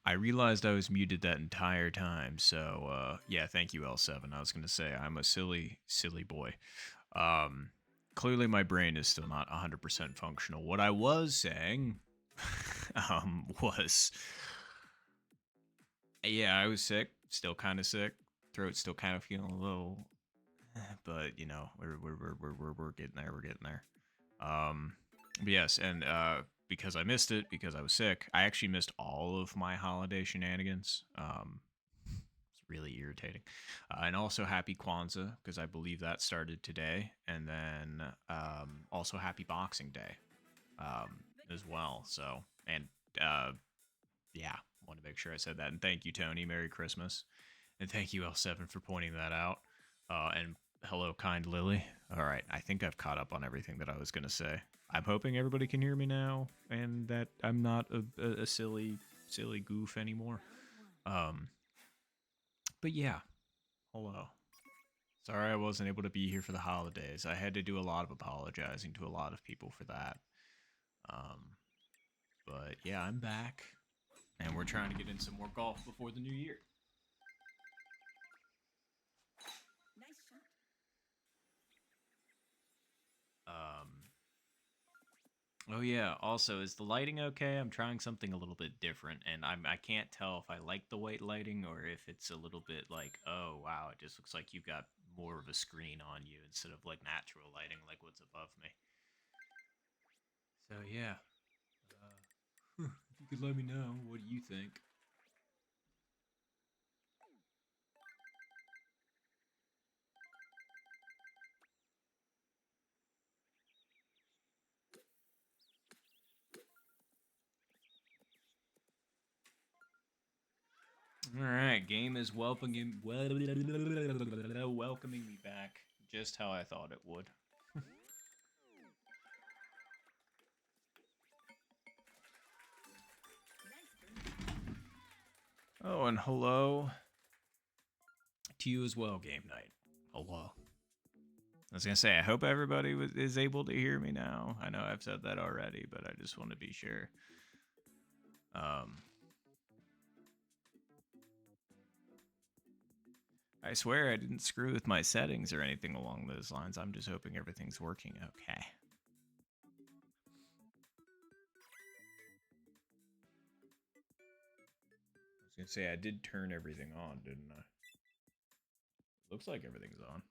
I realized I was muted that entire time, so yeah, thank you, L7. I was gonna say I'm a silly, silly boy. Um, Clearly, my brain is still not 100% functional. What I was saying was, yeah, I was sick, still kind of sick, throat still kind of feeling a little, but you know, we're getting there, we're getting there. But yes, and because I missed it because I was sick, I actually missed all of my holiday shenanigans. It's really irritating. And also happy Kwanzaa because I believe that started today, and then also happy Boxing Day as well. So and uh, yeah, want to make sure I said that. And thank you, Tony. Merry Christmas, and thank you L7 for pointing that out. And hello, kind Lily. All right, I think I've caught up on everything that I was gonna say. I'm hoping everybody can hear me now, and that I'm not a silly, silly goof anymore. Um, but yeah, hello. Sorry I wasn't able to be here for the holidays. I had to do a lot of apologizing to a lot of people for that. Um, but yeah, I'm back, and we're trying to get in some more golf before the new year. Um, oh yeah. Also, is the lighting okay? I'm trying something a little bit different, and I can't tell if I like the white lighting or if it's a little bit like, oh wow, it just looks like you've got more of a screen on you instead of like natural lighting, like what's above me. So yeah, if you could let me know, what do you think? All right, game is welcoming me back, just how I thought it would. Oh, and hello to you as well, game night. Hello. I was gonna say, I hope everybody is able to hear me now. I know I've said that already, but I just want to be sure. Um, I swear I didn't screw with my settings or anything along those lines. I'm just hoping everything's working okay. I was gonna say I did turn everything on, didn't I? Looks like everything's on.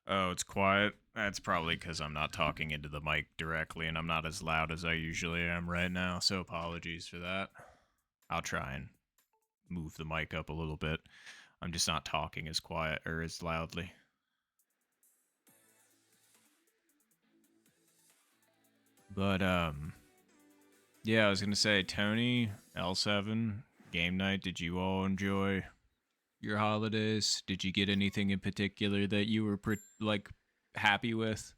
Oh, it's quiet. That's probably because I'm not talking into the mic directly and I'm not as loud as I usually am right now, so apologies for that. I'll try and move the mic up a little bit. I'm just not talking as quiet or as loudly. But yeah, I was gonna say, Tony, L7, game night. Did you all enjoy your holidays? Did you get anything in particular that you were like happy with?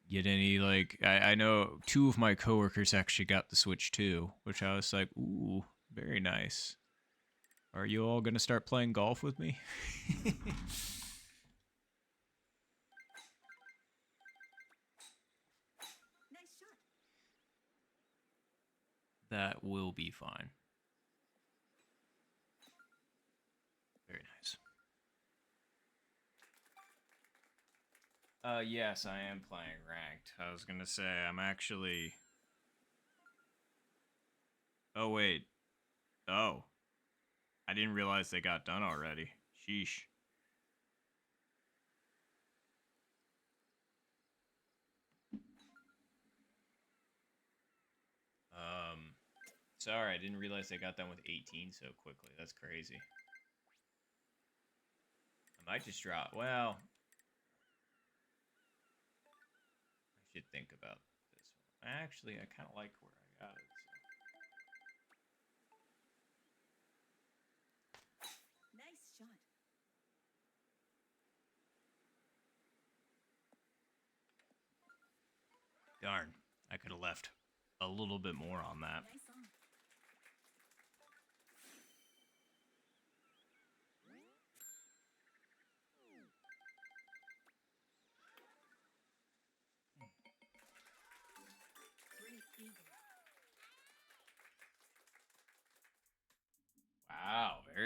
Get any like I know two of my coworkers actually got the Switch too, which I was like, ooh, very nice. Are you all gonna start playing golf with me? That will be fine. Very nice. Yes, I am playing ranked. I was gonna say I'm actually. Oh wait. Oh, I didn't realize they got done already. Sheesh. Um, Sorry, I didn't realize they got done with 18 so quickly. That's crazy. I might just drop. Well, I should think about this one. Actually, I kind of like where I got it. So. Darn, I could have left a little bit more on that.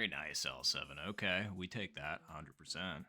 nice, L7. Okay, we take that 100%.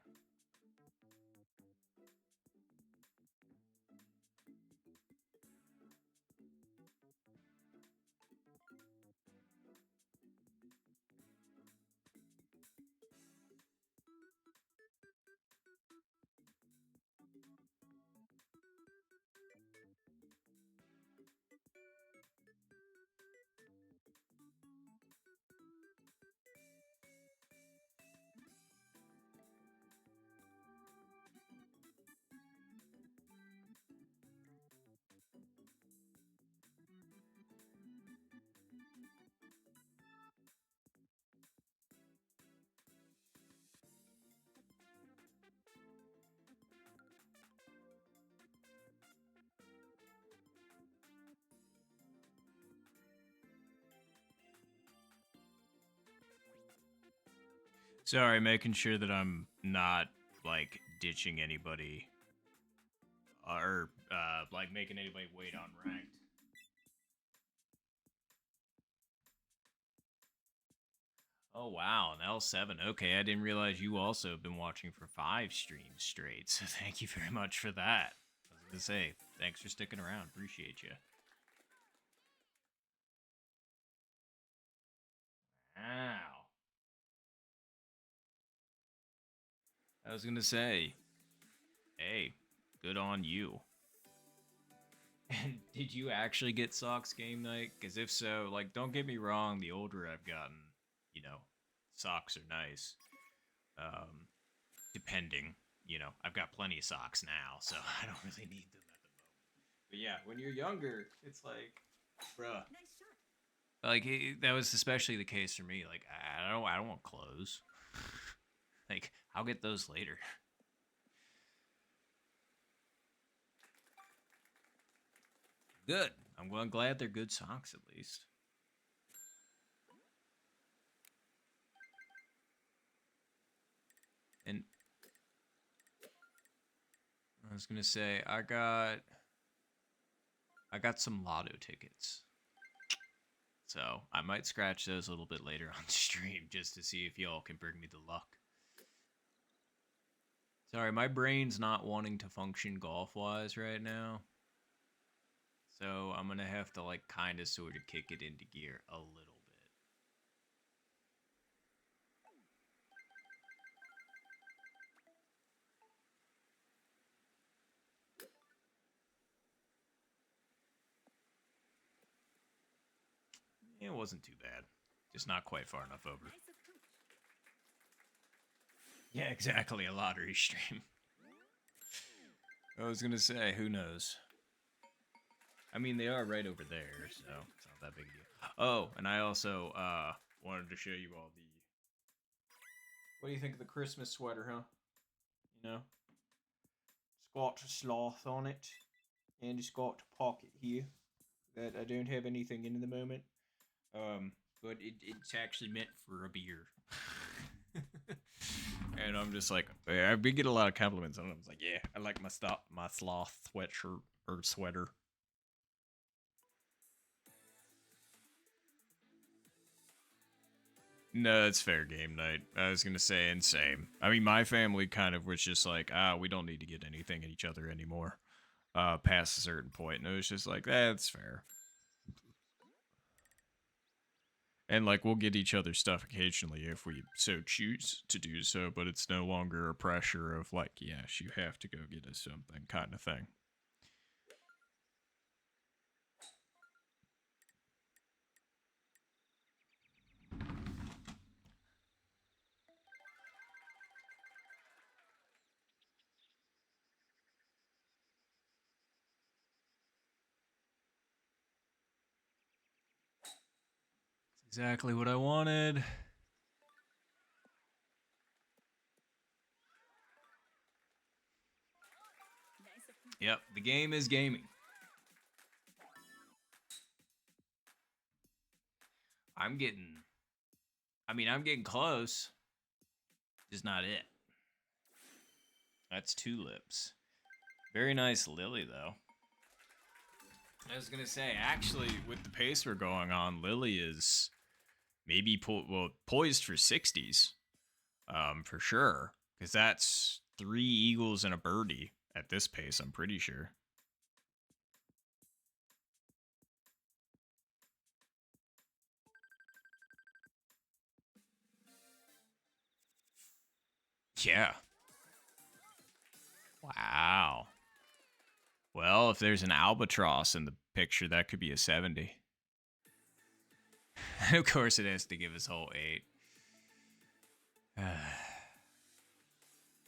Sorry, making sure that I'm not, like, ditching anybody. Or, like, making anybody wait on ranked. Oh, wow, an L7. Okay, I didn't realize you also have been watching for 5 streams straight, so thank you very much for that. I was gonna say, thanks for sticking around. Appreciate you. Wow. I was gonna say, hey, good on you. And did you actually get socks game night? Because if so, like, don't get me wrong, the older I've gotten, you know, socks are nice. Depending, you know, I've got plenty of socks now, so I don't really need them at the moment. But yeah, when you're younger, it's like, bruh. Like that was especially the case for me. Like I don't want clothes. Like I'll get those later. Good. I'm glad they're good socks at least. And I was gonna say I got some lotto tickets. So I might scratch those a little bit later on stream just to see if y'all can bring me the luck. Sorry, my brain's not wanting to function golf-wise right now. So I'm gonna have to like kind of sort of kick it into gear a little bit. It wasn't too bad. Just not quite far enough over. Yeah, exactly. A lottery stream. I was gonna say, who knows? I mean, they are right over there, so it's not that big a deal. Oh, and I also wanted to show you all the. What do you think of the Christmas sweater, huh? You know, it's got a sloth on it, and it's got a pocket here that I don't have anything in the moment. But it's actually meant for a beer. And I'm just like, I get a lot of compliments on it. I was like, yeah, I like my sloth sweatshirt or sweater. No, it's fair game night. I was gonna say, and same. I mean, my family kind of was just like, we don't need to get anything at each other anymore. Past a certain point, and it was just like, that's fair. And like, we'll get each other stuff occasionally if we so choose to do so, but it's no longer a pressure of like, yes, you have to go get us something kind of thing. Exactly what I wanted. Yep, the game is gaming. I'm getting close. Just not it. That's tulips. Very nice lily, though. I was gonna say, actually, with the pace we're going on, Lily is maybe poised for 60s, for sure, because that's 3 eagles and a birdie at this pace. I'm pretty sure. Yeah. Wow. Well, if there's an albatross in the picture, that could be a 70. Of course, it has to give us whole 8.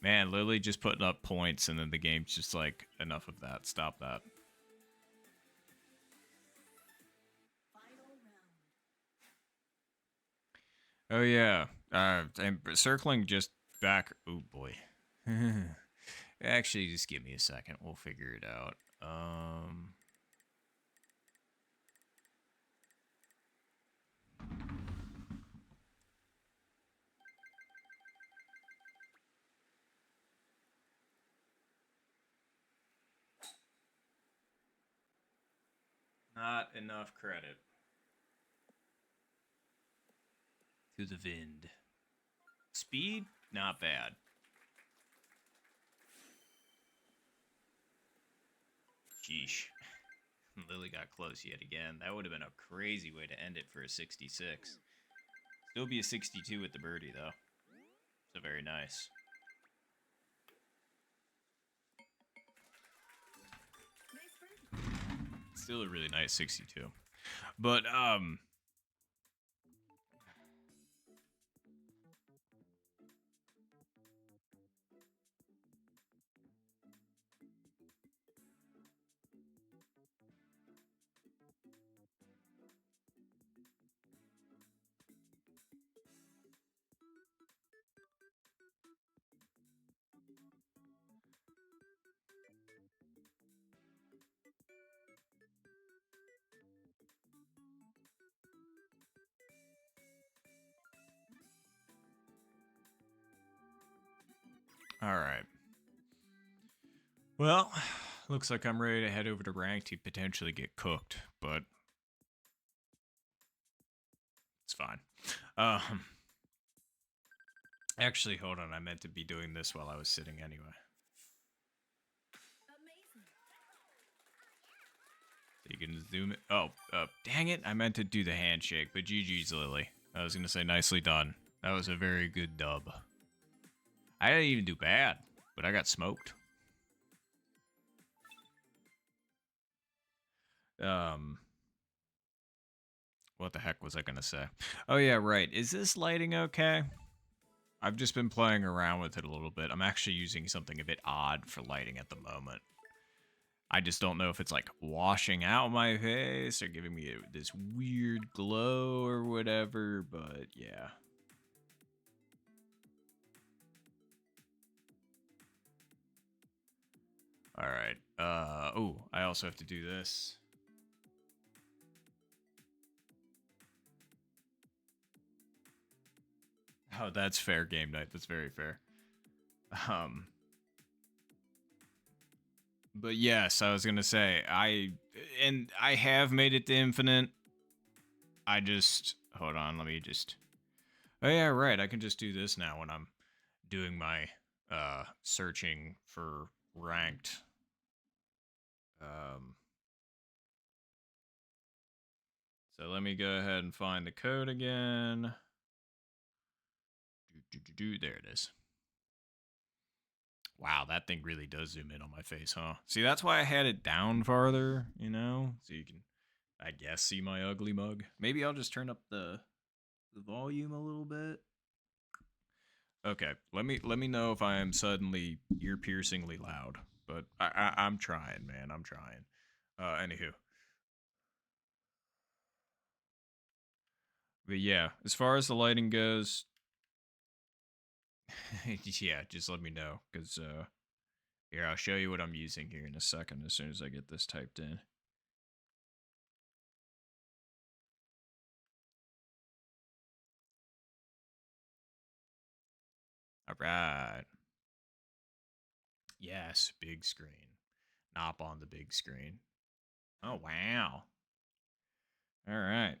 Man, Lily just putting up points, and then the game's just like, enough of that. Stop that. Oh, yeah. And circling just back. Oh, boy. Actually, just give me a second. We'll figure it out. Not enough credit to the wind. Speed, not bad. Sheesh. Lily got close yet again. That would have been a crazy way to end it for a 66. Still be a 62 with the birdie, though. So very nice. Still a really nice 62. But, all right. Well, looks like I'm ready to head over to ranked to potentially get cooked, but it's fine. Actually, hold on. I meant to be doing this while I was sitting anyway. So you can zoom it. Oh, dang it. I meant to do the handshake, but GG's, Lily. I was going to say nicely done. That was a very good dub. I didn't even do bad, but I got smoked. What the heck was I going to say? Oh, yeah, right. Is this lighting okay? I've just been playing around with it a little bit. I'm actually using something a bit odd for lighting at the moment. I just don't know if it's like washing out my face or giving me this weird glow or whatever, but yeah. All right. Oh, I also have to do this. Oh, that's fair, game night. That's very fair. Um, but yes, I was gonna say I have made it to infinite. I just hold on. Let me just. Oh yeah, right. I can just do this now when I'm doing my searching for ranked. So let me go ahead and find the code again. There it is. Wow, that thing really does zoom in on my face, huh? See, that's why I had it down farther, you know? So you can, I guess, see my ugly mug. Maybe I'll just turn up the volume a little bit. Okay, let me know if I am suddenly ear-piercingly loud. But I'm trying, man. I'm trying. Anywho. But yeah, as far as the lighting goes, yeah, just let me know. Because, here, I'll show you what I'm using here in a second as soon as I get this typed in. All right. Yes, big screen. Not on the big screen. Oh, wow. All right.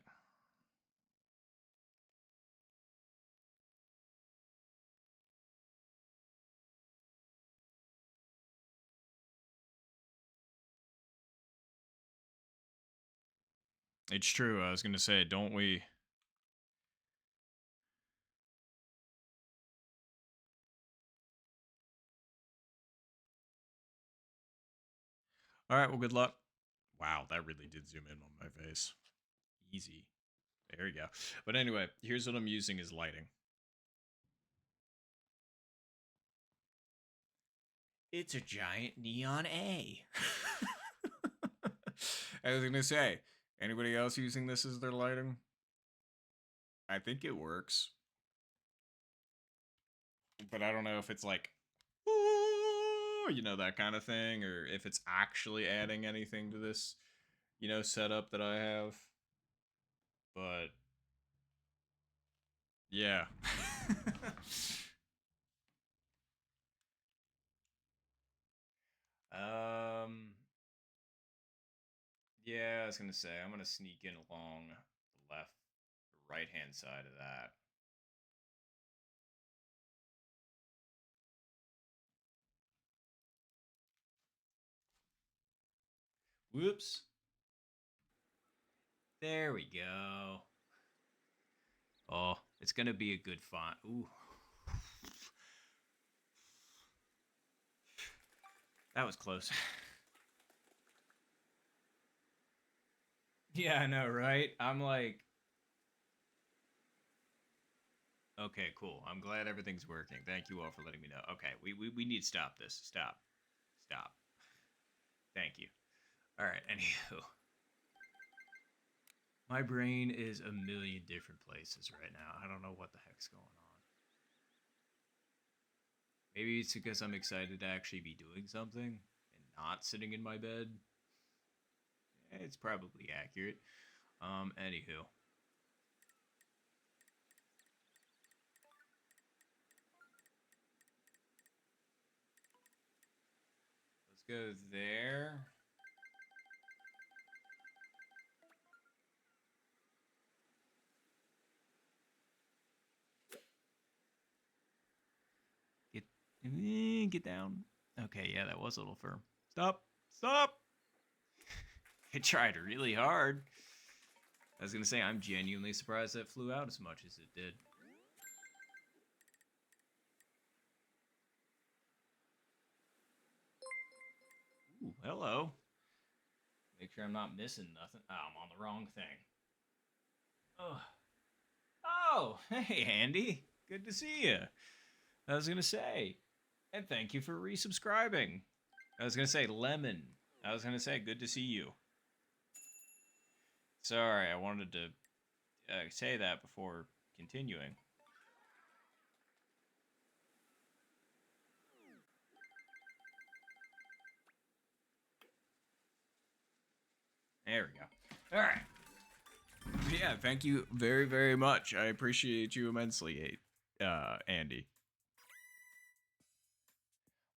It's true. I was gonna say, don't we? All right. Well, good luck. Wow, that really did zoom in on my face. Easy. There you go. But anyway, here's what I'm using as lighting. It's a giant neon A. I was gonna say, anybody else using this as their lighting? I think it works. But I don't know if it's like, ooh, you know, that kind of thing, or if it's actually adding anything to this, you know, setup that I have. But yeah. um yeah, I was gonna say I'm gonna sneak in along the left, the right hand side of that. Whoops. There we go. Oh, it's gonna be a good font. Ooh. That was close. Yeah, I know, right? I'm like, okay, cool. I'm glad everything's working. Thank you all for letting me know. Okay, we need to stop this. Stop. Stop. Thank you. All right, anywho. My brain is a million different places right now. I don't know what the heck's going on. Maybe it's because I'm excited to actually be doing something and not sitting in my bed. It's probably accurate. Anywho. Let's go there. Get down. Okay, yeah, that was a little firm. Stop. Stop. I tried really hard. I was gonna say I'm genuinely surprised that flew out as much as it did. Ooh, hello. Make sure I'm not missing nothing. Oh, I'm on the wrong thing. Oh, oh, hey Andy, good to see you. I was gonna say, and thank you for resubscribing. I was gonna say Lemon. I was gonna say good to see you. Sorry, I wanted to say that before continuing. There we go. All right. Yeah, thank you very, very much. I appreciate you immensely, Andy.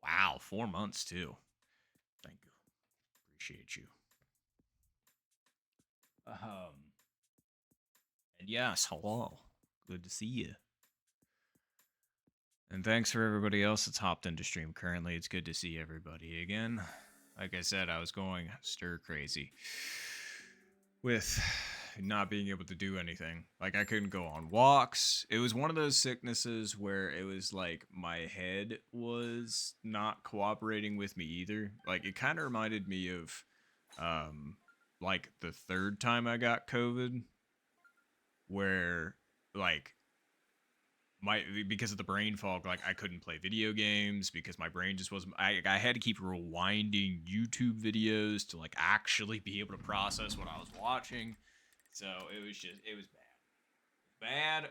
Wow, 4 months too. Thank you. Appreciate you. And yes, hello. Good to see you. And thanks for everybody else that's hopped into stream currently. It's good to see everybody again. Like I said, I was going stir crazy with not being able to do anything. Like I couldn't go on walks. It was one of those sicknesses where it was like my head was not cooperating with me either. Like it kind of reminded me of like the third time I got COVID where like my because of the brain fog, like I couldn't play video games because my brain just wasn't. I had to keep rewinding YouTube videos to like actually be able to process what I was watching. So it was bad. Bad.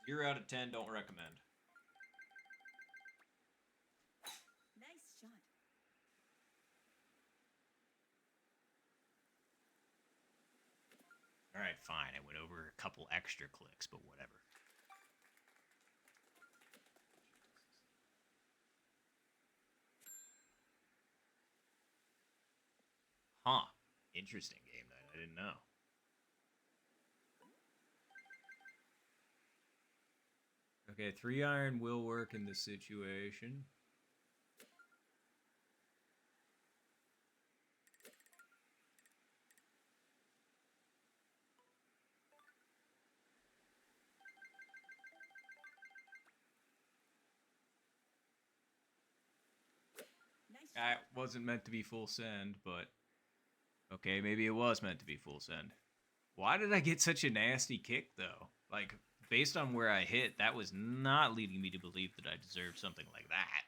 0 out of 10. Don't recommend. Nice shot. All right, fine. I went over a couple extra clicks, but whatever. Huh. Interesting game that I didn't know. Okay, 3 iron will work in this situation. That wasn't meant to be full send, but okay, maybe it was meant to be full send. Why did I get such a nasty kick, though? Like, based on where I hit, that was not leading me to believe that I deserved something like that.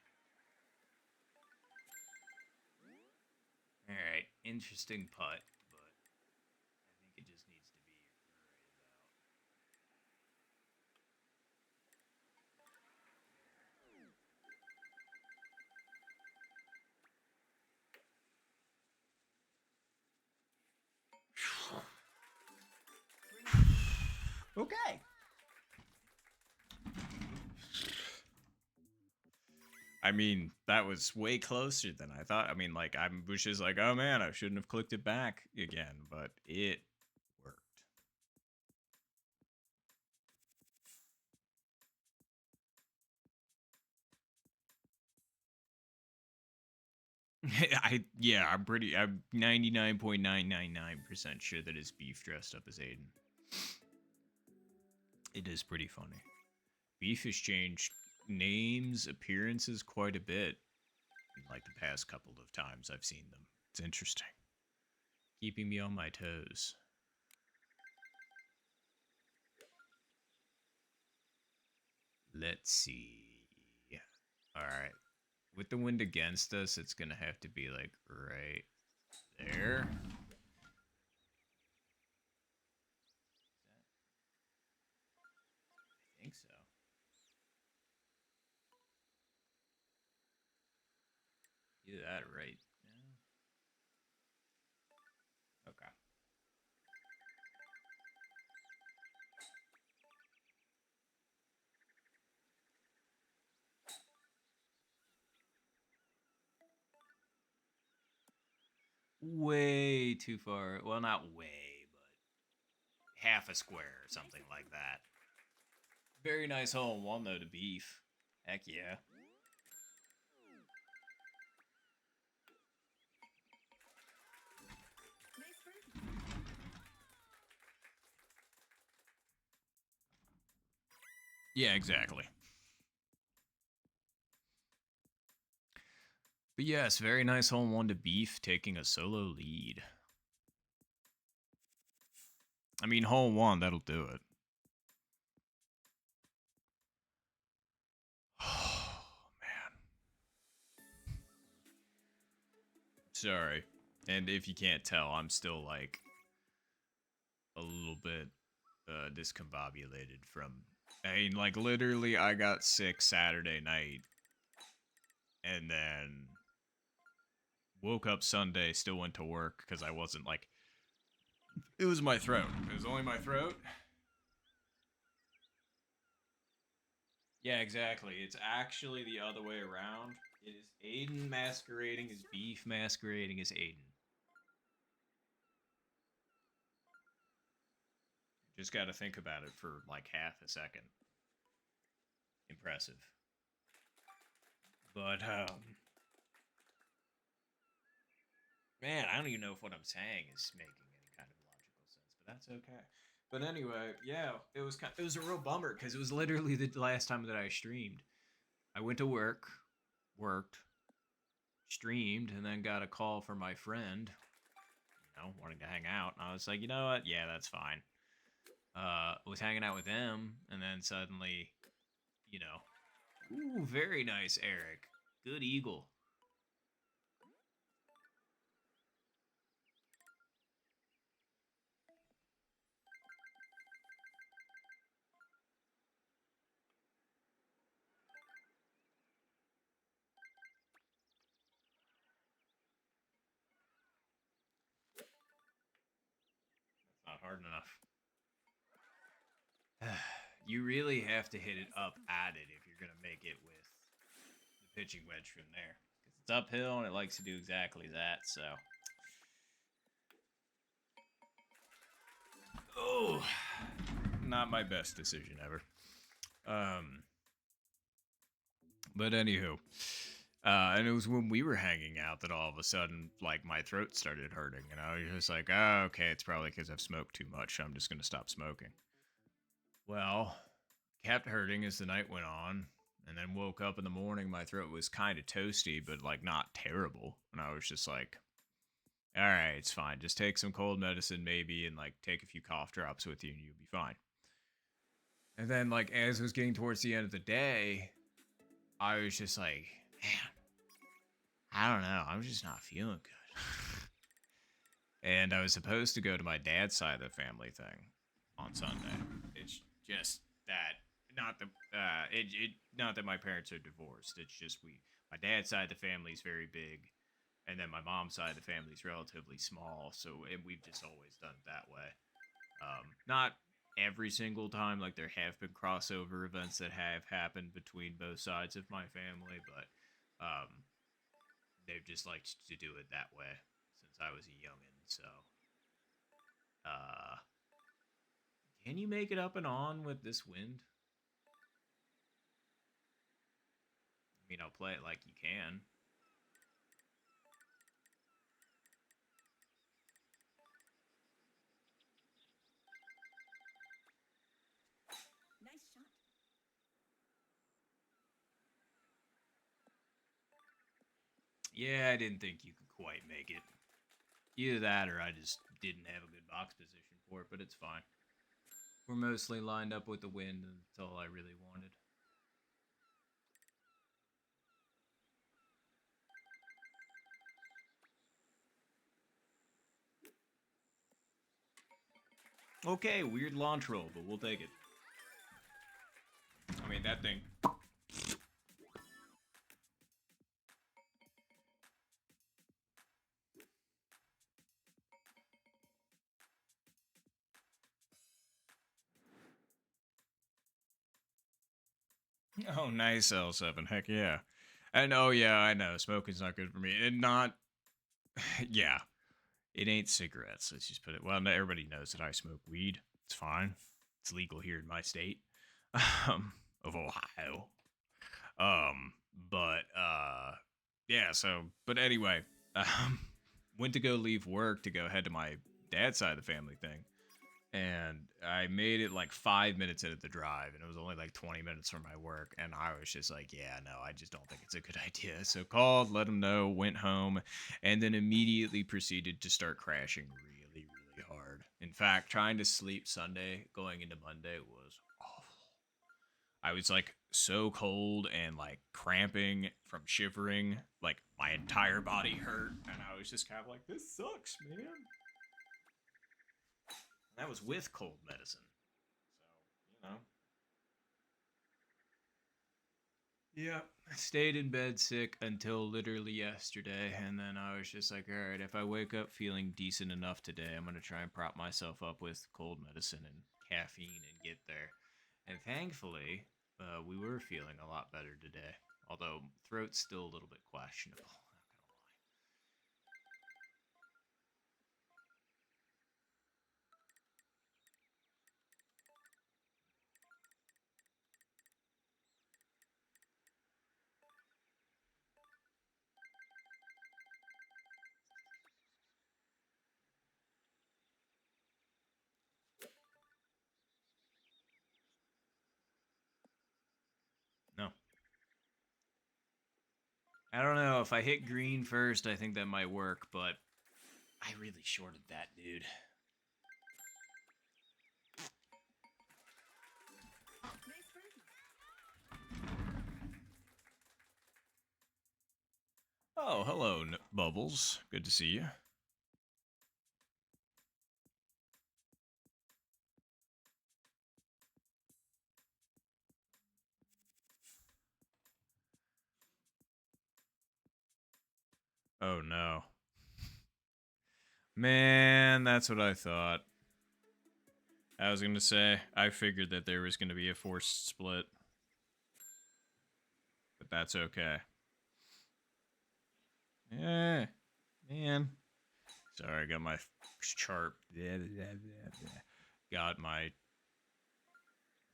Alright, interesting putt, but I think it just needs to be right about. Okay. I mean, that was way closer than I thought. I mean, like, I was just like, oh man, I shouldn't have clicked it back again, but it worked. I'm 99.999% sure that it's Beef dressed up as Aiden. It is pretty funny. Beef has changed names, appearances quite a bit in like the past couple of times I've seen them. It's interesting. Keeping me on my toes. Let's see. Alright. With the wind against us, it's gonna have to be like right there. I think so. Either that or right. Yeah. Okay. Way too far. Well, not way, but half a square or something like that. Very nice hole in one, though, to Beef. Heck yeah. Nice birdie. Yeah, exactly. But yes, very nice hole in one to Beef, taking a solo lead. I mean, hole in one, that'll do it. Oh, man. Sorry. And if you can't tell, I'm still like a little bit discombobulated from. I mean, like literally, I got sick Saturday night, and then woke up Sunday, still went to work because I wasn't like. It was my throat. It was only my throat. Yeah, exactly. It's actually the other way around. It is Aiden masquerading as Beef masquerading as Aiden. Just got to think about it for like half a second. Impressive. But, man, I don't even know if what I'm saying is making any kind of logical sense, but that's okay. But anyway, yeah, it was a real bummer because it was literally the last time that I streamed. I went to work, worked, streamed, and then got a call from my friend, wanting to hang out. And I was like, you know what? Yeah, that's fine. Was hanging out with them, and then suddenly, ooh, very nice, Eric. Good eagle. That's not hard enough. You really have to hit it up at it if you're going to make it with the pitching wedge from there. Because it's uphill and it likes to do exactly that, so. Oh, not my best decision ever. But anywho, and it was when we were hanging out that all of a sudden, like, my throat started hurting, and I was just like, oh, okay, it's probably because I've smoked too much, so I'm just going to stop smoking. Well, kept hurting as the night went on, And then woke up in the morning, my throat was kind of toasty, but like not terrible. And I was just like, all right, it's fine. Just take some cold medicine maybe and like take a few cough drops with you and you'll be fine. And then like as it was getting towards the end of the day, I was just like, man, I don't know. I'm just not feeling good. And I was supposed to go to my dad's side of the family thing on Sunday. It's just that not that my parents are divorced. It's just my dad's side of the family is very big, and then my mom's side of the family is relatively small. So we've just always done it that way. Not every single time. Like there have been crossover events that have happened between both sides of my family, but they've just liked to do it that way since I was a youngin'. So, uh, can you make it up and on with this wind? I mean, I'll play it like you can. Nice shot. Yeah, I didn't think you could quite make it. Either that or I just didn't have a good box position for it, but it's fine. We're mostly lined up with the wind, and that's all I really wanted. Okay, weird launch roll, but we'll take it. I mean, that thing. Oh, nice L7. Heck yeah. And oh, yeah, I know. Smoking's not good for me. And not. Yeah. It ain't cigarettes. Let's just put it. Well, everybody knows that I smoke weed. It's fine. It's legal here in my state of Ohio. But yeah. So, but anyway, went to go leave work to go head to my dad's side of the family thing, and I made it like 5 minutes into the drive, and it was only like 20 minutes from my work, and I was just like, yeah, no, I just don't think it's a good idea. So called, let him know, went home, and then immediately proceeded to start crashing really, really hard. In fact, trying to sleep Sunday going into Monday was awful. I was like so cold and like cramping from shivering, like my entire body hurt, and I was just kind of like, this sucks, man. That was with cold medicine. So, Yeah, I stayed in bed sick until literally yesterday, and then I was just like, all right, if I wake up feeling decent enough today, I'm gonna try and prop myself up with cold medicine and caffeine and get there. And thankfully, we were feeling a lot better today. Although throat's still a little bit questionable. Not gonna lie. No, I don't know. If I hit green first, I think that might work. But I really shorted that dude. Nice birdie. Oh, hello, Bubbles. Good to see you. Oh no. Man, that's what I thought. I was gonna say, I figured that there was gonna be a forced split. But that's okay. Yeah, man. Sorry, I got my chart. Got my.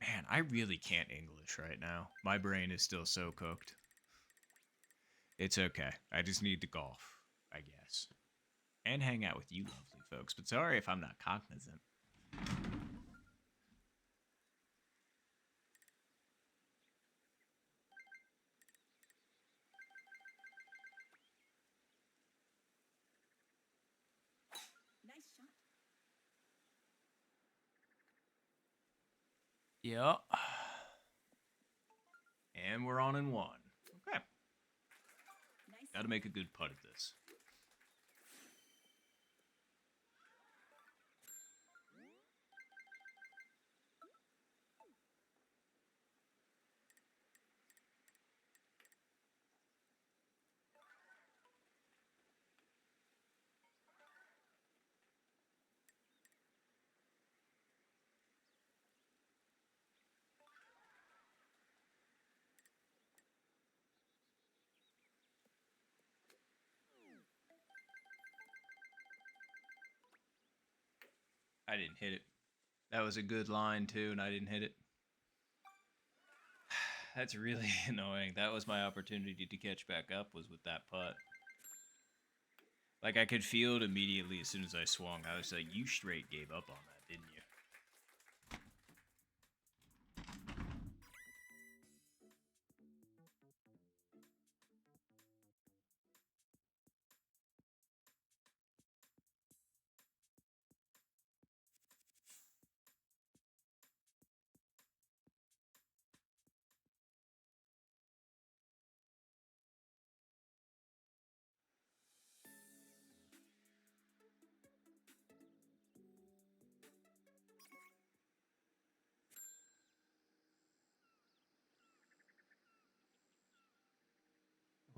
Man, I really can't English right now. My brain is still so cooked. It's okay. I just need to golf, I guess. And hang out with you lovely folks. But sorry if I'm not cognizant. Yeah. And we're on in one. Okay. Nice. Gotta make a good putt at this. I didn't hit it. That was a good line too, and I didn't hit it. That's really annoying. That was my opportunity to catch back up, was with that putt. Like, I could feel it immediately as soon as I swung. I was like, you straight gave up on that, didn't you?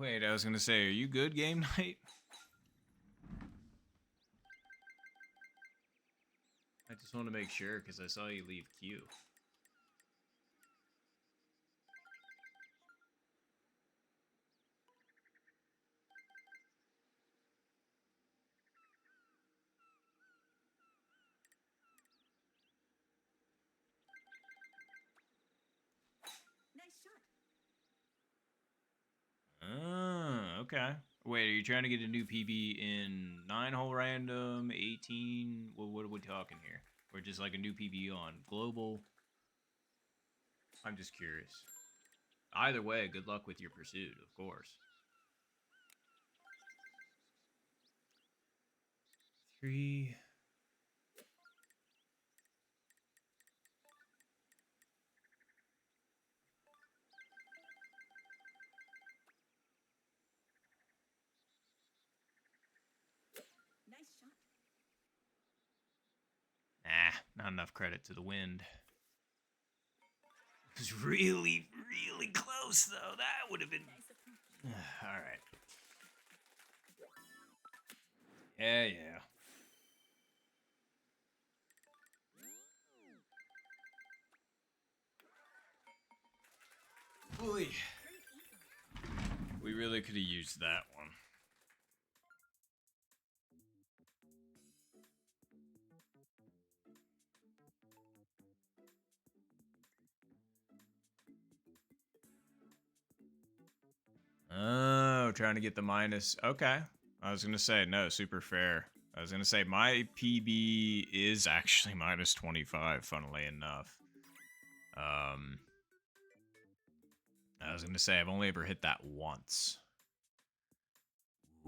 Wait, I was gonna say, are you good, game night? I just want to make sure, because I saw you leave queue. Nice shot. Ah, okay. Wait, are you trying to get a new PB in 9-hole random, 18? What are we talking here? Or just like a new PB on global? I'm just curious. Either way, good luck with your pursuit, of course. 3. Nice shot. Not enough credit to the wind. It was really, really close, though. That would have been... Nice approach. All right. Yeah, yeah. Boy. Great econ. We really could have used that one. Oh, trying to get the minus. Okay. I was going to say, no, super fair. I was going to say, my PB is actually minus 25, funnily enough. I was going to say, I've only ever hit that once.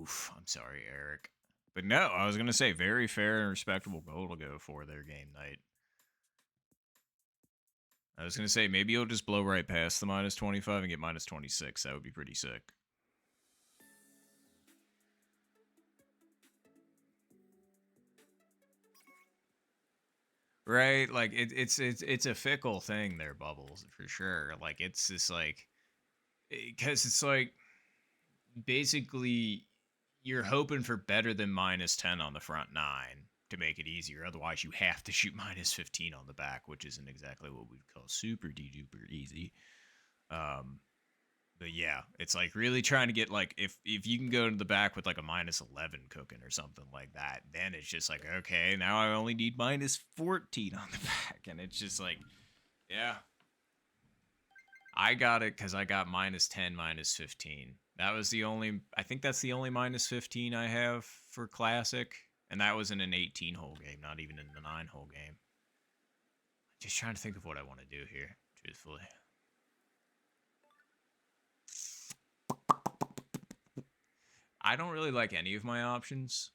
Oof, I'm sorry, Eric. But no, I was going to say, very fair and respectable goal to go for their game night. I was going to say, maybe you'll just blow right past the minus 25 and get minus 26. That would be pretty sick. Right, like it's a fickle thing there, Bubbles, for sure. Like it's just like, because it's like basically you're hoping for better than minus 10 on the front 9 to make it easier. Otherwise, you have to shoot minus 15 on the back, which isn't exactly what we'd call super duper easy. But yeah, it's like really trying to get, like, if you can go to the back with like a minus 11 cooking or something like that, then it's just like, okay, now I only need minus 14 on the back, and it's just like, yeah. I got it because I got minus 10, minus 15. That was the only, I think that's the only minus 15 I have for Classic, and that was in an 18-hole game, not even in the 9-hole game. Just trying to think of what I want to do here, truthfully. I don't really like any of my options.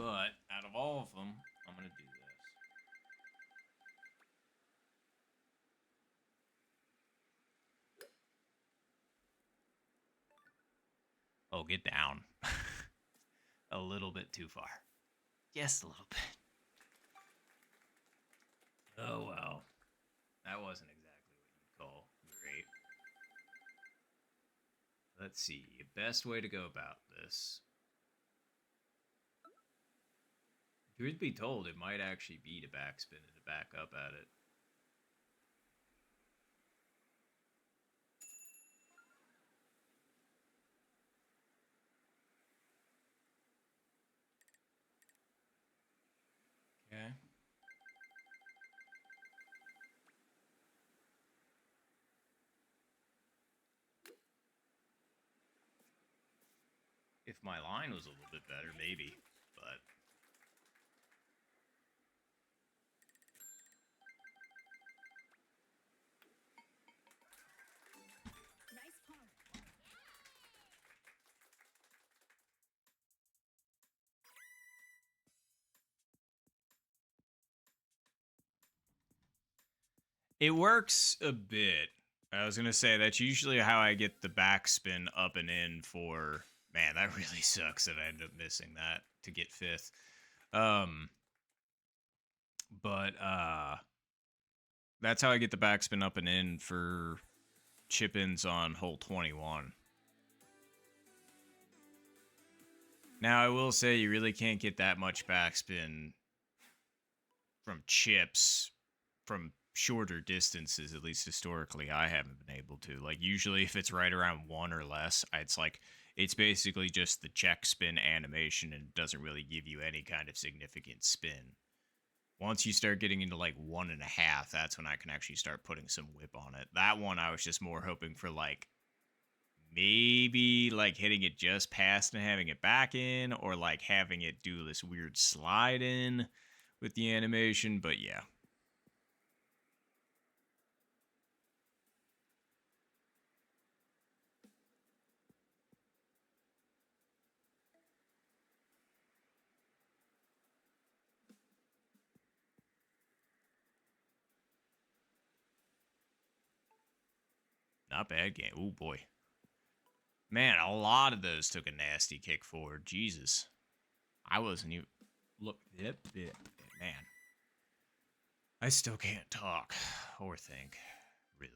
But out of all of them, I'm gonna do this. Oh, get down. A little bit too far. Just a little bit. Oh, well. That wasn't exactly what you'd call great. Let's see. Best way to go about this. Truth be told, it might actually be to backspin and to back up at it. Okay. If my line was a little bit better, maybe, but Nice pawn. it works a bit. I was gonna say that's usually how I get the backspin up and in for. Man, that really sucks that I ended up missing that to get fifth. But that's how I get the backspin up and in for chip-ins on hole 21. Now, I will say you really can't get that much backspin from chips from shorter distances, at least historically. I haven't been able to. Like, usually if it's right around 1 or less, it's basically just the check spin animation and doesn't really give you any kind of significant spin. Once you start getting into like 1.5, that's when I can actually start putting some whip on it. That one I was just more hoping for like maybe like hitting it just past and having it back in, or like having it do this weird slide in with the animation, but yeah. Not bad game. Oh boy. Man, a lot of those took a nasty kick forward. Jesus. I wasn't even look man. I still can't talk or think, really.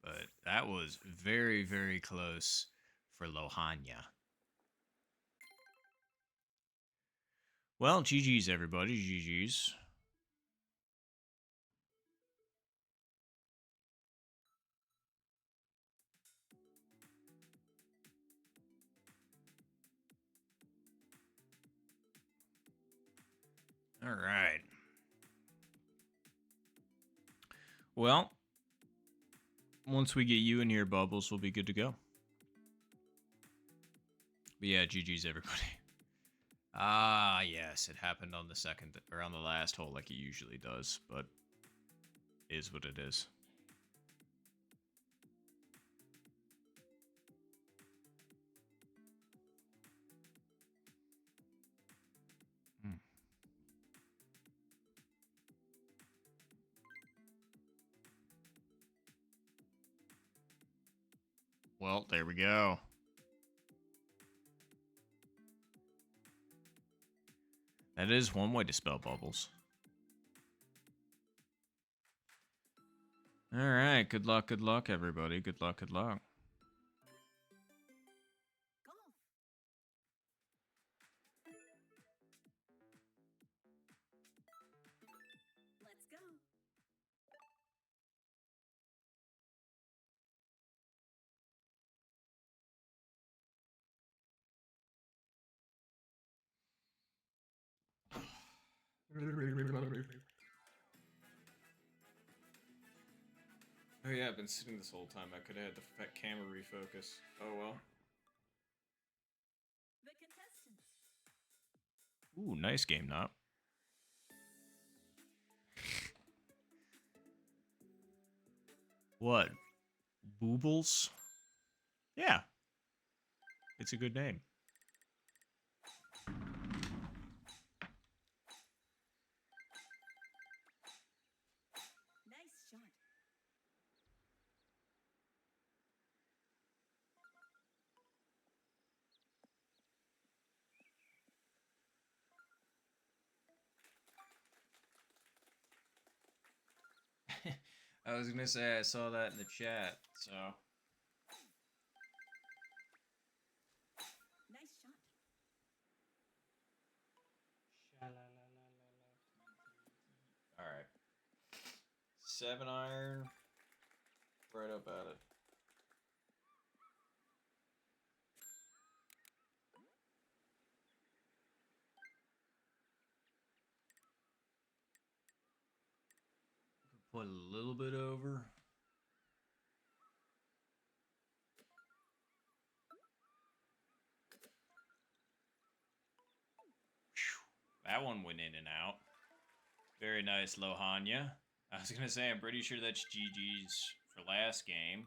But that was very, very close for Lohania. Well, GG's everybody. GG's. All right. Well, once we get you in here, Bubbles, we'll be good to go. But yeah, GG's everybody. Ah, yes, it happened on the second or on the last hole like it usually does, but is what it is. Hmm. Well, there we go. That is one way to spell bubbles. All right, good luck, everybody. Good luck, good luck. Golf. Let's go. Oh yeah, I've been sitting this whole time. I could have had the camera refocus. Oh well. The contestants. Ooh, nice game, Not. What? Boobles? Yeah. It's a good name. I was gonna say I saw that in the chat, so. Nice shot. Alright. 7-iron. Right up at it. Put a little bit over. That one went in and out. Very nice, Lohanya. I was gonna say, I'm pretty sure that's GG's for last game.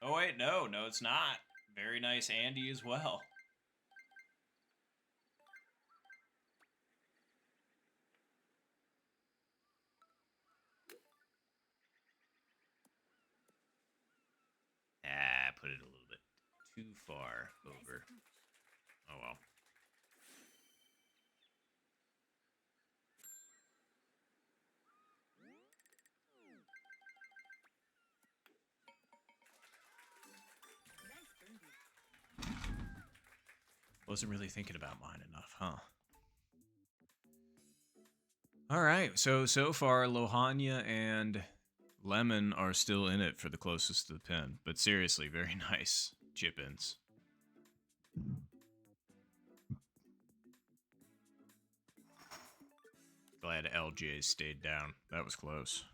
Oh wait, no, it's not. Very nice, Andy, as well. Ah, put it a little bit too far over. Oh well. Nice birdie. Wasn't really thinking about mine enough, huh? All right, so far Lohanya and Lemon are still in it for the closest to the pin, but seriously, very nice chip-ins. Glad LJ stayed down. That was close.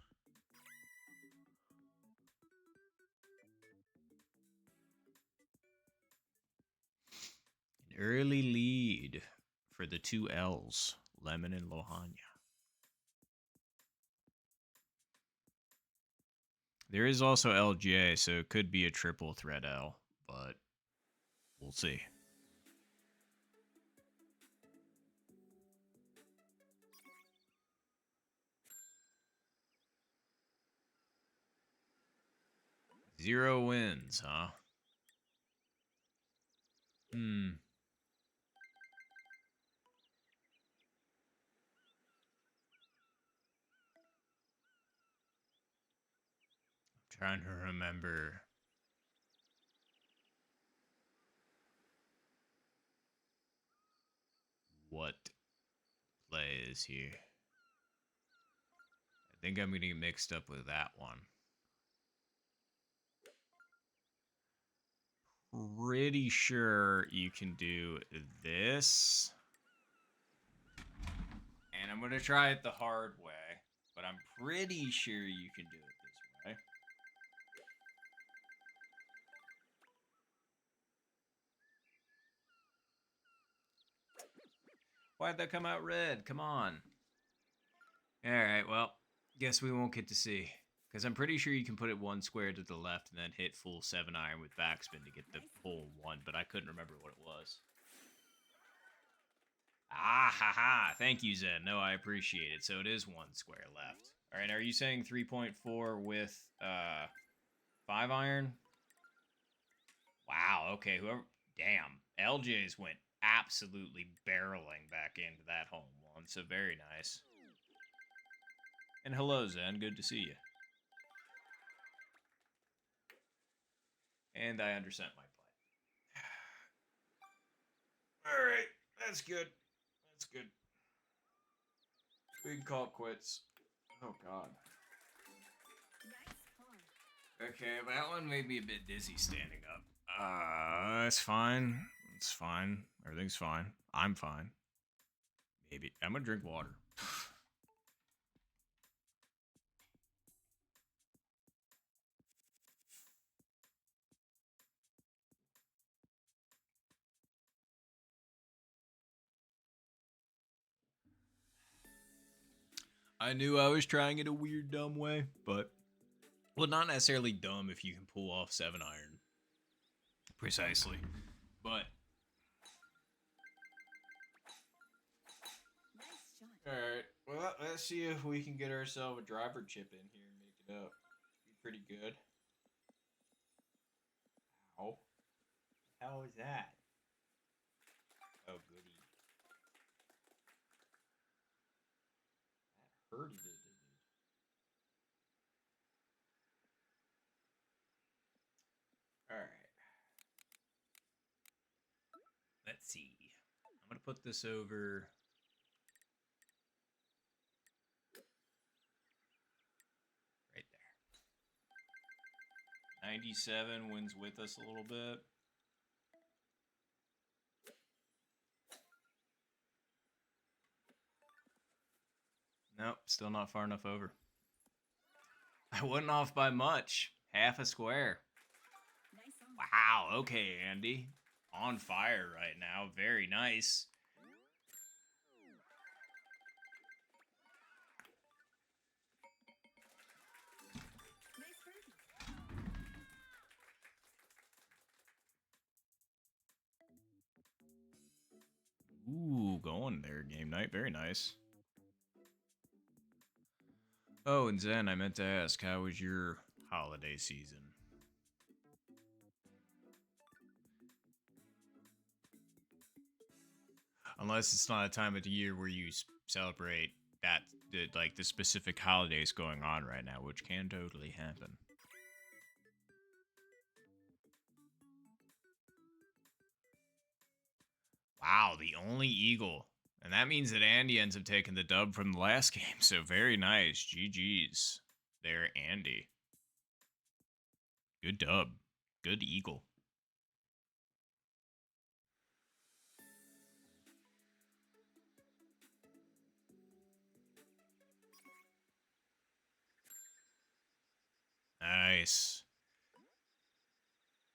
An early lead for the two L's, Lemon and Lohanya. There is also LJ, so it could be a triple threat L, but we'll see. Zero wins, huh? Trying to remember what play is here. I think I'm getting mixed up with that one. Pretty sure you can do this. And I'm going to try it the hard way, but I'm pretty sure you can do it this way. Why'd that come out red? Come on. Alright, well, guess we won't get to see. Because I'm pretty sure you can put it one square to the left and then hit full 7-iron with backspin to get the full one, but I couldn't remember what it was. Ah, haha. Thank you, Zen. No, I appreciate it. So it is one square left. All right, are you saying 3.4 with 5-iron? Wow, okay. Whoever... Damn. LJ's went absolutely barreling back into that home one, so very nice. And hello, Zen. Good to see you. And I understand my play. All right, that's good. That's good. We can call it quits. Oh, God. Nice par. Okay, that one made me a bit dizzy standing up. It's fine. It's fine. Everything's fine. I'm fine. Maybe. I'm gonna drink water. I knew I was trying it a weird, dumb way, but... Well, not necessarily dumb if you can pull off 7-iron. Precisely. But... Nice shot. Alright, well, let's see if we can get ourselves a driver chip in here and make it up. Be pretty good. Ow. How is that? Oh, goody. That hurted it, dude. Let's see. I'm gonna put this over right there. 97 wins with us a little bit. Nope, still not far enough over. I wasn't off by much. Half a square. Nice on. Wow, okay, Andy. On fire right now. Very nice. Nice birdie. Ooh, going there, game night. Very nice. Oh, and Zen, I meant to ask, how was your holiday season? Unless it's not a time of the year where you celebrate that, like the specific holidays going on right now, which can totally happen. Wow, the only eagle. And that means that Andy ends up taking the dub from the last game, so very nice. GG's. There, Andy. Good dub. Good eagle. Nice.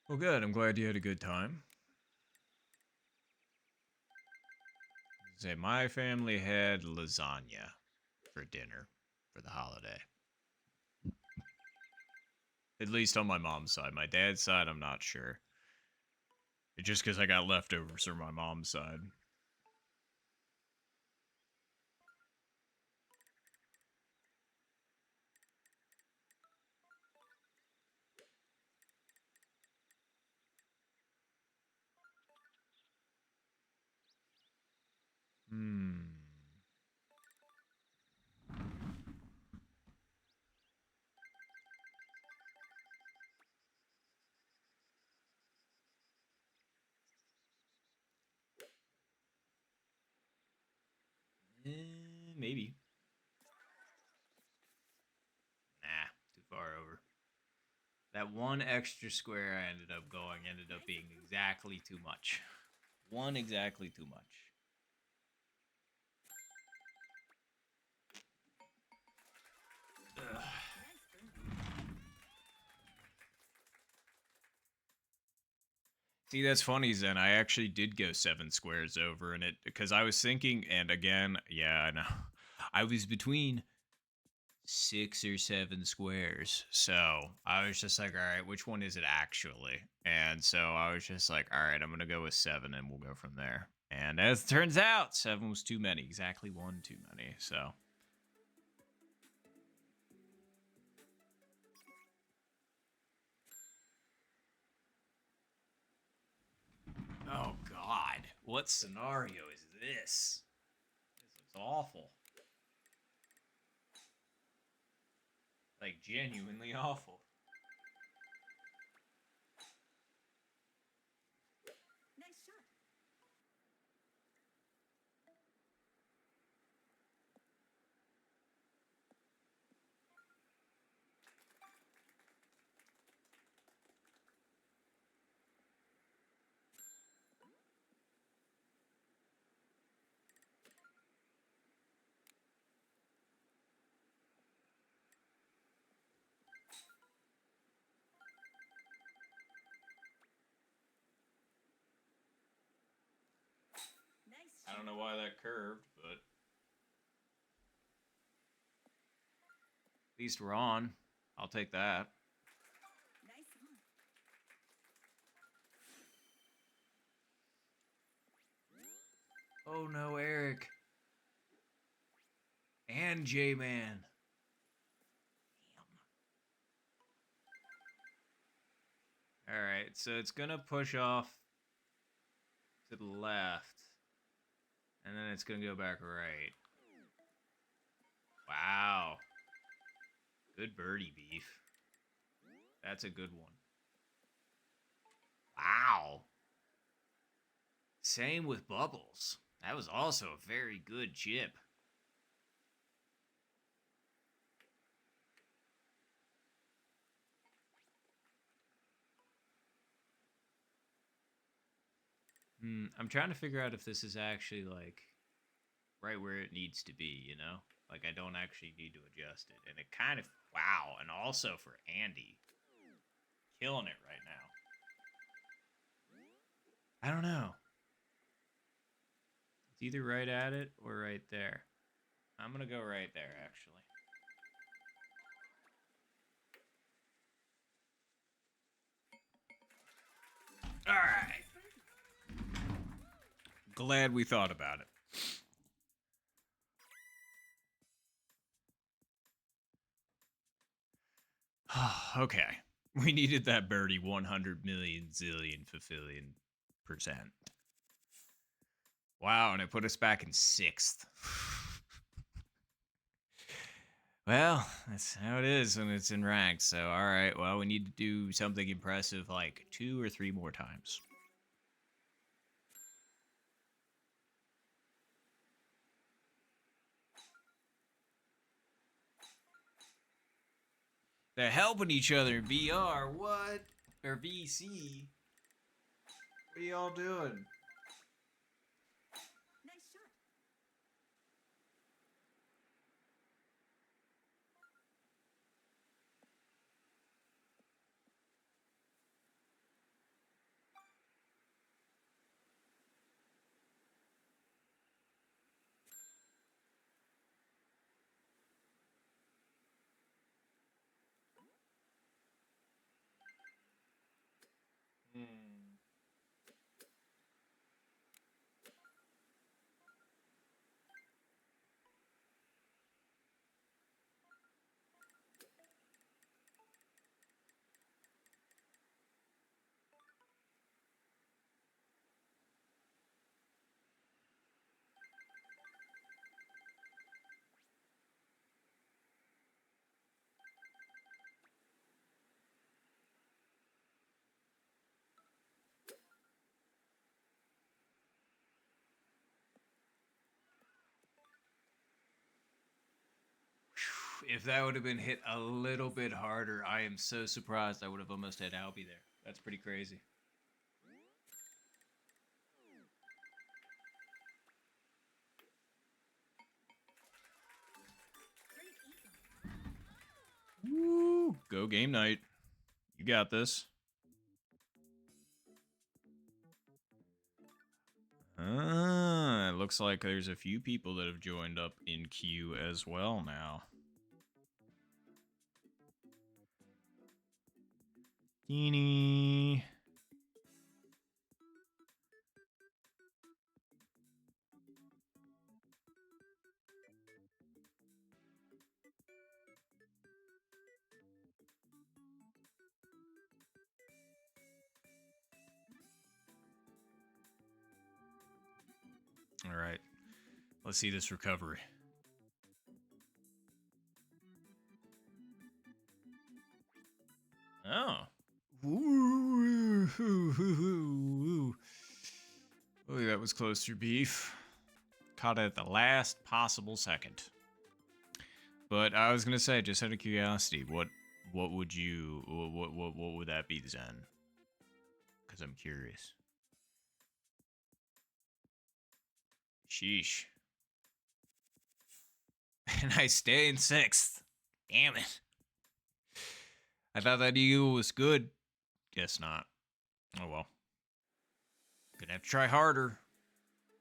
Well, good. I'm glad you had a good time. Say, my family had lasagna for dinner for the holiday. At least on my mom's side. My dad's side, I'm not sure. It's just because I got leftovers from my mom's side. Maybe. Nah, too far over. That one extra square I ended up being exactly too much. One exactly too much. Ugh. Nice birdie. See, that's funny, Zen. I actually did go 7 squares over, and it because I was thinking, and again, yeah, I know, I was between 6 or 7 squares, so I was just like, all right, which one is it actually? And so I was just like, all right, I'm gonna go with 7, and we'll go from there. And as it turns out, 7 was too many, exactly 1 too many. So. Oh God, what scenario is this? This looks awful. Like genuinely awful. Nice shot. Nice I shot. don't know why that curved, but at least we're on. I'll take that. Nice on. Oh no, Eric. And J-Man. Damn. Alright, so it's gonna push off to the left. And then it's gonna go back right. Wow. Good birdie, Beef. That's a good one. Wow. same with Bubbles. That was also a very good chip. I'm trying to figure out if this is actually like right where it needs to be, you know? Like I don't actually need to adjust it. And it kind of wow, and also for Andy. Killing it right now. I don't know. It's either right at it or right there. I'm gonna go right there actually. Alright. Glad we thought about it. Okay. We needed that birdie 100 million zillion fulfillion percent. Wow, and it put us back in 6th. Well, that's how it is when it's in ranked. So, alright, well, we need to do something impressive like 2 or 3 more times. They're helping each other in VR. What? Or VC? What are y'all doing? Nice shot. If that would have been hit a little bit harder, I am so surprised I would have almost had Albie there. That's pretty crazy. Great eagle. Woo! Go game night. You got this. It looks like there's a few people that have joined up in queue as well now. Teeny. All right. Let's see this recovery. Oh. Ooh. Boy, that was close to beef. Caught it at the last possible second. But I was gonna say, just out of curiosity, what would you what would that be, Zen? Because I'm curious. Sheesh. And I stay in 6th. Damn it. I thought that eagle was good. Guess not. Oh well. Gonna have to try harder.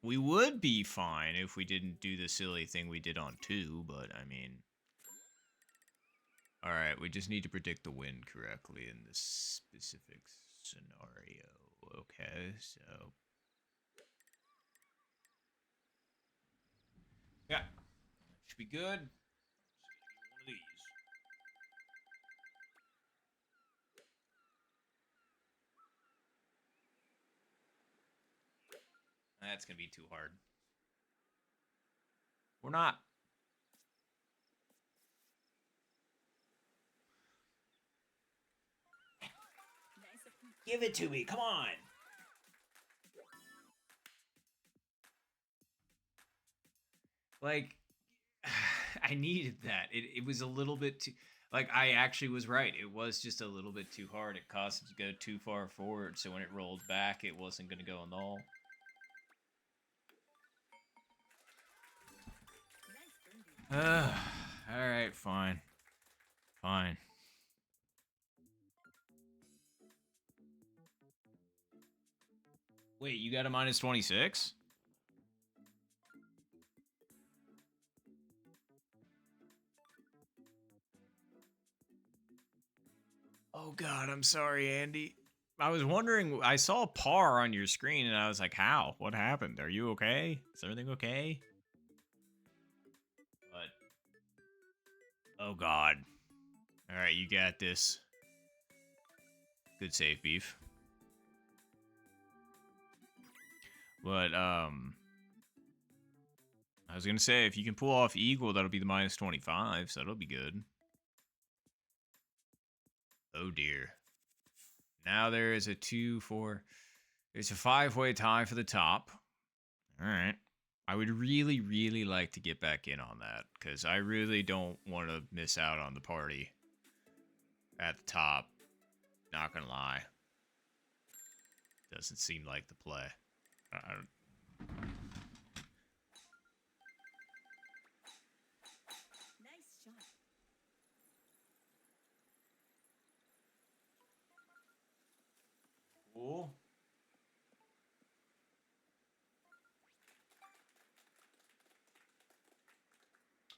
We would be fine if we didn't do the silly thing we did on 2, but I mean... Alright, we just need to predict the wind correctly in this specific scenario. Okay, so... Yeah. Should be good. One of these. That's gonna be too hard. We're not. Nice approach. Give it to me, come on. Like, I needed that. It was a little bit too. Like, I actually was right. It was just a little bit too hard. It caused it to go too far forward, so when it rolled back, it wasn't going to go null. Nice birdie. Alright, fine. Fine. Wait, you got a minus 26? Oh god, I'm sorry, Andy. I was wondering, I saw par on your screen and I was like, how? What happened? Are you okay? Is everything okay? But, oh god. Alright, you got this. Good save, Beef. But, I was gonna say, if you can pull off Eagle, that'll be the minus 25, so that'll be good. Oh dear. Now there is a 2-4. There's a 5-way tie for the top. Alright. I would really, really like to get back in on that, because I really don't want to miss out on the party at the top. Not gonna lie. Doesn't seem like the play. Nice shot. Cool.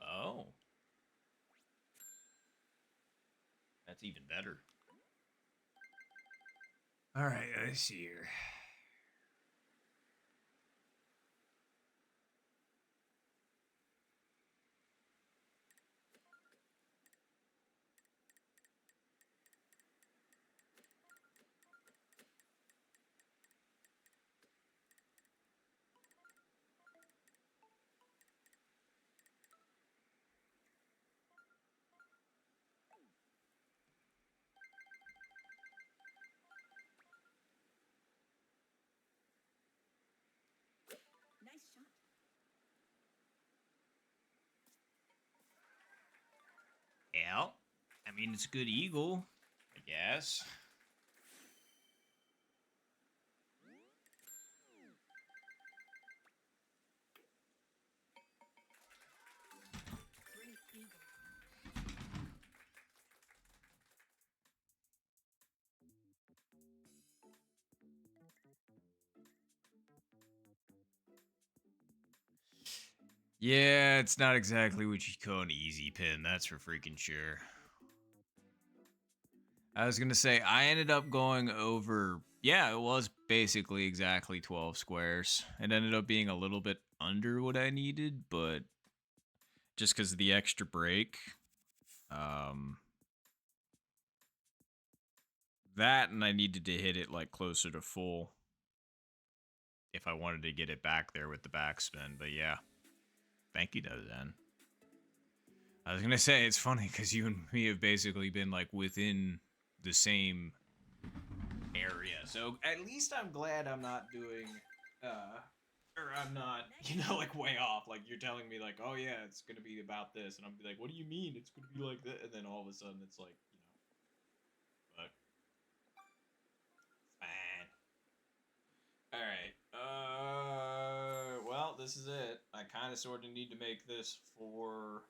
Oh. That's even better. Alright, let's see here. Nice shot. Yeah. I mean, it's a good eagle, I guess. Great eagle. Yeah, it's not exactly what you'd call an easy pin, that's for freaking sure. I was gonna say, I ended up going over, yeah, it was basically exactly 12 squares. It ended up being a little bit under what I needed, but just because of the extra break, um, that and I needed to hit it like closer to full if I wanted to get it back there with the backspin, but yeah. Thank you, though, then. I was gonna say, it's funny, because you and me have basically been, like, within the same area. So, at least I'm glad I'm not doing, or I'm not, like, way off. Like, you're telling me, like, oh, yeah, it's gonna be about this. And I'm be like, what do you mean it's gonna be like that? And then all of a sudden, it's like, but, fine. Alright, well, this is it. I kind of sort of need to make this for...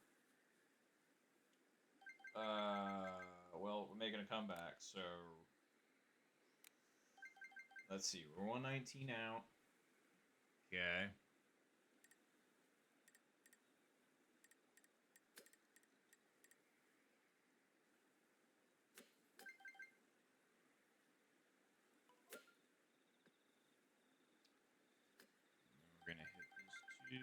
well, we're making a comeback, so let's see. We're 119 out. Okay. We're gonna hit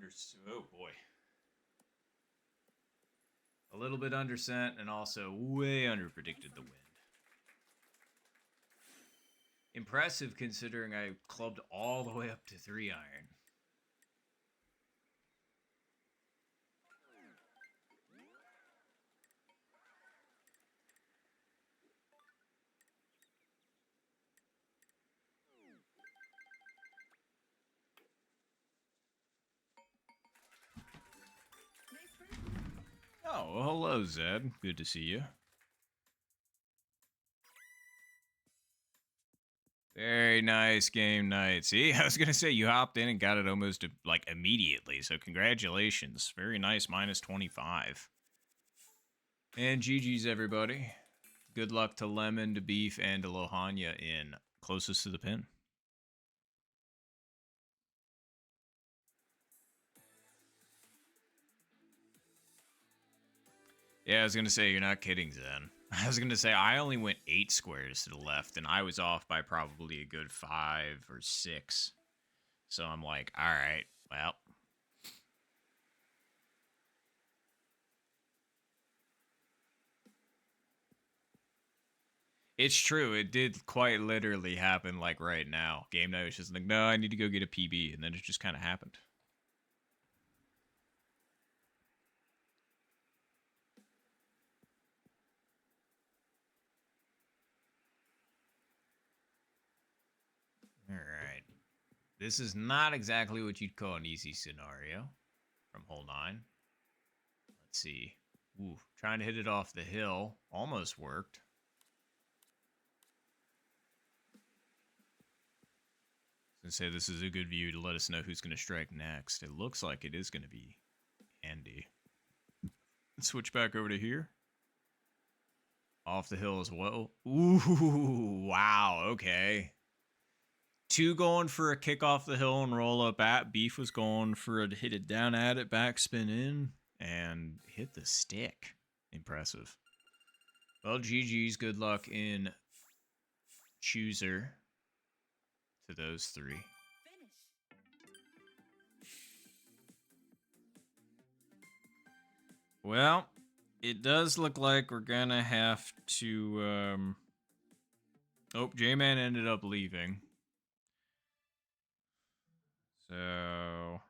this 2. Oh boy. A little bit undersent and also way underpredicted the wind. Impressive considering I clubbed all the way up to 3 iron. Oh, well, hello, Zed. Good to see you. Very nice game night. See, I was gonna say you hopped in and got it almost like immediately. So congratulations. Very nice, minus 25. And GG's everybody. Good luck to Lemon, to Beef, and to Lohanya in closest to the pin. Yeah, I was gonna say you're not kidding, Zen. I was gonna say I only went 8 squares to the left, and I was off by probably a good 5 or 6. So I'm like, all right, well. It's true. It did quite literally happen like right now. Game night was just like, no, I need to go get a PB, and then it just kind of happened. All right. This is not exactly what you'd call an easy scenario from hole 9. Let's see. Ooh, trying to hit it off the hill. Almost worked. I was gonna say this is a good view to let us know who's gonna strike next. It looks like it is gonna be Andy. Let's switch back over to here. Off the hill as well. Ooh, wow, okay. 2 going for a kick off the hill and roll up at. Beef was going for a hit it down at it, backspin in, and hit the stick. Impressive. Well, GG's. Good luck in chooser to those 3. Finish. Well, it does look like we're gonna have to, Oh, J-Man ended up leaving. So...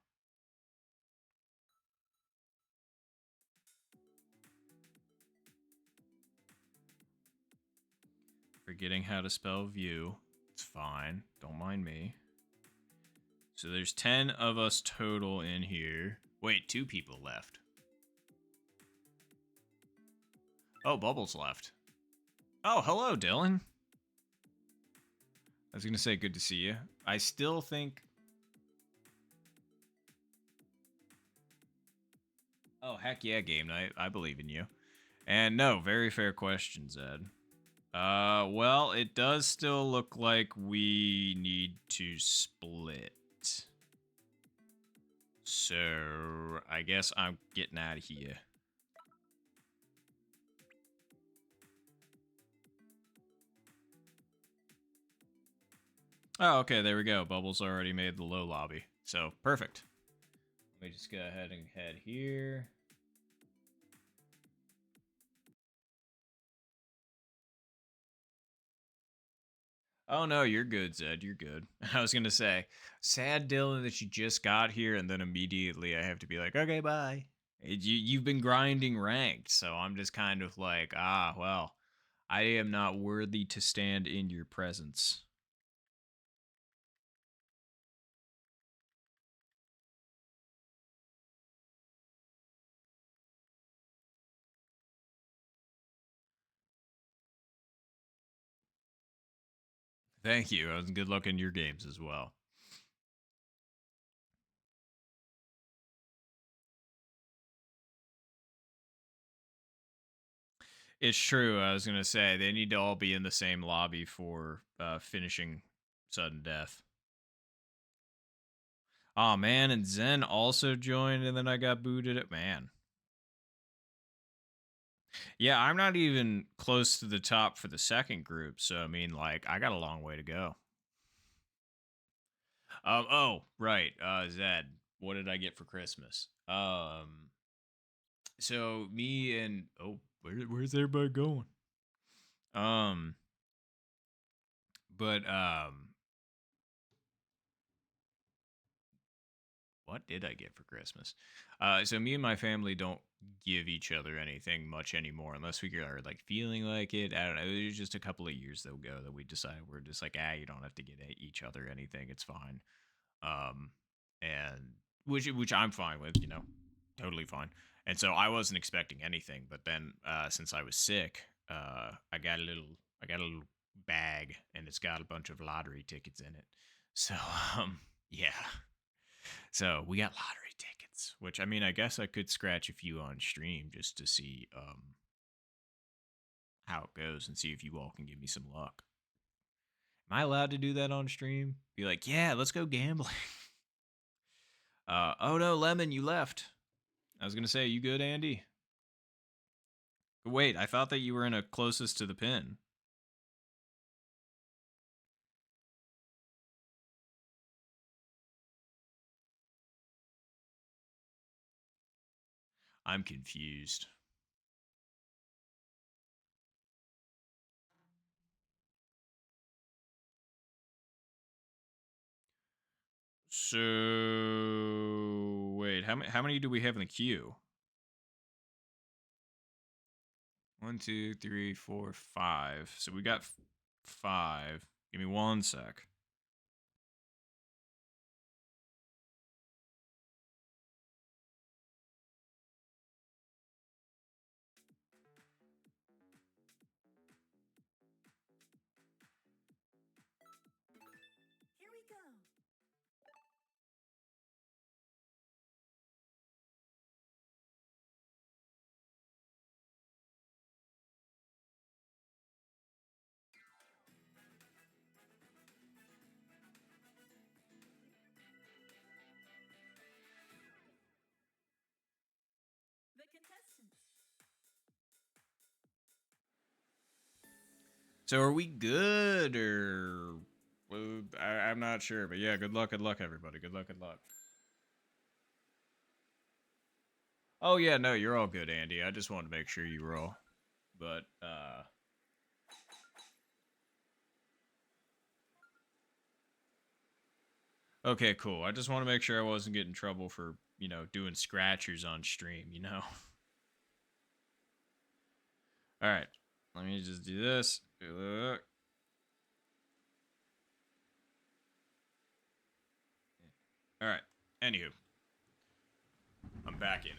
Forgetting how to spell view. It's fine. Don't mind me. So there's 10 of us total in here. Wait, 2 people left. Oh, Bubbles left. Oh, hello, Dylan. I was going to say good to see you. I still think... Oh, heck yeah, game night. I believe in you. And no, very fair question, Zed. Well, it does still look like we need to split. So, I guess I'm getting out of here. Oh, okay, there we go. Bubbles already made the low lobby. So, perfect. Let me just go ahead and head here. Oh, no, you're good, Zed. You're good. I was going to say, sad Dylan that you just got here and then immediately I have to be like, okay, bye. You've been grinding ranked, so I'm just kind of like, well, I am not worthy to stand in your presence. Thank you. And good luck in your games as well. It's true. I was going to say, they need to all be in the same lobby for finishing sudden death. Oh, man. And Zen also joined, and then I got booted at man. Yeah, I'm not even close to the top for the second group. So, I mean, like, I got a long way to go. Oh, right. Zed, what did I get for Christmas? So me and where's everybody going? But what did I get for Christmas? So me and my family don't give each other anything much anymore unless we are like feeling like it. I don't know. It was just a couple of years ago that we decided we're just like, you don't have to get each other anything. It's fine. And which I'm fine with, totally fine. And so I wasn't expecting anything. But then since I was sick, I got a little bag, and it's got a bunch of lottery tickets in it. So yeah. So we got lottery tickets, which I mean, I guess I could scratch a few on stream just to see how it goes and see if you all can give me some luck. Am I allowed to do that on stream? Be like, yeah, let's go gambling. Oh no, Lemon, you left. I was gonna say, you good, Andy? Wait, I thought that you were in a closest to the pin. I'm confused. So wait, how many do we have in the queue? 1, 2, 3, 4, 5. So we got 5. Give me 1 sec. Here we go. The contestants. So are we good or I'm not sure, but yeah, good luck, everybody. Good luck, good luck. Oh yeah, no, you're all good, Andy. I just wanted to make sure you were all. But okay, cool. I just want to make sure I wasn't getting in trouble for, doing scratchers on stream, All right. Let me just do this. Look. All right. Anywho, I'm back in it.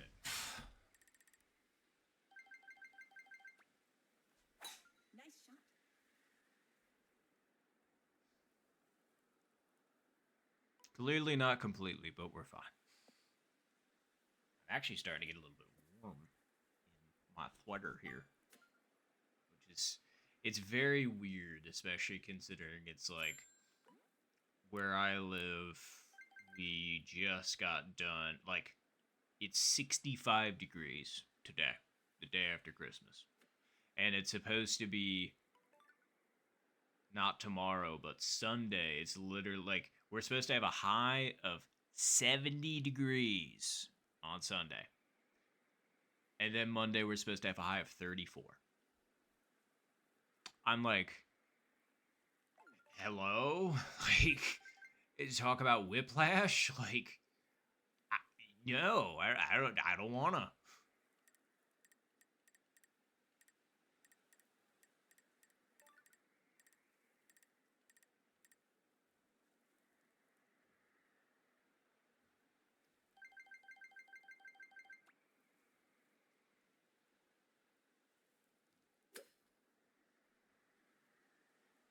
Nice shot. Clearly not completely, but we're fine. I'm actually starting to get a little bit warm in my sweater here, which is it's very weird, especially considering it's like where I live. We just got done. Like it's 65 degrees today, the day after Christmas, and it's supposed to be not tomorrow, but Sunday. It's literally like we're supposed to have a high of 70 degrees on Sunday. And then Monday, we're supposed to have a high of 34. I'm like, hello? Like, talk about whiplash? Like, no, I don't wanna.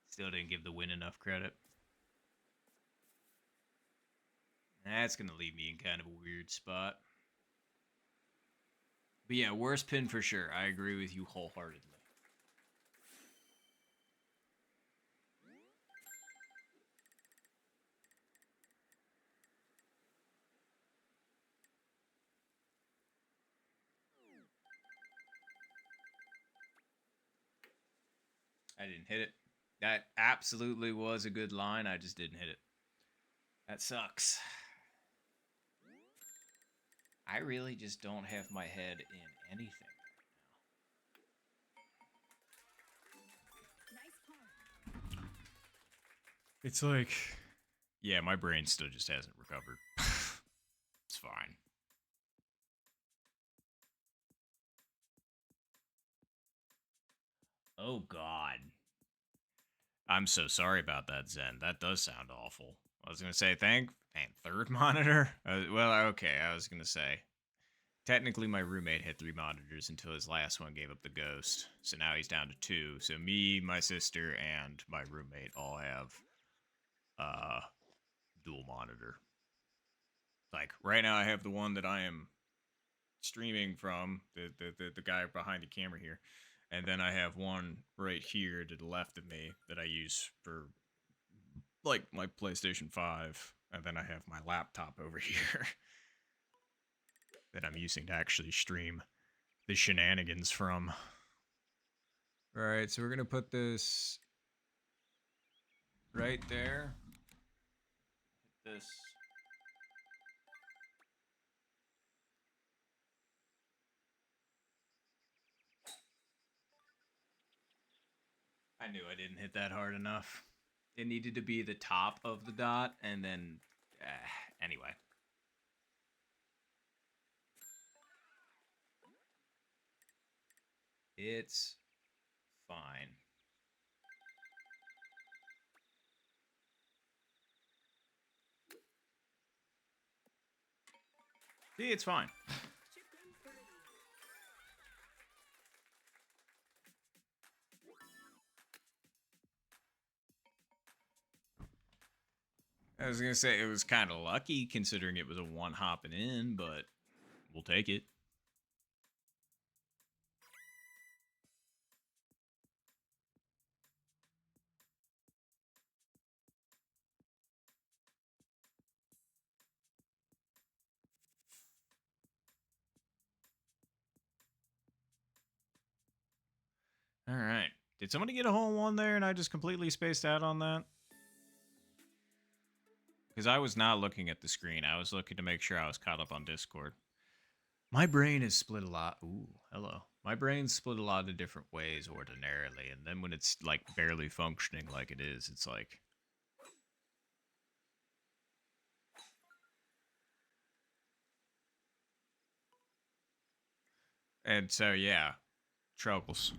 Still didn't give the win enough credit. That's gonna leave me in kind of a weird spot. But yeah, worst pin for sure. I agree with you wholeheartedly. I didn't hit it. That absolutely was a good line. I just didn't hit it. That sucks. I really just don't have my head in anything Nice call. It's like, yeah, my brain still just hasn't recovered. It's fine. Oh, God. I'm so sorry about that, Zen. That does sound awful. I was going to say, third monitor? Well, okay, I was going to say. technically my roommate had 3 monitors until his last one gave up the ghost. So now he's down to 2. So me, my sister, and my roommate all have dual monitor. Like right now I have the one that I am streaming from, the guy behind the camera here. And then I have one right here to the left of me that I use for like my PlayStation 5. And then I have my laptop over here that I'm using to actually stream the shenanigans from. Alright, so we're gonna put this right there. This. I knew I didn't hit that hard enough. It needed to be the top of the dot, and then, anyway. It's fine. See, it's fine. Chicken birdie. I was gonna say it was kind of lucky considering it was a one hopping in, but we'll take it. All right. Did somebody get a hole in one there and I just completely spaced out on that? Because I was not looking at the screen. I was looking to make sure I was caught up on Discord. My brain is split a lot. Ooh, hello. My brain's split a lot of different ways ordinarily. And then when it's like barely functioning like it is, it's like... And so, yeah. Troubles.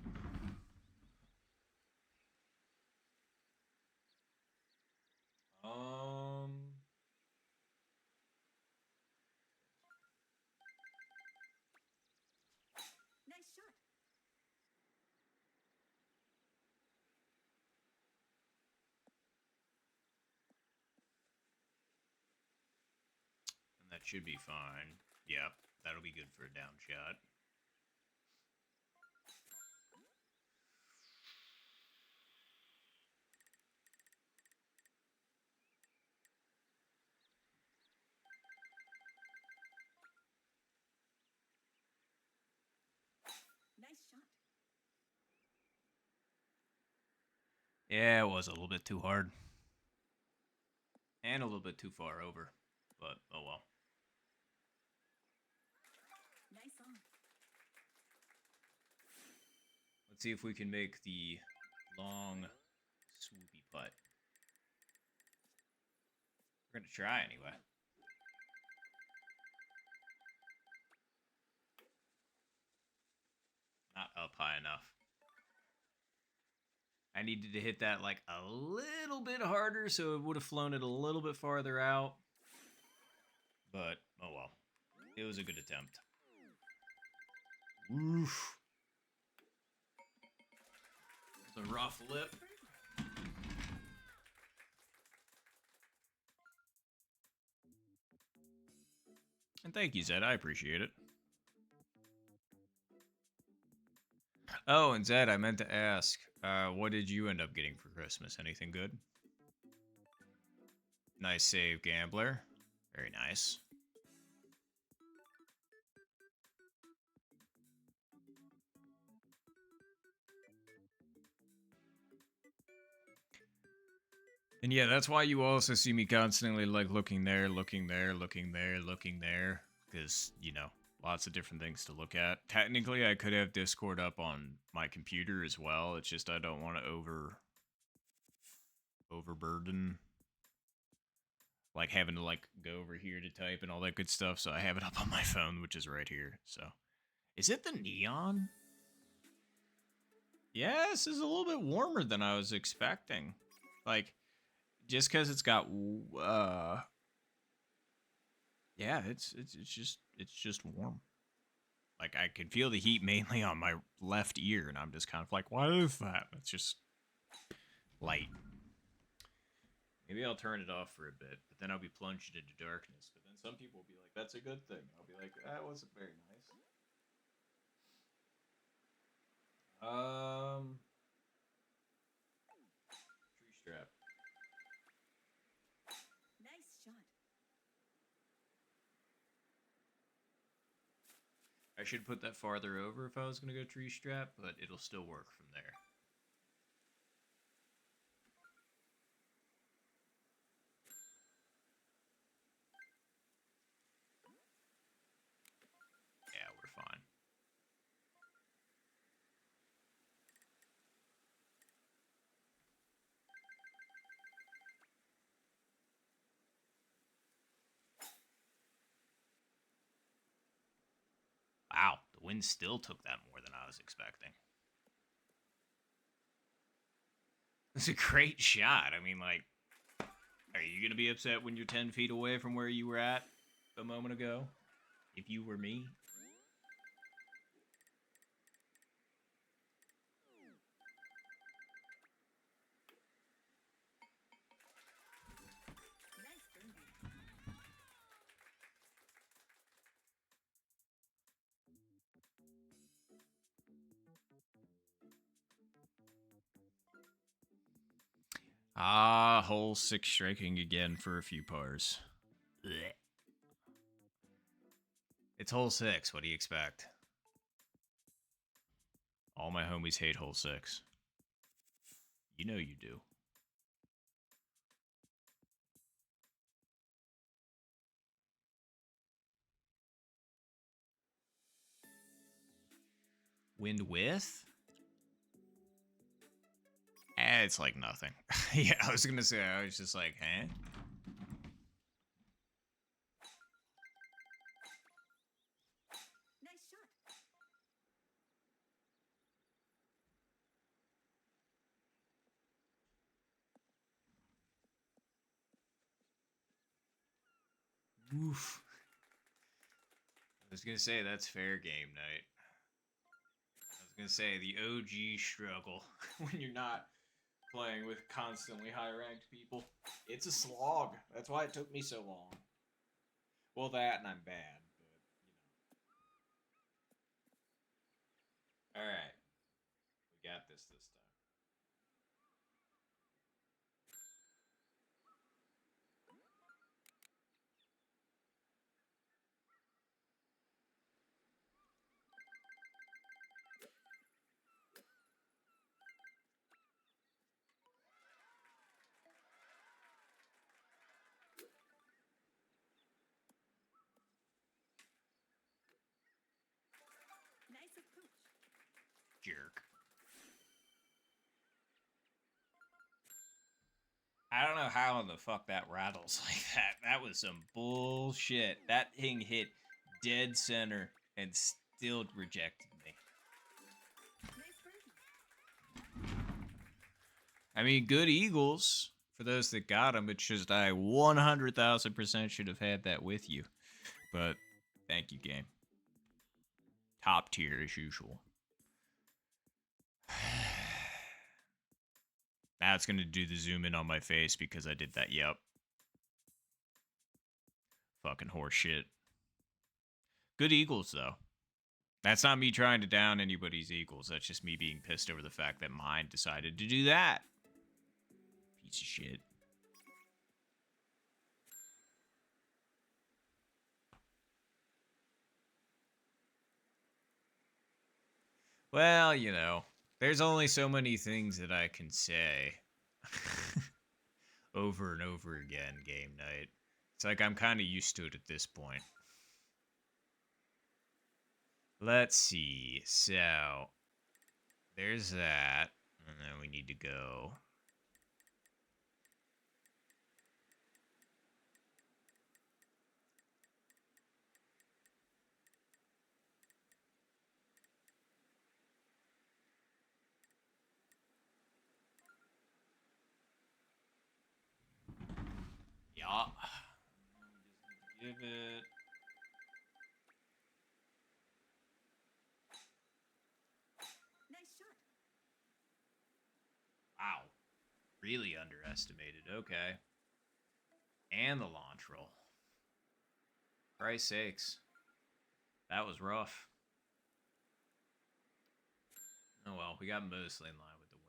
Nice shot. And that should be fine. Yep, that'll be good for a down shot. Nice shot. Yeah, it was a little bit too hard. And a little bit too far over. But, oh well. Nice on. Let's see if we can make the long, swoopy putt. We're gonna try anyway. Not up high enough. I needed to hit that like a little bit harder so it would have flown it a little bit farther out. But, oh well. It was a good attempt. Oof. It's a rough lip. And thank you, Zed. I appreciate it. Oh, and Zed, I meant to ask, what did you end up getting for Christmas? Anything good? Nice save, Gambler. Very nice. And yeah, that's why you also see me constantly like looking there, looking there, looking there, looking there. Because, you know, lots of different things to look at. Technically, I could have Discord up on my computer as well. It's just I don't want to overburden. Like having to like go over here to type and all that good stuff. So I have it up on my phone, which is right here. So is it the neon? Yeah, this is a little bit warmer than I was expecting. Like, just because it's got yeah, it's just warm. Like, I can feel the heat mainly on my left ear, and I'm just kind of like, what is that? It's just light. Maybe I'll turn it off for a bit, but then I'll be plunged into darkness. But then some people will be like, that's a good thing. I'll be like, that wasn't very nice. Tree strap. Nice shot. I should put that farther over if I was going to go tree strap, but it'll still work from there. Yeah, we're fine. Wow, the wind still took that more than I was expecting. It's a great shot. I mean, like, are you going to be upset when you're 10 feet away from where you were at a moment ago? If you were me? Nice birdie. Ah, hole 6 striking again for a few pars. Blech. It's hole 6. What do you expect? All my homies hate hole 6. You know you do. Wind with? It's like nothing. Yeah, I was gonna say, I was just like, huh? Nice shot. Oof. I was gonna say, that's fair game night. I was gonna say, the OG struggle when you're not playing with constantly high ranked people. It's a slog. That's why it took me so long. Well, that and I'm bad, but you know. Alright. We got this time. Nice approach. Jerk. I don't know how in the fuck that rattles like that. That was some bullshit. That thing hit dead center and still rejected me. Nice birdie. I mean, good Eagles for those that got them. It's just I 100,000% should have had that with you. But thank you, game. Top tier as usual. Now it's going to do the zoom in on my face because I did that. Yep. Fucking horse shit. Good Eagles, though. That's not me trying to down anybody's Eagles. That's just me being pissed over the fact that mine decided to do that. Piece of shit. Well, you know, there's only so many things that I can say over and over again, game night. It's like I'm kind of used to it at this point. Let's see. So, there's that. And then we need to go. Yeah. Just give it. really underestimated. Okay. And the launch roll. Christ's sakes. That was rough. Oh well, we got mostly in line with the wind.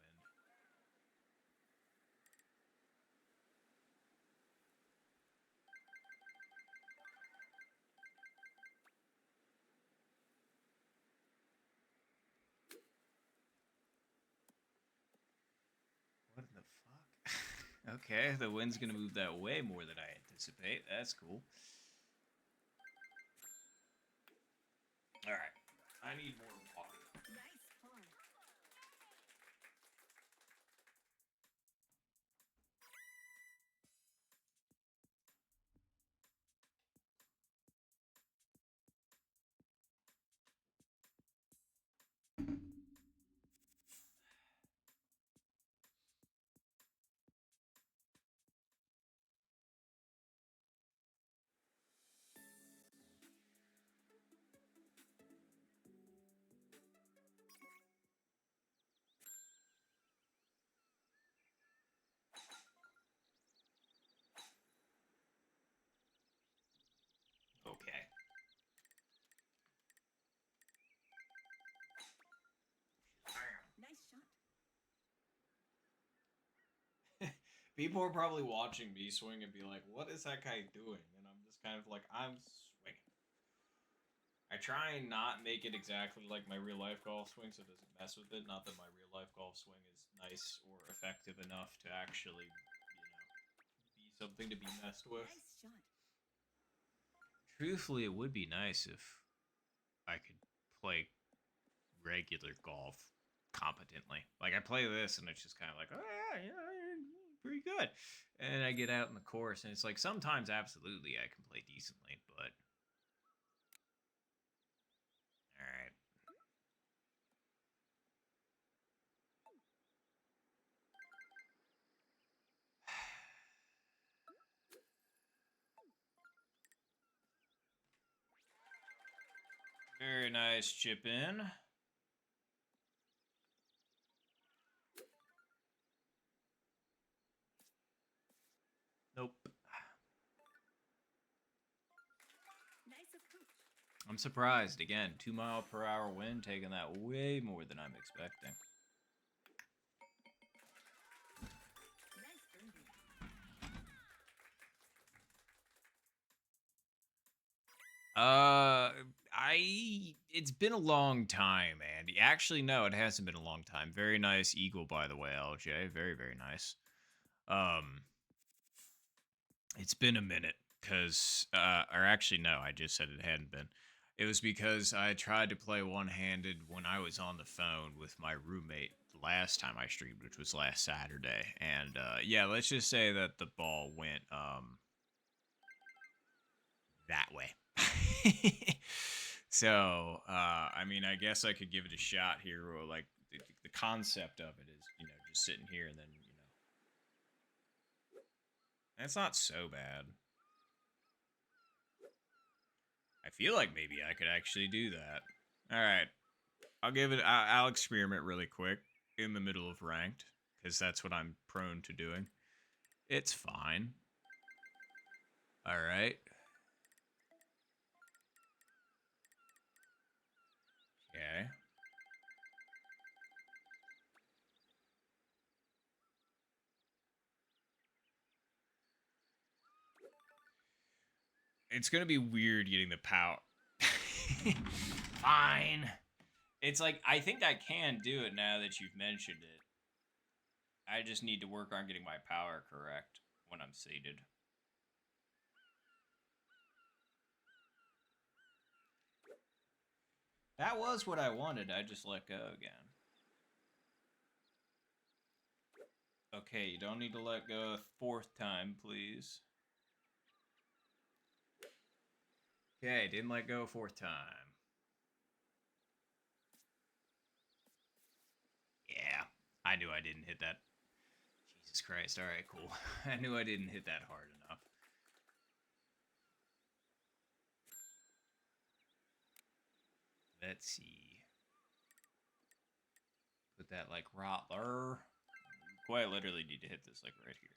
What in the fuck? Okay, the wind's gonna move that way more than I anticipate. That's cool. Alright. I need more water. Nice pawn. Okay. Nice shot. People are probably watching me swing and be like, what is that guy doing? And I'm just kind of like, I'm swinging. I try and not make it exactly like my real life golf swing so it doesn't mess with it. Not that my real life golf swing is nice or effective enough to actually, be something to be messed with. Nice shot. Truthfully, it would be nice if I could play regular golf competently. Like I play this and it's just kind of like, oh yeah, pretty good. And I get out in the course and it's like sometimes absolutely I can play decently, but all right. Very nice chip in. Nope. Nice approach. I'm surprised. Again, 2 mile per hour wind, taking that way more than I'm expecting. Nice birdie. It's been a long time, Andy. Actually, no, it hasn't been a long time. Very nice eagle, by the way, LJ. Very, very nice. It's been a minute, or actually, no, I just said it hadn't been. It was because I tried to play one-handed when I was on the phone with my roommate the last time I streamed, which was last Saturday. And, yeah, let's just say that the ball went, that way. So, I mean, I guess I could give it a shot here, or like the concept of it is, just sitting here and then, that's not so bad. I feel like maybe I could actually do that. All right, I'll experiment really quick in the middle of ranked because that's what I'm prone to doing. It's fine. All right. Okay. It's gonna be weird getting the power. Fine. It's like, I think I can do it now that you've mentioned it. I just need to work on getting my power correct when I'm seated. That was what I wanted. I just let go again. Okay, you don't need to let go a fourth time, please. Okay, didn't let go a fourth time. Yeah, I knew I didn't hit that. Jesus Christ, alright, cool. I knew I didn't hit that hard enough. Let's see. Put that like right there. quite literally need to hit this like right here.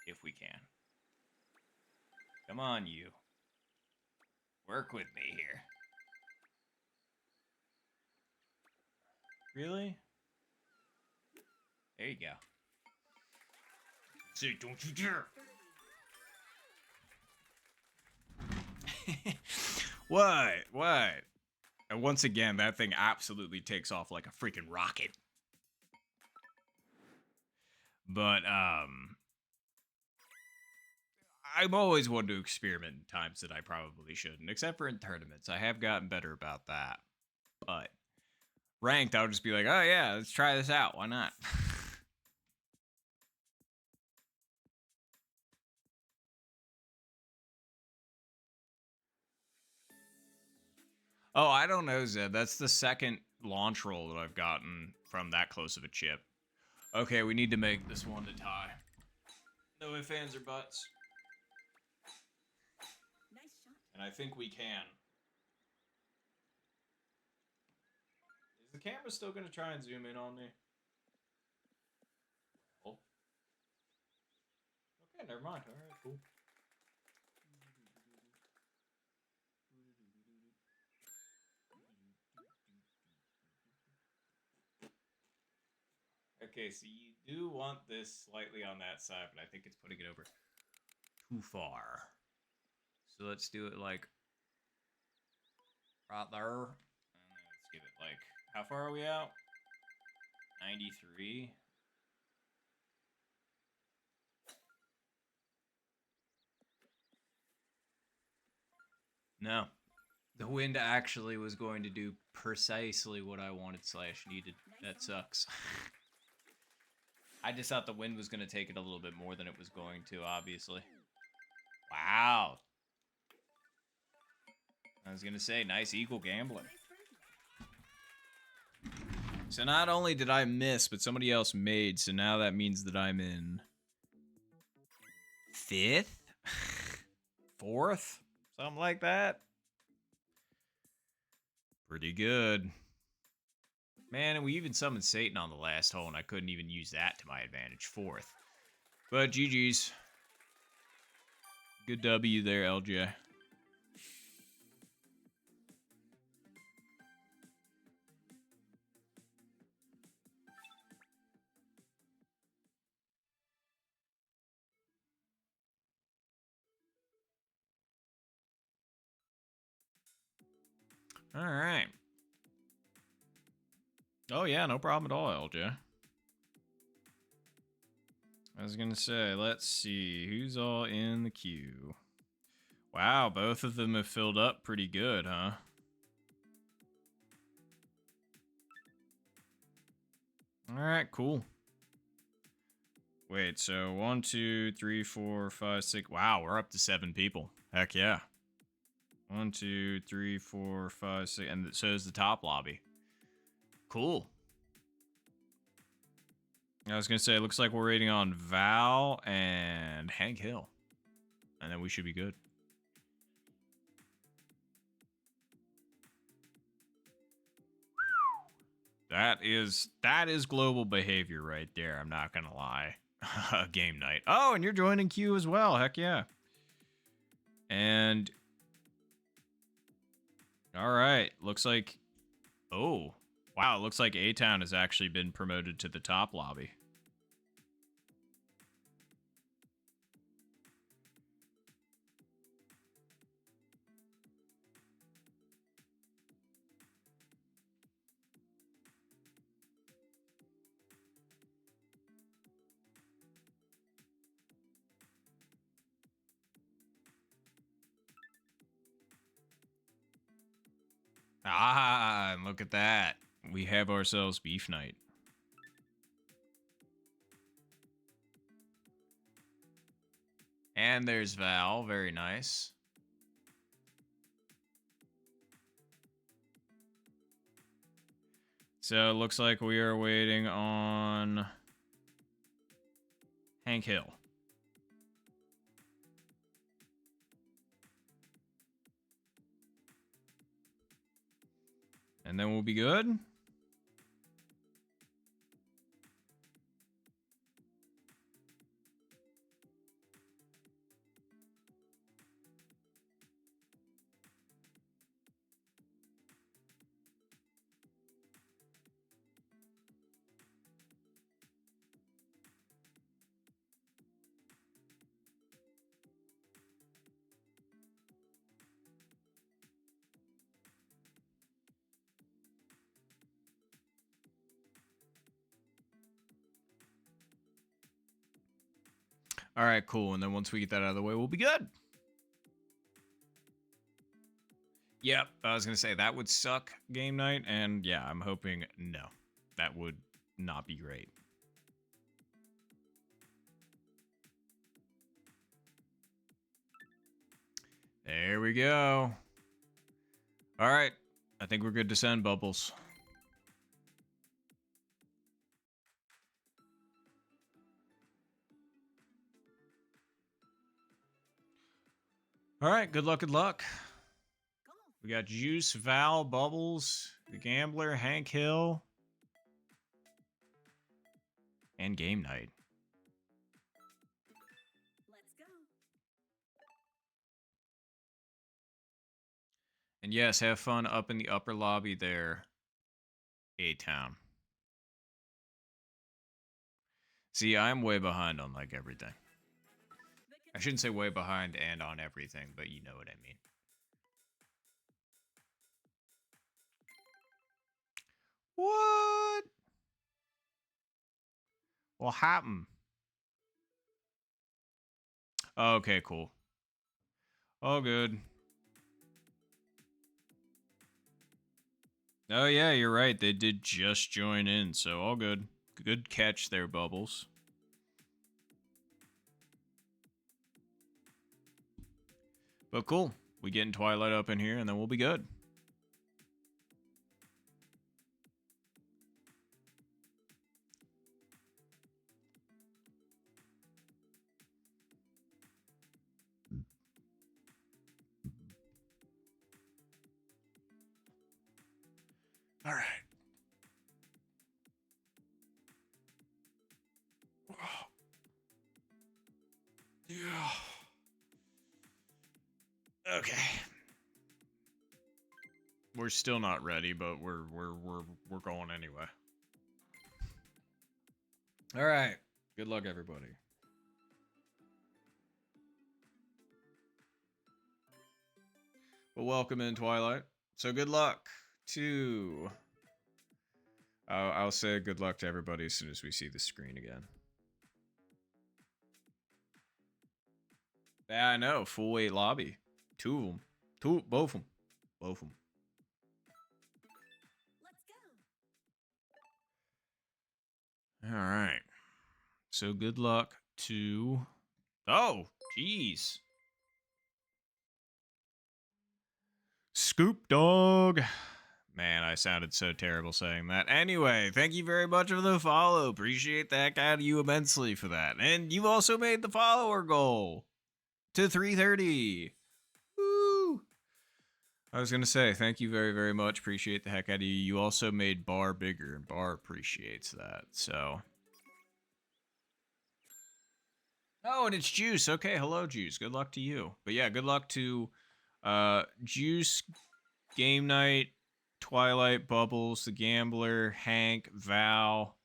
If we can. Come on, you. Work with me here. Really? There you go. Say, don't you dare! What? What? And once again, that thing absolutely takes off like a freaking rocket. But, I'm always one to experiment in times that I probably shouldn't, except for in tournaments. I have gotten better about that. But, ranked, I'll just be like, oh yeah, let's try this out. Why not? Oh, I don't know, Zed. That's the second launch roll that I've gotten from that close of a chip. Okay, we need to make this one to tie. No ifs, ands, or buts. Nice shot. And I think we can. Is the camera still going to try and zoom in on me? Oh. Okay, never mind. All right, cool. Okay, so you do want this slightly on that side, but I think it's putting it over too far. So let's do it like right there. And let's give it like, how far are we out? 93. No. The wind actually was going to do precisely what I wanted slash needed. That sucks. I just thought the wind was going to take it a little bit more than it was going to, obviously. Wow. I was going to say, nice eagle gambler. Nice birdie. So not only did I miss, but somebody else made, so now that means that I'm in 5th? 4th? Something like that. Pretty good. Man, and we even summoned Satan on the last hole, and I couldn't even use that to my advantage. 4th. But GG's. Good W there, LJ. All right. Oh, yeah, no problem at all, LJ. I was going to say, let's see. Who's all in the queue? Wow, both of them have filled up pretty good, huh? All right, cool. Wait, so 1, 2, 3, 4, 5, 6. Wow, we're up to 7 people. Heck yeah. 1, 2, 3, 4, 5, 6. And so is the top lobby. Cool. I was going to say, it looks like we're waiting on Val and Hank Hill. And then we should be good. That is global behavior right there. I'm not going to lie. Game night. Oh, and you're joining queue as well. Heck yeah. And all right. Looks like, oh, wow. It looks like A-Town has actually been promoted to the top lobby. Ah, look at that. We have ourselves beef night. And there's Val. Very nice. So it looks like we are waiting on Hank Hill. And then we'll be good. All right, cool. And then once we get that out of the way, we'll be good. Yep, I was gonna say that would suck game night, and yeah, I'm hoping no, that would not be great. There we go. All right, I think we're good to send Bubbles. All right, good luck, good luck. Golf. We got Juice, Val, Bubbles, the Gambler, Hank Hill, and game night. Let's go. And yes, have fun up in the upper lobby there, A-Town. See, I'm way behind on like everything. I shouldn't say way behind and on everything, but you know what I mean. What? What happened? Okay, cool. All good. Oh yeah, you're right. They did just join in, so all good. Good catch there, Bubbles. But cool. We getting Twilight up in here, and then we'll be good. All right. Yeah. Okay. We're still not ready, but we're going anyway. All right. Good luck, everybody. Well, welcome in, Twilight. So good luck to... I'll say good luck to everybody as soon as we see the screen again. Yeah, I know. Full weight lobby. Two of them. Both of them. Both of them. Let's go. All right. So good luck to... Oh, jeez. Scoop Dog. Man, I sounded so terrible saying that. Anyway, thank you very much for the follow. Appreciate the heck out of you immensely for that. And you also made the follower goal to 330. Woo! I was going to say, thank you very, very much. Appreciate the heck out of you. You also made Bar bigger, and Bar appreciates that. So... Oh, and it's Juice. Okay, hello, Juice. Good luck to you. But yeah, good luck to Juice, Game Night, Twilight, Bubbles, The Gambler, Hank, Val.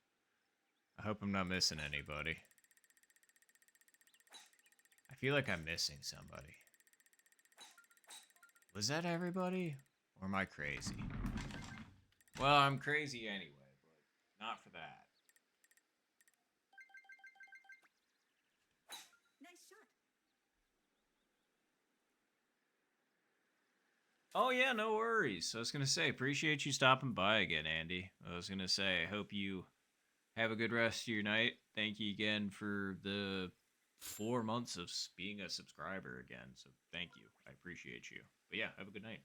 I hope I'm not missing anybody. I feel like I'm missing somebody. Was that everybody? Or am I crazy? Well, I'm crazy anyway, but not for that. Nice shot. Oh yeah, no worries. I was gonna say, appreciate you stopping by again, Andy. I was gonna say, I hope you have a good rest of your night. Thank you again for the 4 months of being a subscriber again. So thank you. I appreciate you. But yeah, have a good night.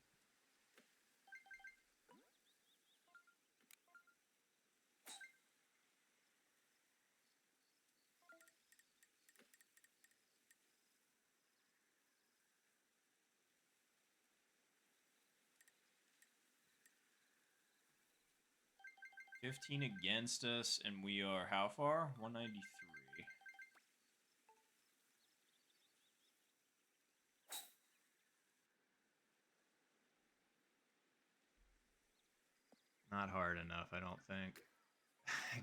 $15 against us, and we are how far? 193. Not hard enough, I don't think.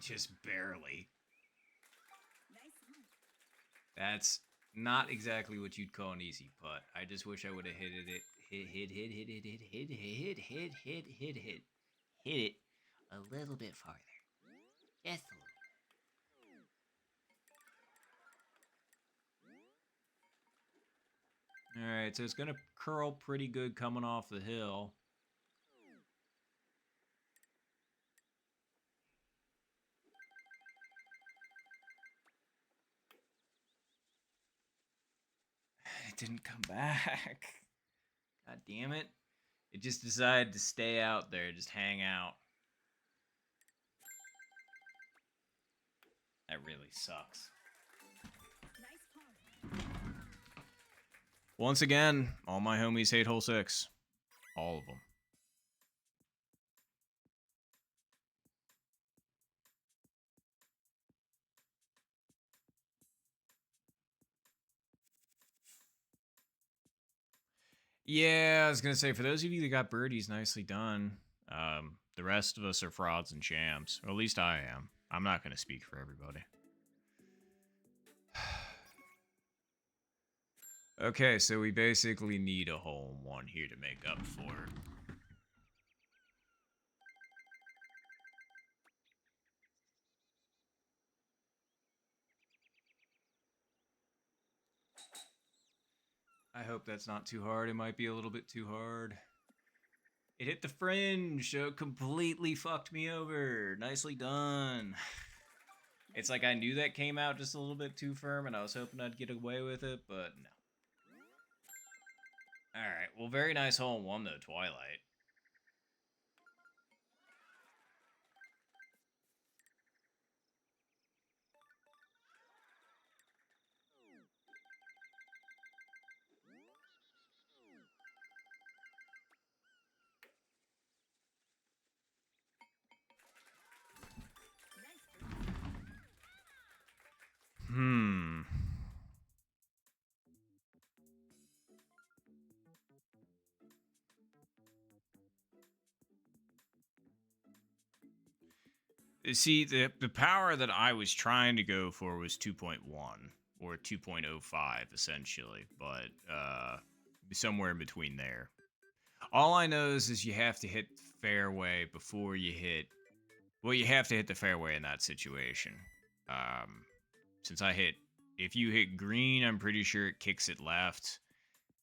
Just barely. Nice one. That's not exactly what you'd call an easy putt. I just wish I would have hit it. Hit it a little bit farther. Just a little. Alright, so it's going to curl pretty good coming off the hill. It didn't come back. God damn it. It just decided to stay out there, just hang out. That really sucks. Nice par. Once again, all my homies hate hole 6. All of them. Yeah, I was going to say, for those of you that got birdies, nicely done. The rest of us are frauds and shams. Or at least I am. I'm not going to speak for everybody. Okay, so we basically need a hole in one here to make up for it. I hope that's not too hard. It might be a little bit too hard. It hit the fringe, so it completely fucked me over. Nicely done. It's like I knew that came out just a little bit too firm, and I was hoping I'd get away with it, but no. Alright, well, very nice hole in one, though, Twilight. Hmm. See, the power that I was trying to go for was 2.1 or 2.05 essentially, but somewhere in between there. All I know is you have to hit fairway before you hit. Well, you have to hit the fairway in that situation. Since if you hit green, I'm pretty sure it kicks it left,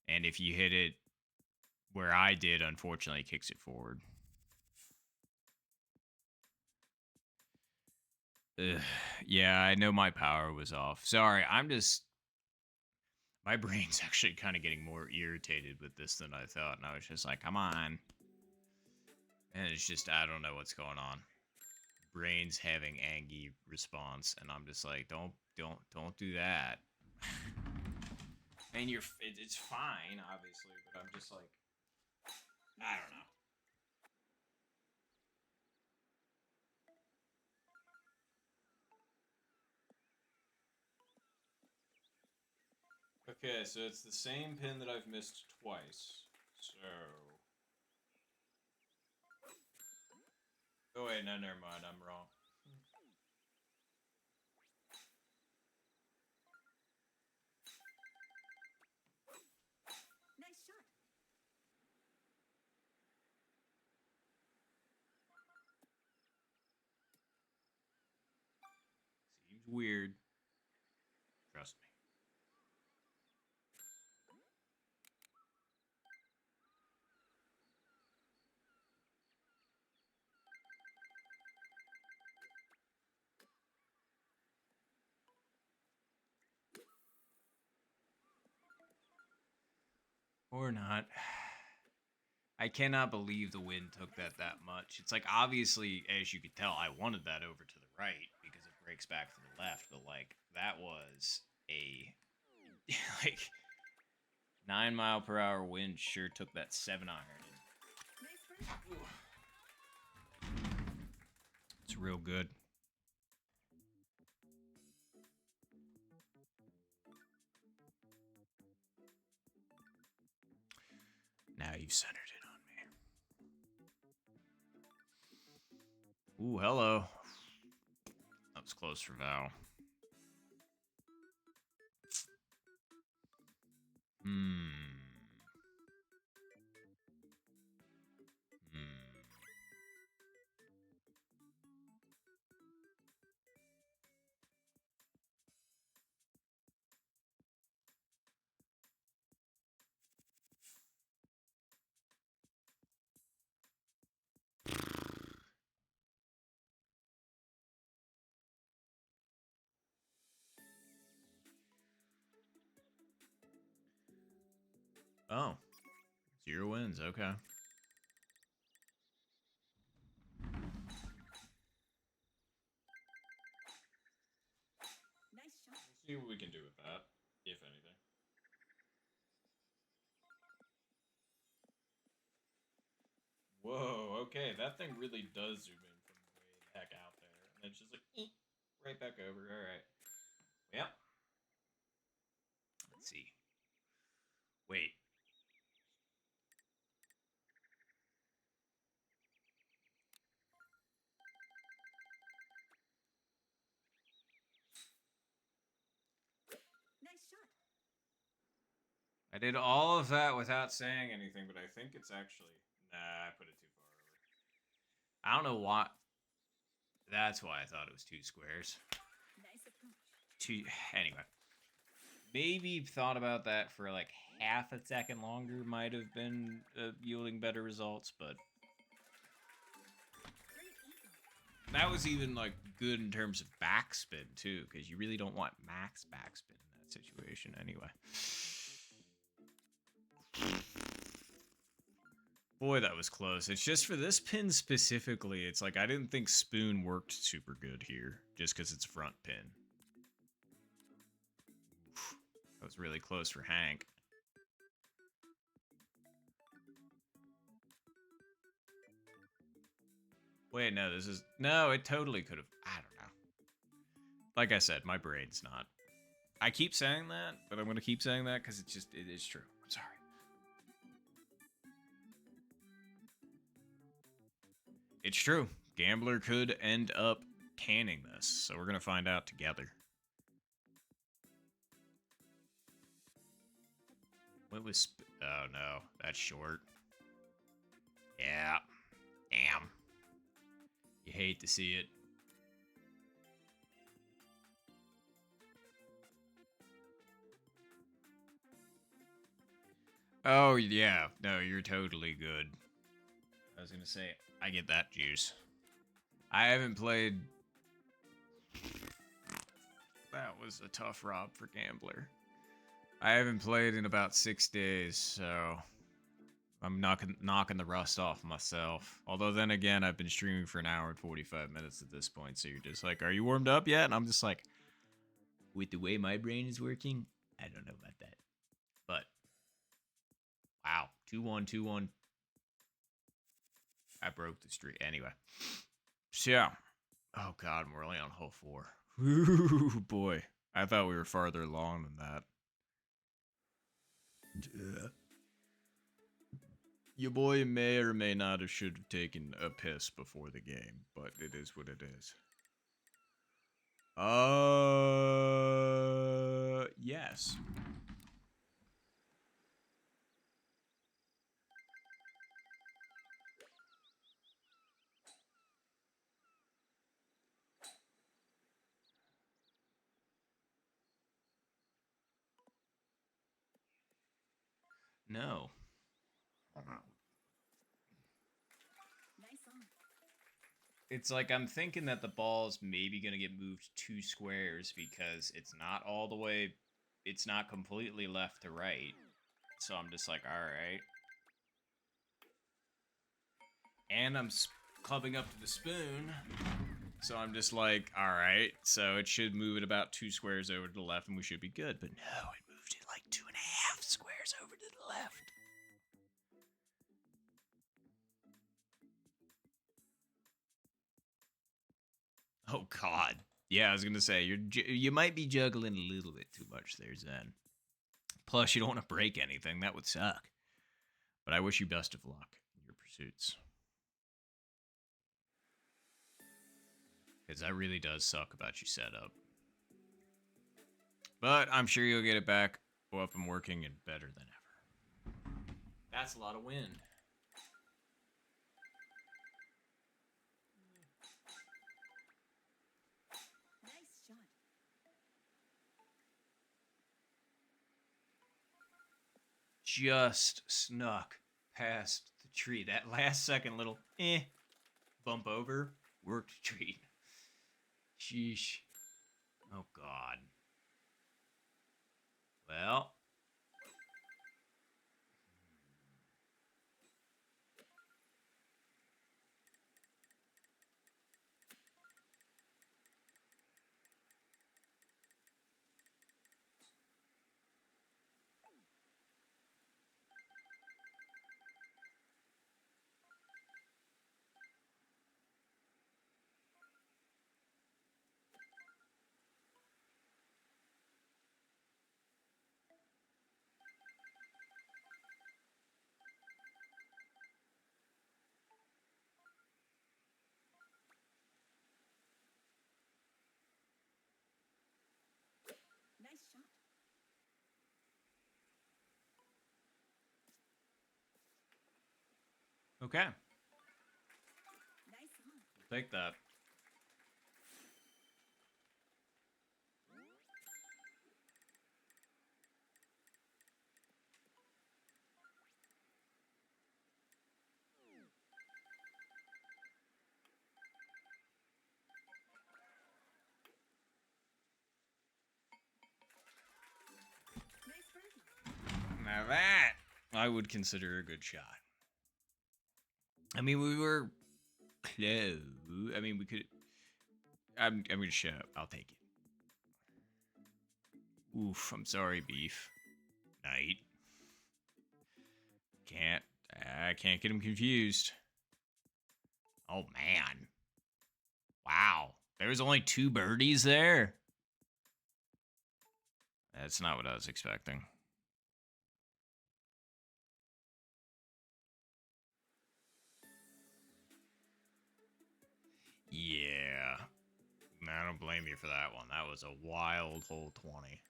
and if you hit it where I did, unfortunately, it kicks it forward. Ugh. Yeah, I know my power was off. Sorry, my brain's actually kind of getting more irritated with this than I thought, and I was just like, come on. And it's just, I don't know what's going on. Brain's having angry response, and I'm just like, don't do that. And it's fine, obviously, but I'm just like, I don't know. Okay, so it's the same pin that I've missed twice. So. Oh, wait, no, never mind. I'm wrong. Nice shot. Seems weird. Trust me. Or not. I cannot believe the wind took that much. It's like, obviously, as you could tell, I wanted that over to the right because it breaks back to the left, but like, that was a like 9-mile-per-hour wind sure took that 7-iron. Nice break. It's real good. Now you've centered it on me. Ooh, hello. That was close for Val. Hmm. Oh, 0 wins. Okay. Nice shot. We'll see what we can do with that, if anything. Whoa, okay, that thing really does zoom in from way the heck out there. And then it's just like, right back over. Alright. Yep. Let's see. Wait. Nice shot. I did all of that without saying anything, but I think it's actually... Nah, I put it too far over. I don't know why. That's why I thought it was 2 squares. Nice approach. Anyway. Maybe thought about that for like half a second longer might have been yielding better results, but Bring it even. that was even like good in terms of backspin too, because you really don't want max backspin in that situation anyway. Boy, that was close. It's just for this pin specifically, it's like I didn't think spoon worked super good here, just because it's front pin. That was really close for Hank. Wait, no, this is... No, it totally could have... I don't know. Like I said, my brain's not... I keep saying that, but I'm going to keep saying that because it is true. I'm sorry. It's true. Gambler could end up canning this, so we're going to find out together. What was... Oh, no. That's short. Yeah. Damn. You hate to see it. Oh, yeah. No, you're totally good. I was gonna say, I get that juice. I haven't played... That was a tough rob for Gambler. I haven't played in about 6 days, so... I'm knocking the rust off myself. Although then again, I've been streaming for an hour and 45 minutes at this point, so you're just like, are you warmed up yet? And I'm just like, with the way my brain is working, I don't know about that. But, wow. 2-1, 2-1. I broke the streak. Anyway. So, yeah. Oh, God, we're only on hole 4. Ooh, boy. I thought we were farther along than that. Your boy may or may not have should have taken a piss before the game, but it is what it is. Yes. No. Nice on. It's like I'm thinking that the ball's maybe going to get moved 2 squares because it's not all the way, it's not completely left to right. So I'm just like, alright. And I'm clubbing up to the spoon. So I'm just like, alright. So it should move it about 2 squares over to the left and we should be good. But no, it moved it like 2.5 squares over to the left. Oh, God. Yeah, I was going to say, you might be juggling a little bit too much there, Zen. Plus, you don't want to break anything. That would suck. But I wish you best of luck in your pursuits. Because that really does suck about your setup. But I'm sure you'll get it back up and working and better than ever. That's a lot of wind. Nice shot. Just snuck past the tree. That last second little bump over worked a treat. Sheesh. Oh, God. Well. Okay, Nice on. take that. Nice birdie. Now that I would consider a good shot. I mean, we were close. I mean, we could. I'm gonna shut up. I'll take it. Oof. I'm sorry, beef. Night. Can't. I can't get him confused. Oh man. Wow. There was only 2 birdies there. That's not what I was expecting. Yeah. I don't blame you for that one. That was a wild hole 20.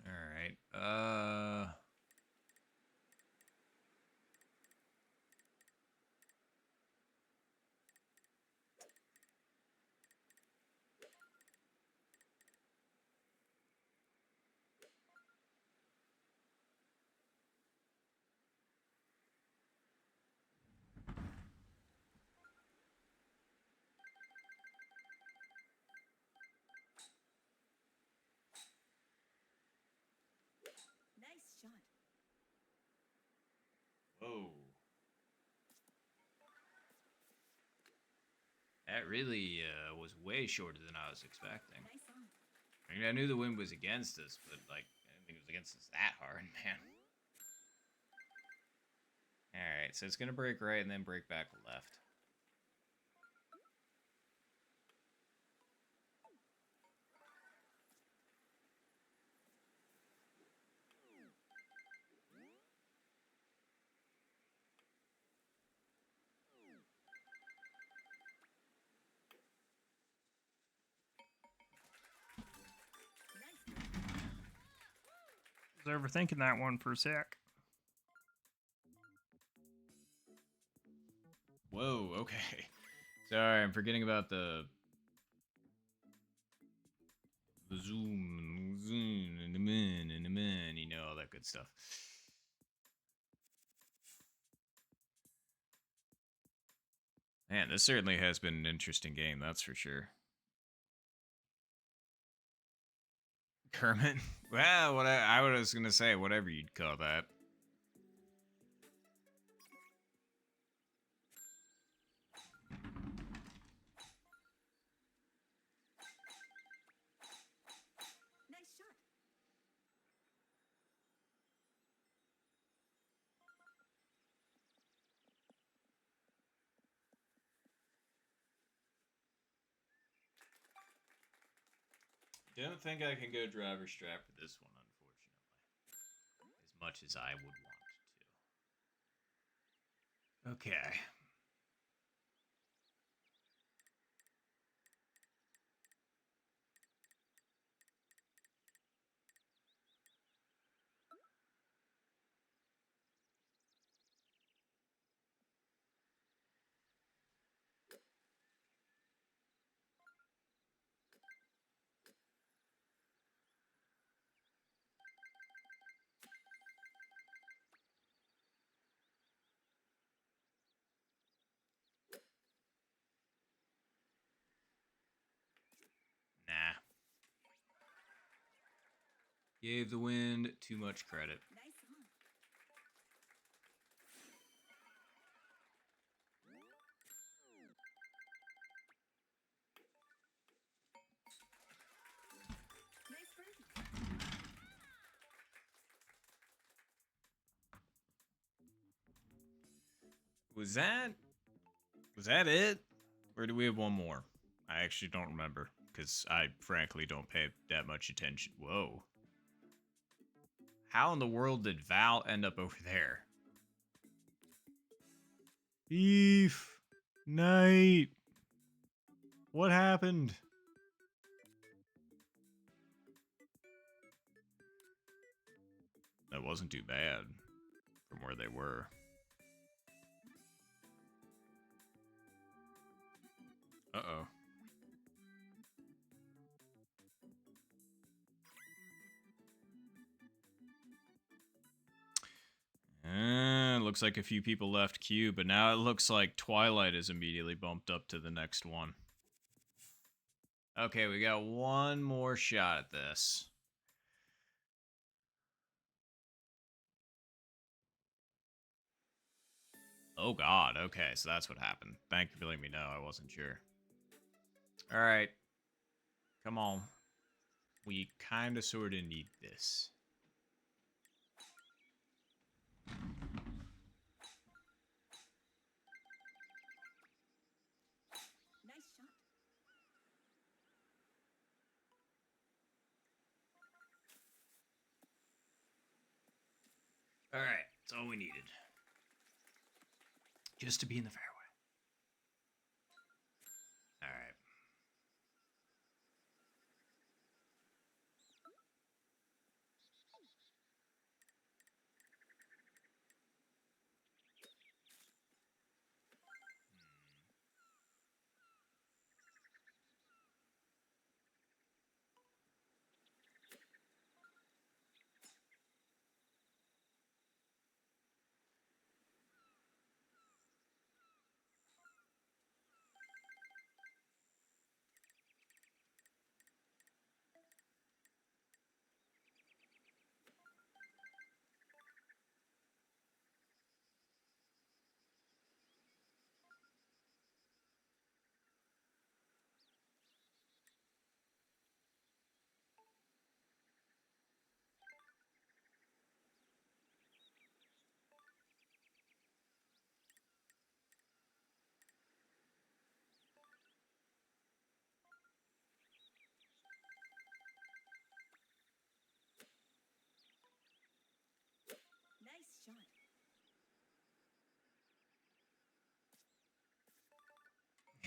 All right. Nice shot. Whoa. That really was way shorter than I was expecting. Nice on. I mean, I knew the wind was against us, but like, I didn't think it was against us that hard, man. All right, so it's gonna break right and then break back left. Nice birdie. Was overthinking that one for a sec. Whoa, okay. Sorry, I'm forgetting about the zoom, and the man, you know, all that good stuff. Man, this certainly has been an interesting game, that's for sure. Kermit? Well, what I was gonna say, whatever you'd call that. Nice shot. Don't think I can go driver strap for this one, unfortunately. As much as I would want to. Okay. Nah. Gave the wind too much credit. Nice on. Nice birdie. Was that it? Or do we have one more? I actually don't remember, because I frankly don't pay that much attention. Whoa. How in the world did Val end up over there? Beef. Night. What happened? That wasn't too bad from where they were. Uh-oh. Looks like a few people left queue, but now it looks like Twilight is immediately bumped up to the next one. Okay, we got one more shot at this. Oh god, okay, so that's what happened. Thank you for letting me know, I wasn't sure. Alright. Come on. We kinda sorta need this. Nice shot. Alright, that's all we needed. Just to be in the fairway. Alright. Nice shot.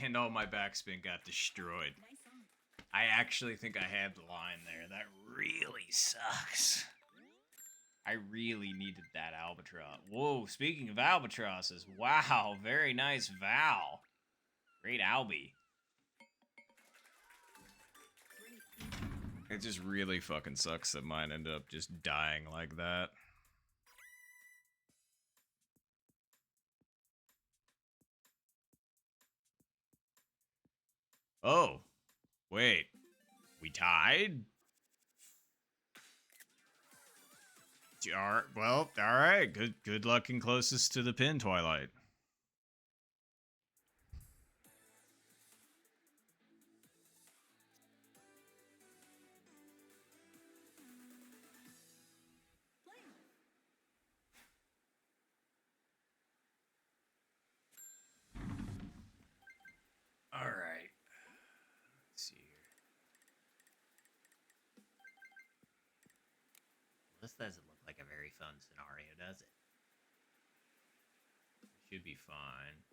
And all my backspin got destroyed. Nice on. I actually think I had the line there. That really sucks. I really needed that albatross. Whoa, speaking of albatrosses, wow, very nice Val. Great Albie. Great. It just really fucking sucks that mine ended up just dying like that. Oh, wait. We tied? Well, alright. Good luck and closest to the pin, Twilight. Playoff. Alright. Let's see here. This doesn't look like a very fun scenario, does it? Should be fine.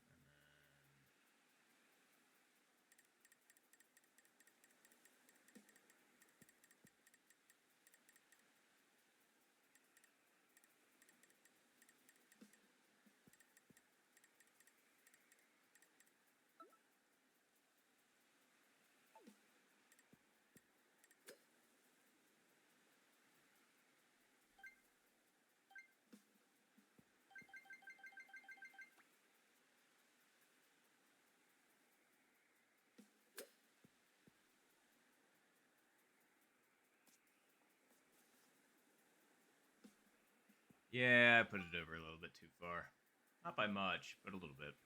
Yeah, I put it over a little bit too far. Not by much, but a little bit.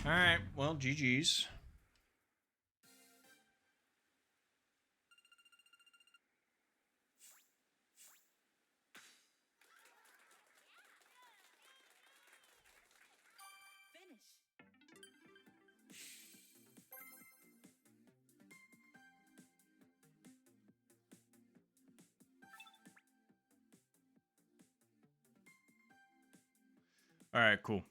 Alright, well, GG's. Finish. Alright, cool.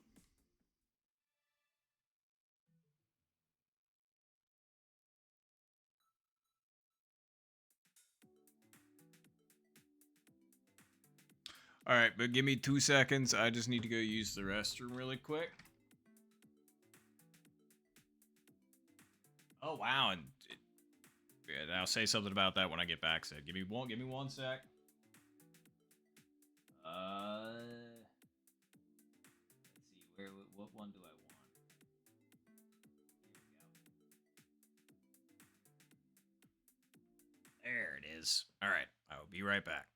All right, but give me 2 seconds. I just need to go use the restroom really quick. Oh wow, and yeah, I'll say something about that when I get back. So give me 1 sec. Let's see, what one do I want? Here we go. There it is. All right, I will be right back.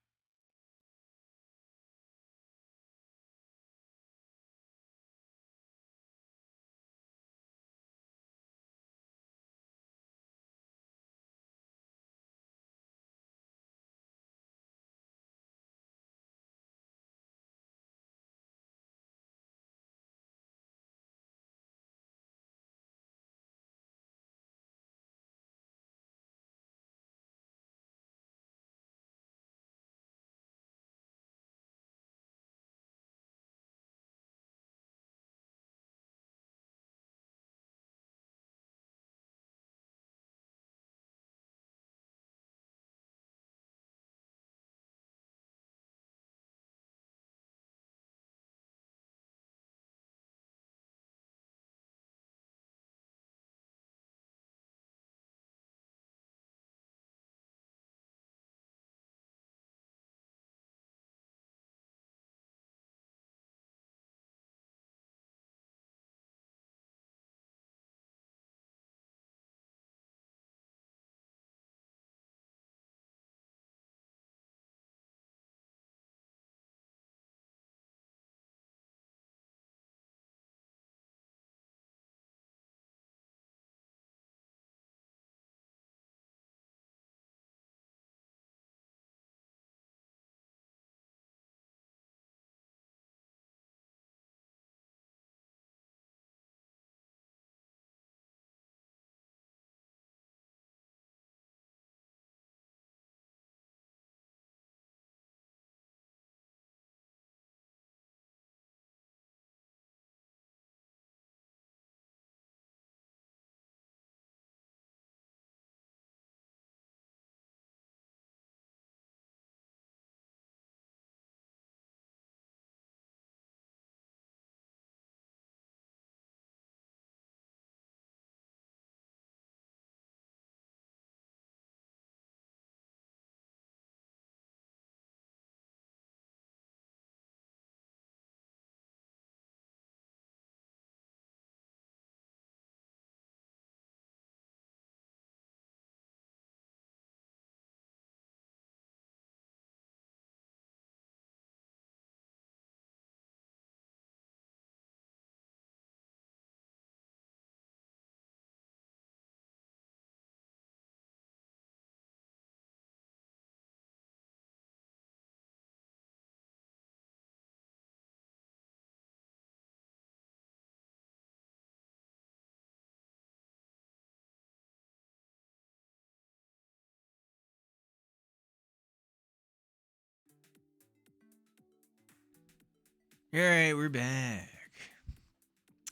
All right, we're back.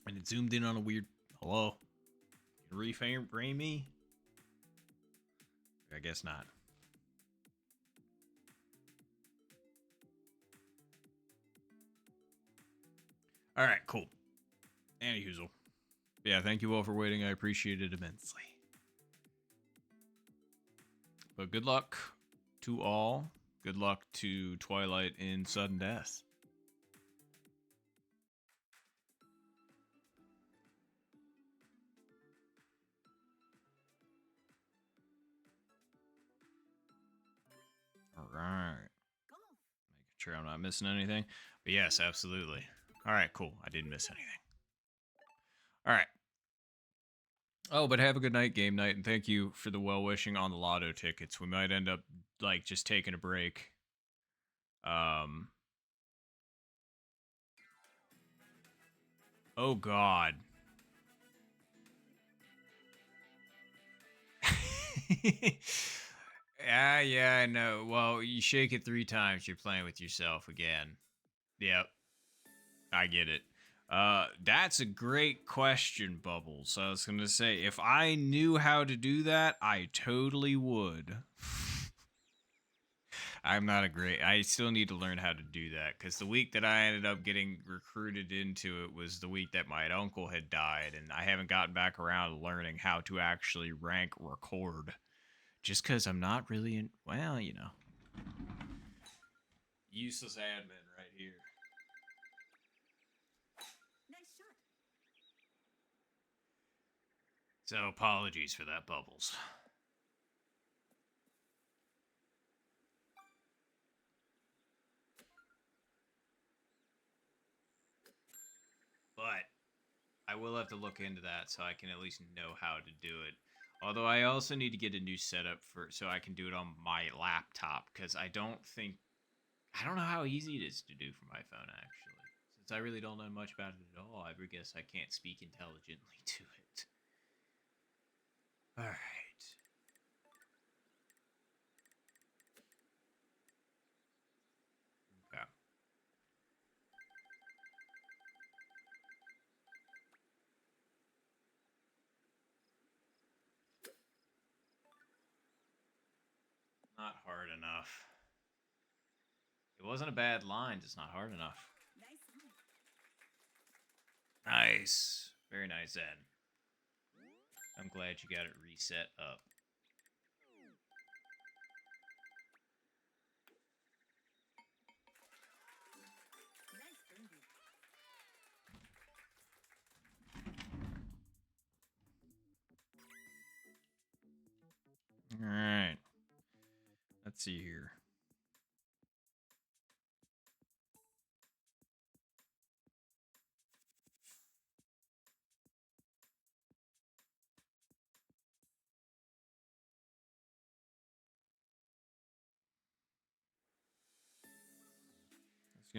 And it zoomed in on a weird. Hello? Can you reframe me? I guess not. All right, cool. Anywhoozle. Yeah, thank you all for waiting. I appreciate it immensely. But good luck to all. Good luck to Twilight in sudden death. All right. Golf. Making sure I'm not missing anything. But yes, absolutely. All right, cool. I didn't miss anything. All right. Oh, but have a good night, game night, and thank you for the well wishing on the lotto tickets. We might end up like just taking a break. Oh God. Yeah, I know. Well, you shake it 3 times, you're playing with yourself again. Yep, I get it. That's a great question, Bubbles. I was gonna say, if I knew how to do that, I totally would. I'm not a great. I still need to learn how to do that because the week that I ended up getting recruited into it was the week that my uncle had died, and I haven't gotten back around to learning how to actually rank record. Just because I'm not really in. Well, you know, useless admin right here. Nice shot. So apologies for that, Bubbles. But I will have to look into that so I can at least know how to do it. Although I also need to get a new setup for so I can do it on my laptop because I don't know how easy it is to do for my phone actually. Since I really don't know much about it at all, I guess I can't speak intelligently to it. All right. Okay. Not hard enough. It wasn't a bad line, just not hard enough. Nice eye. Nice. Very nice, Ed. I'm glad you got it reset up. Nice birdie. All right. Let's see here.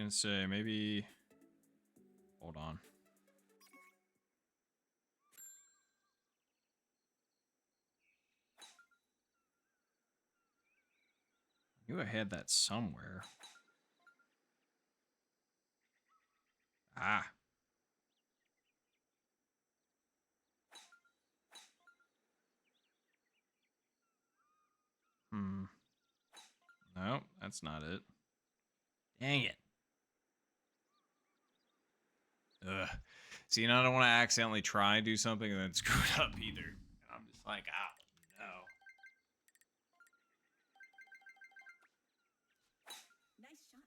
I was gonna say maybe. Hold on. I knew I had that somewhere. Ah. Hmm. No, that's not it. Dang it. Ugh. See, and I don't want to accidentally try and do something and then screw it up either. And I'm just like, oh, no. Nice shot.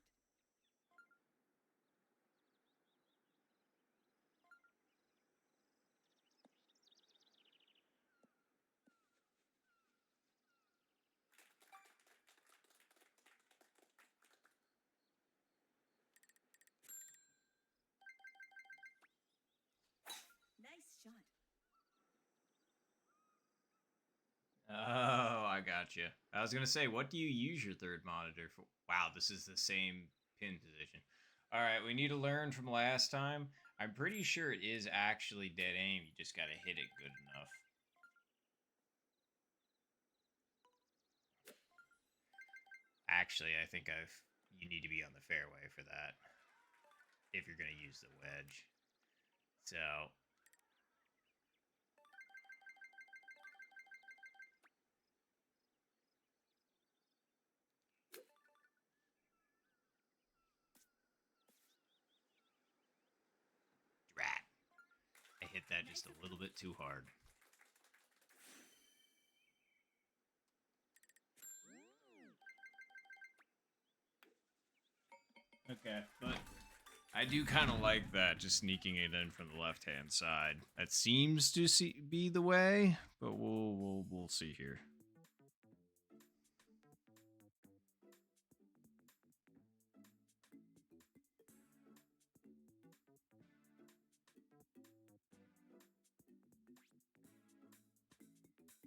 Nice shot. Oh, I got you. I was gonna say, what do you use your third monitor for? Wow, this is the same pin position. All right, we need to learn from last time. I'm pretty sure it is actually dead aim. You just gotta hit it good enough. Actually, I think you need to be on the fairway for that if you're gonna use the wedge. So drat. I hit that just a little bit too hard. Okay, but I do kind of like that, just sneaking it in from the left-hand side. That seems to be the way, but we'll see here.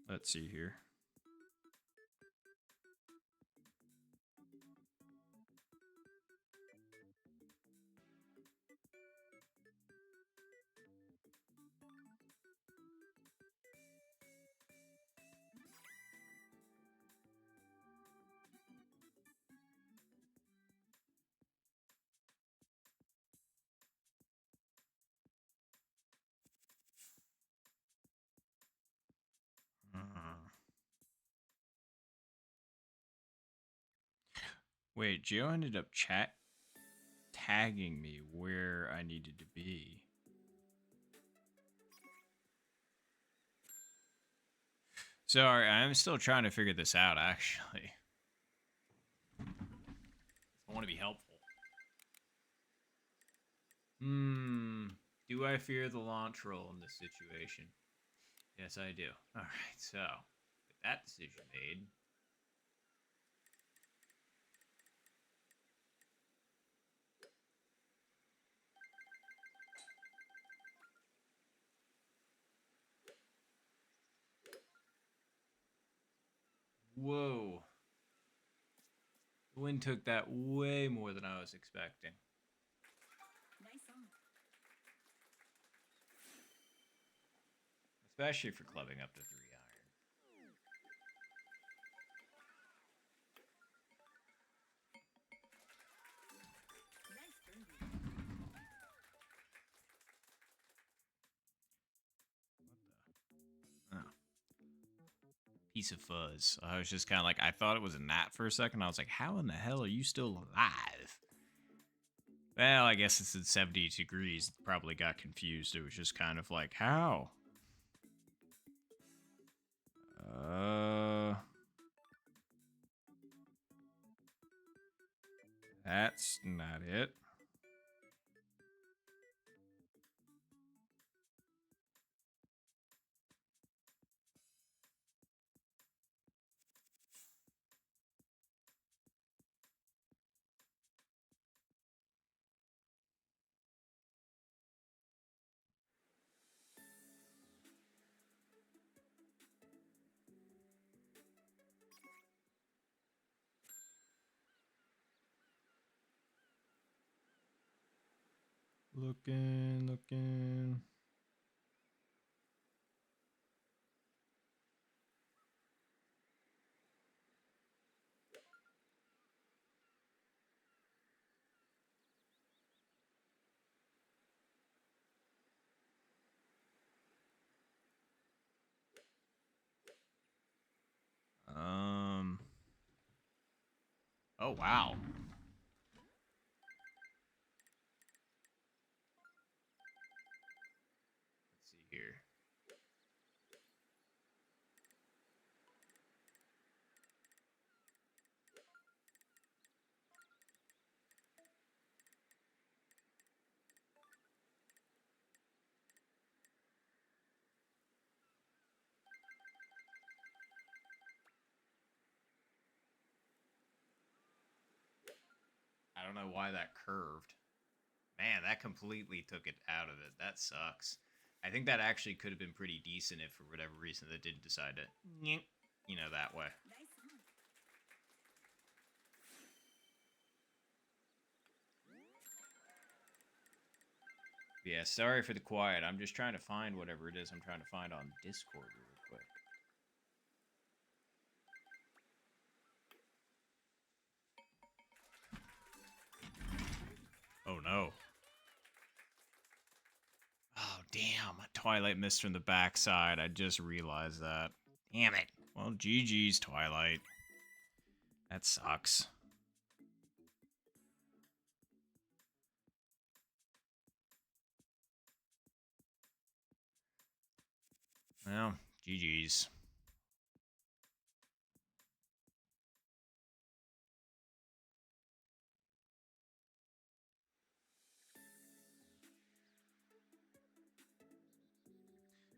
Let's see here. Wait, Geo ended up tagging me where I needed to be. Sorry, I'm still trying to figure this out, actually. I want to be helpful. Do I fear the launch roll in this situation? Yes, I do. Alright, so, with that decision made... Whoa. The wind took that way more than I was expecting. Nice on. Especially for clubbing up to 3 iron. Nice birdie. What the? Oh. Piece of fuzz. I was just kind of like, I thought it was a gnat for a second. I was like, how in the hell are you still alive? Well, I guess it's at 70 degrees. Probably got confused. It was just kind of like, how? That's not it. Looking. Oh, wow. Let's see here. I don't know why that curved. Man, that completely took it out of it. That sucks. I think that actually could have been pretty decent if for whatever reason they didn't decide to, you know, that way. Nice on. Yeah, sorry for the quiet. I'm just trying to find whatever it is I'm trying to find on Discord real quick. Oh no. Oh damn. Twilight missed from the backside. I just realized that. Damn it. Well, GG's Twilight. That sucks. Well, GG's.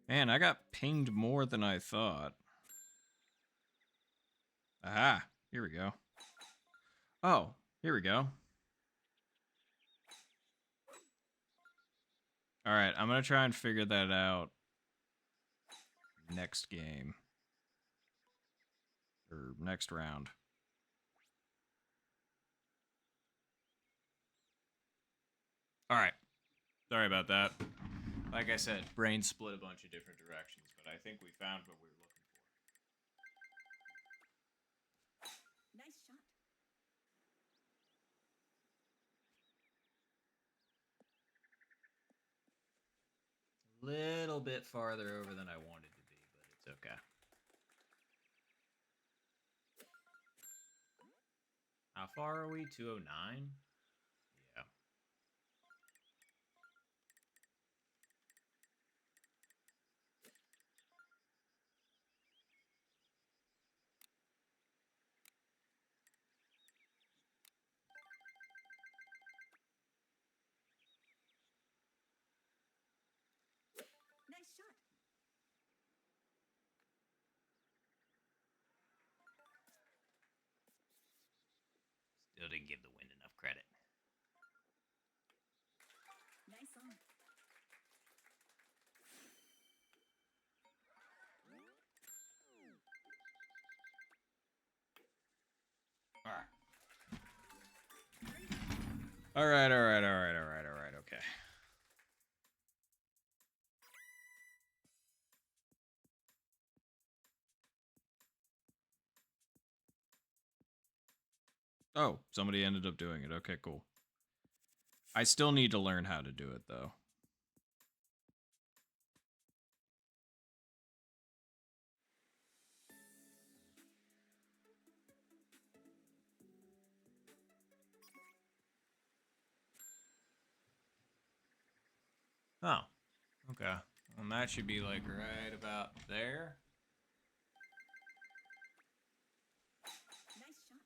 Man, I got pinged more than I thought. Aha, here we go. Oh, here we go. Alright, I'm gonna try and figure that out next game. Or next round. Alright. Sorry about that. Like I said, brain split a bunch of different directions, but I think we found what we were looking for. Nice shot. Little bit farther over than I wanted to be, but it's okay. How How far are we? 209? Yeah. Nice shot. Still didn't give the wind enough credit. Nice on. All right. All right. Okay. Oh, somebody ended up doing it. Okay, cool. I still need to learn how to do it, though. Oh, okay. And that should be like right about there. Nice shot.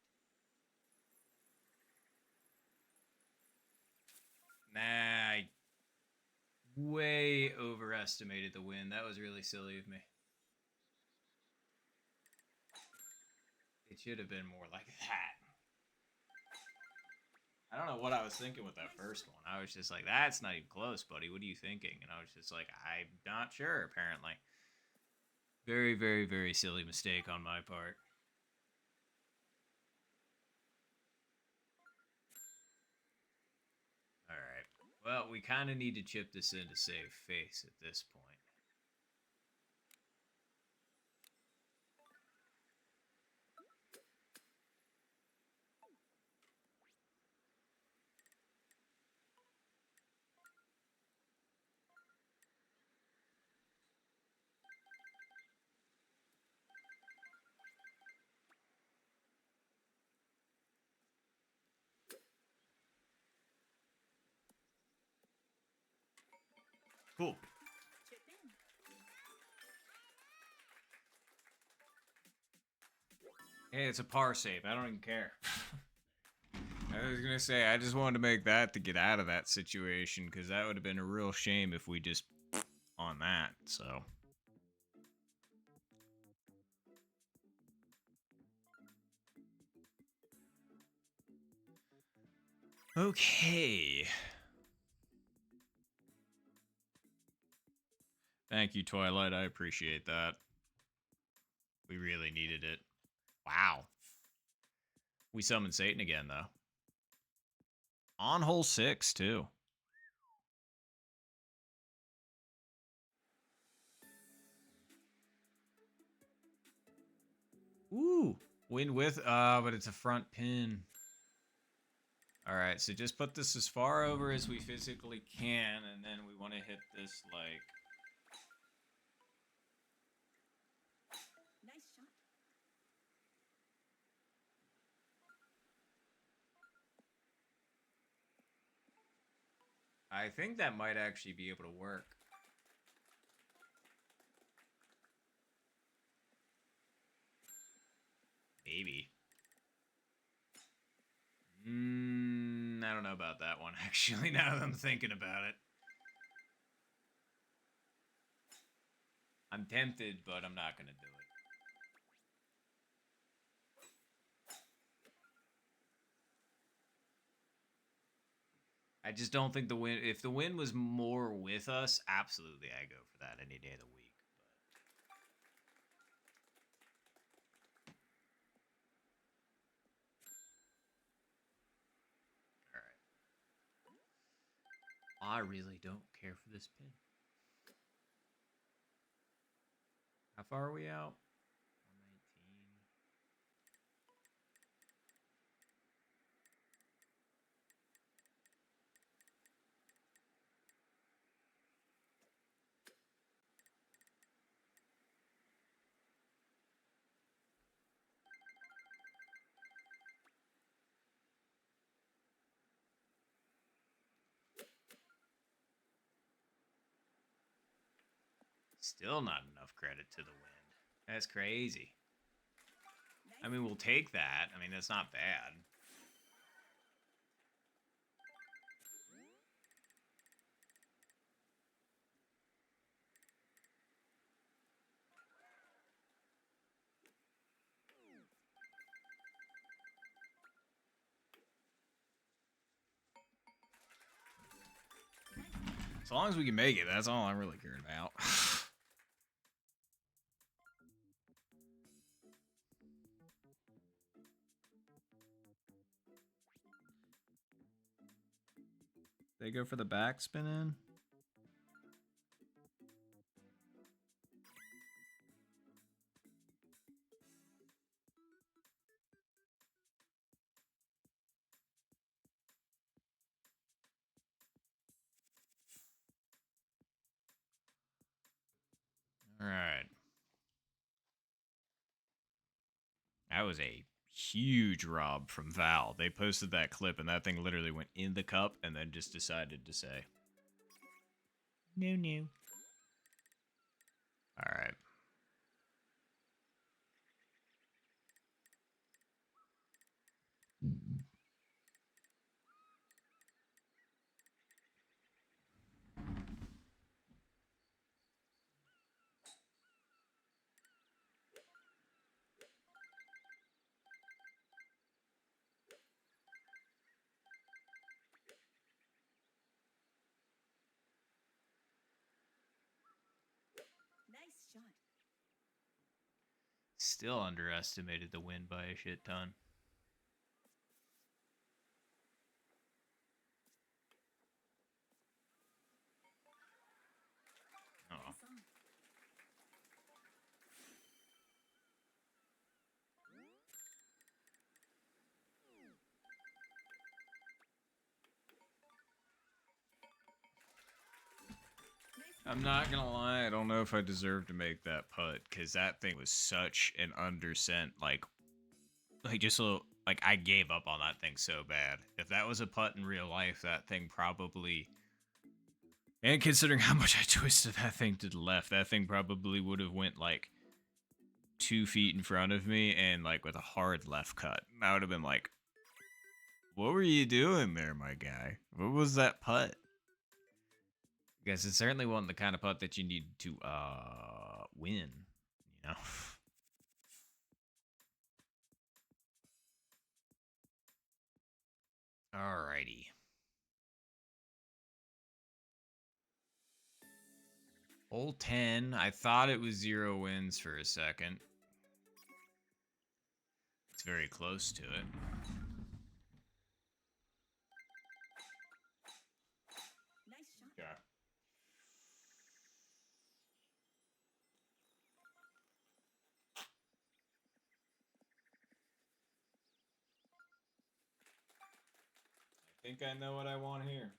Nah, I way overestimated the wind. That was really silly of me. It should have been more like that. I don't know what I was thinking with that first one. I was just like, that's not even close, buddy. What are you thinking? And I was just like, I'm not sure, apparently. Very, very, very silly mistake on my part. Alright. Well, we kind of need to chip this in to save face at this point. Cool. Chip in. Hey, it's a par save. I don't even care. I was gonna say, I just wanted to make that to get out of that situation, because that would have been a real shame if we just on that, so. Okay. Thank you, Twilight. I appreciate that. We really needed it. Wow. We summoned Satan again, though. On hole 6, too. Ooh. Win with, but it's a front pin. Alright, so just put this as far over as we physically can, and then we want to hit this, like... Nice shot. I think that might actually be able to work. Maybe. I don't know about that one, actually, now that I'm thinking about it. I'm tempted, but I'm not going to do it. I just don't think the wind... If the wind was more with us, absolutely I go for that any day of the week. I really don't care for this pin. How far are we out? 119. Still not enough credit to the wind. That's crazy. Nice. I mean, we'll take that. I mean, that's not bad. As long as we can make it, that's all I'm really caring about. They go for the backspin in? All right. That was a huge rob from Val. They posted that clip and that thing literally went in the cup and then just decided to say, no, no. All right. Nice shot. Still underestimated the win by a shit ton. Oh. Nice on. I'm not gonna lie, I don't know if I deserve to make that putt because that thing was such an undercent. Like just a little. Like I gave up on that thing so bad. If that was a putt in real life, that thing probably. And considering how much I twisted that thing to the left, that thing probably would have went like 2 feet in front of me and like with a hard left cut. I would have been like, "What were you doing there, my guy? What was that putt?" Because it certainly wasn't the kind of putt that you need to win, you know. Alrighty. Hole 10. I thought it was 0 wins for a second. It's very close to it. Nice shot. Yeah. I think I know what I want here.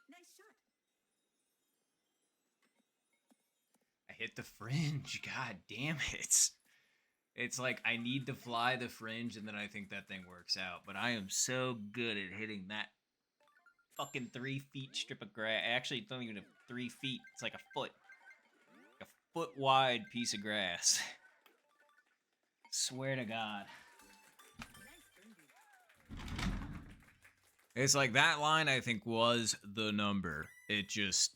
Nice shot. I hit the fringe. God damn it. It's like I need to fly the fringe and then I think that thing works out. But I am so good at hitting that fucking 3 feet strip of grass. Actually, it's not even 3 feet. It's like a foot. Like a foot wide piece of grass. Swear to God. Nice birdie. It's like that line I think was the number. It just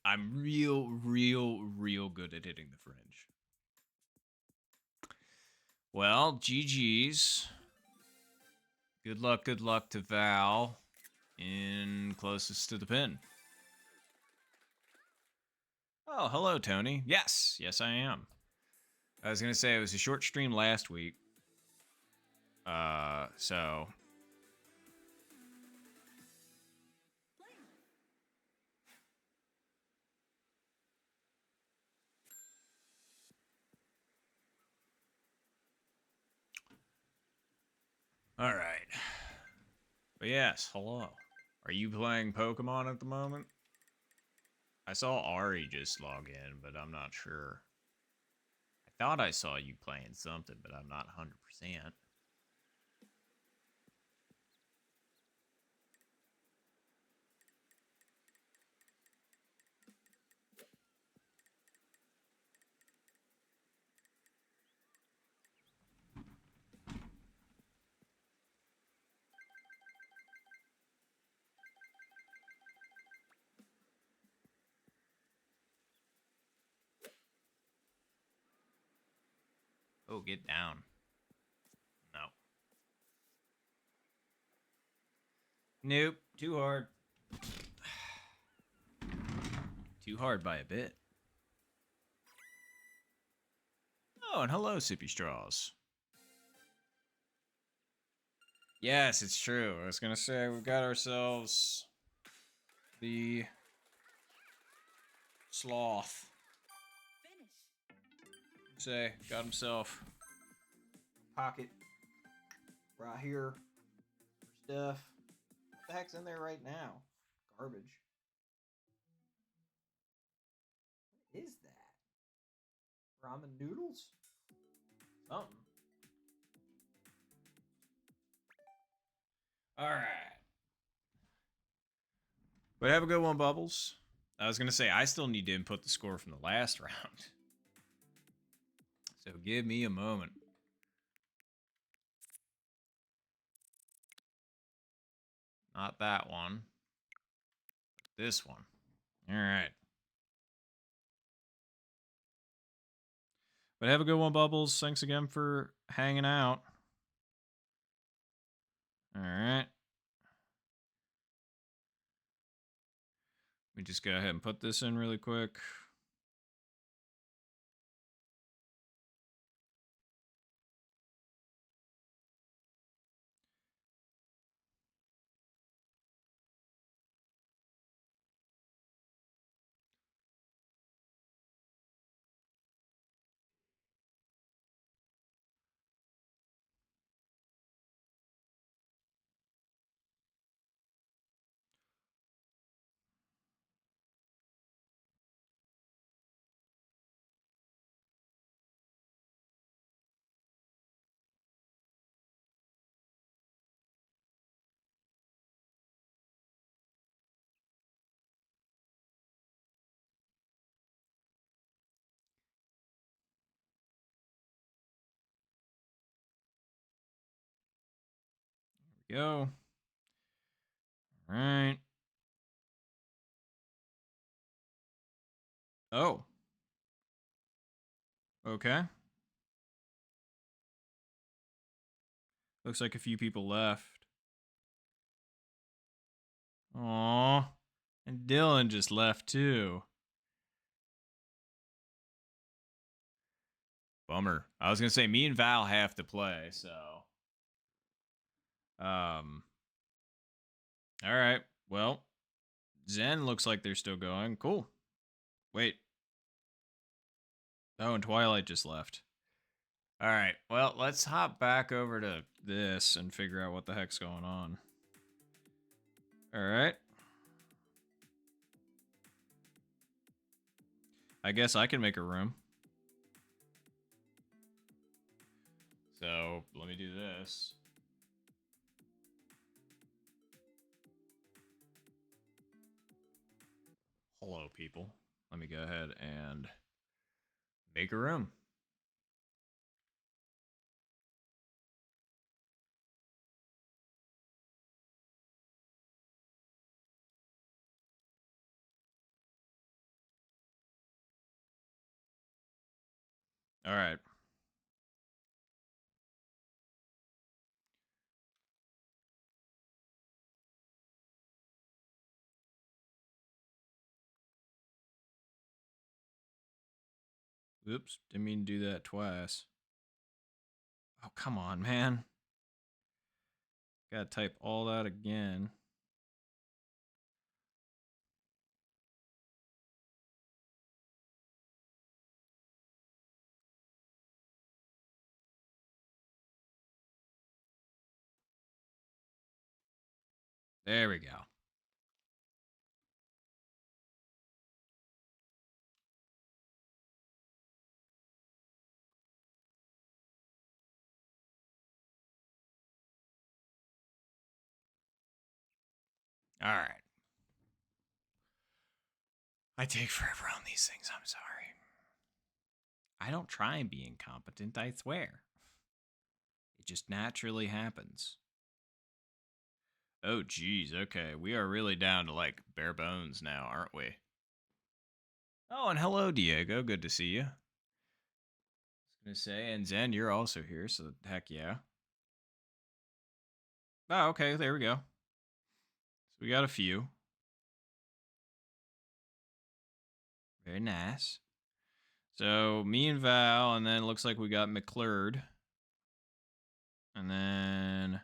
I'm real good at hitting the fringe. Well, GG's. Good luck to Val in closest to the pin. Oh, hello, Tony. Yes, I am. I was gonna say it was a short stream last week. So all right. But yes, hello. Are you playing Pokemon at the moment? I saw Ari just log in, but I'm not sure. I thought I saw you playing something, but I'm not 100%. Oh, get down. No. Nope. Too hard. Too hard by a bit. Oh, and hello, Sippy Straws. Yes, it's true. I was gonna say, we've got ourselves the sloth. Finish. Say, got himself a pocket right here for stuff. What the heck's in there right now? Garbage. What is that? Ramen noodles? Something. Alright. But have a good one, Bubbles. I was gonna say, I still need to input the score from the last round. So give me a moment. Not that one. This one. Alright. But have a good one, Bubbles. Thanks again for hanging out. Alright. Let me just go ahead and put this in really quick. There we go. Alright. Oh. Okay. Looks like a few people left. Aww. And Dylan just left too. Bummer. I was gonna say me and Val have to play, so. Alright. Well. Zen looks like they're still going. Cool. Wait. Oh, and Twilight just left. Alright. Well, let's hop back over to this and figure out what the heck's going on. Alright. I guess I can make a room. So, let me do this. Hello, people. Let me go ahead and make a room. All right. Oops, didn't mean to do that twice. Oh, come on, man. Gotta type all that again. There we go. All right. I take forever on these things. I'm sorry. I don't try and be incompetent, I swear. It just naturally happens. Oh, geez. Okay. We are really down to like bare bones now, aren't we? Oh, and hello, Diego. Good to see you. I was going to say, and Zen, you're also here, so heck yeah. Oh, okay. There we go. So we got a few. Very nice. So me and Val, and then it looks like we got McClurd. And then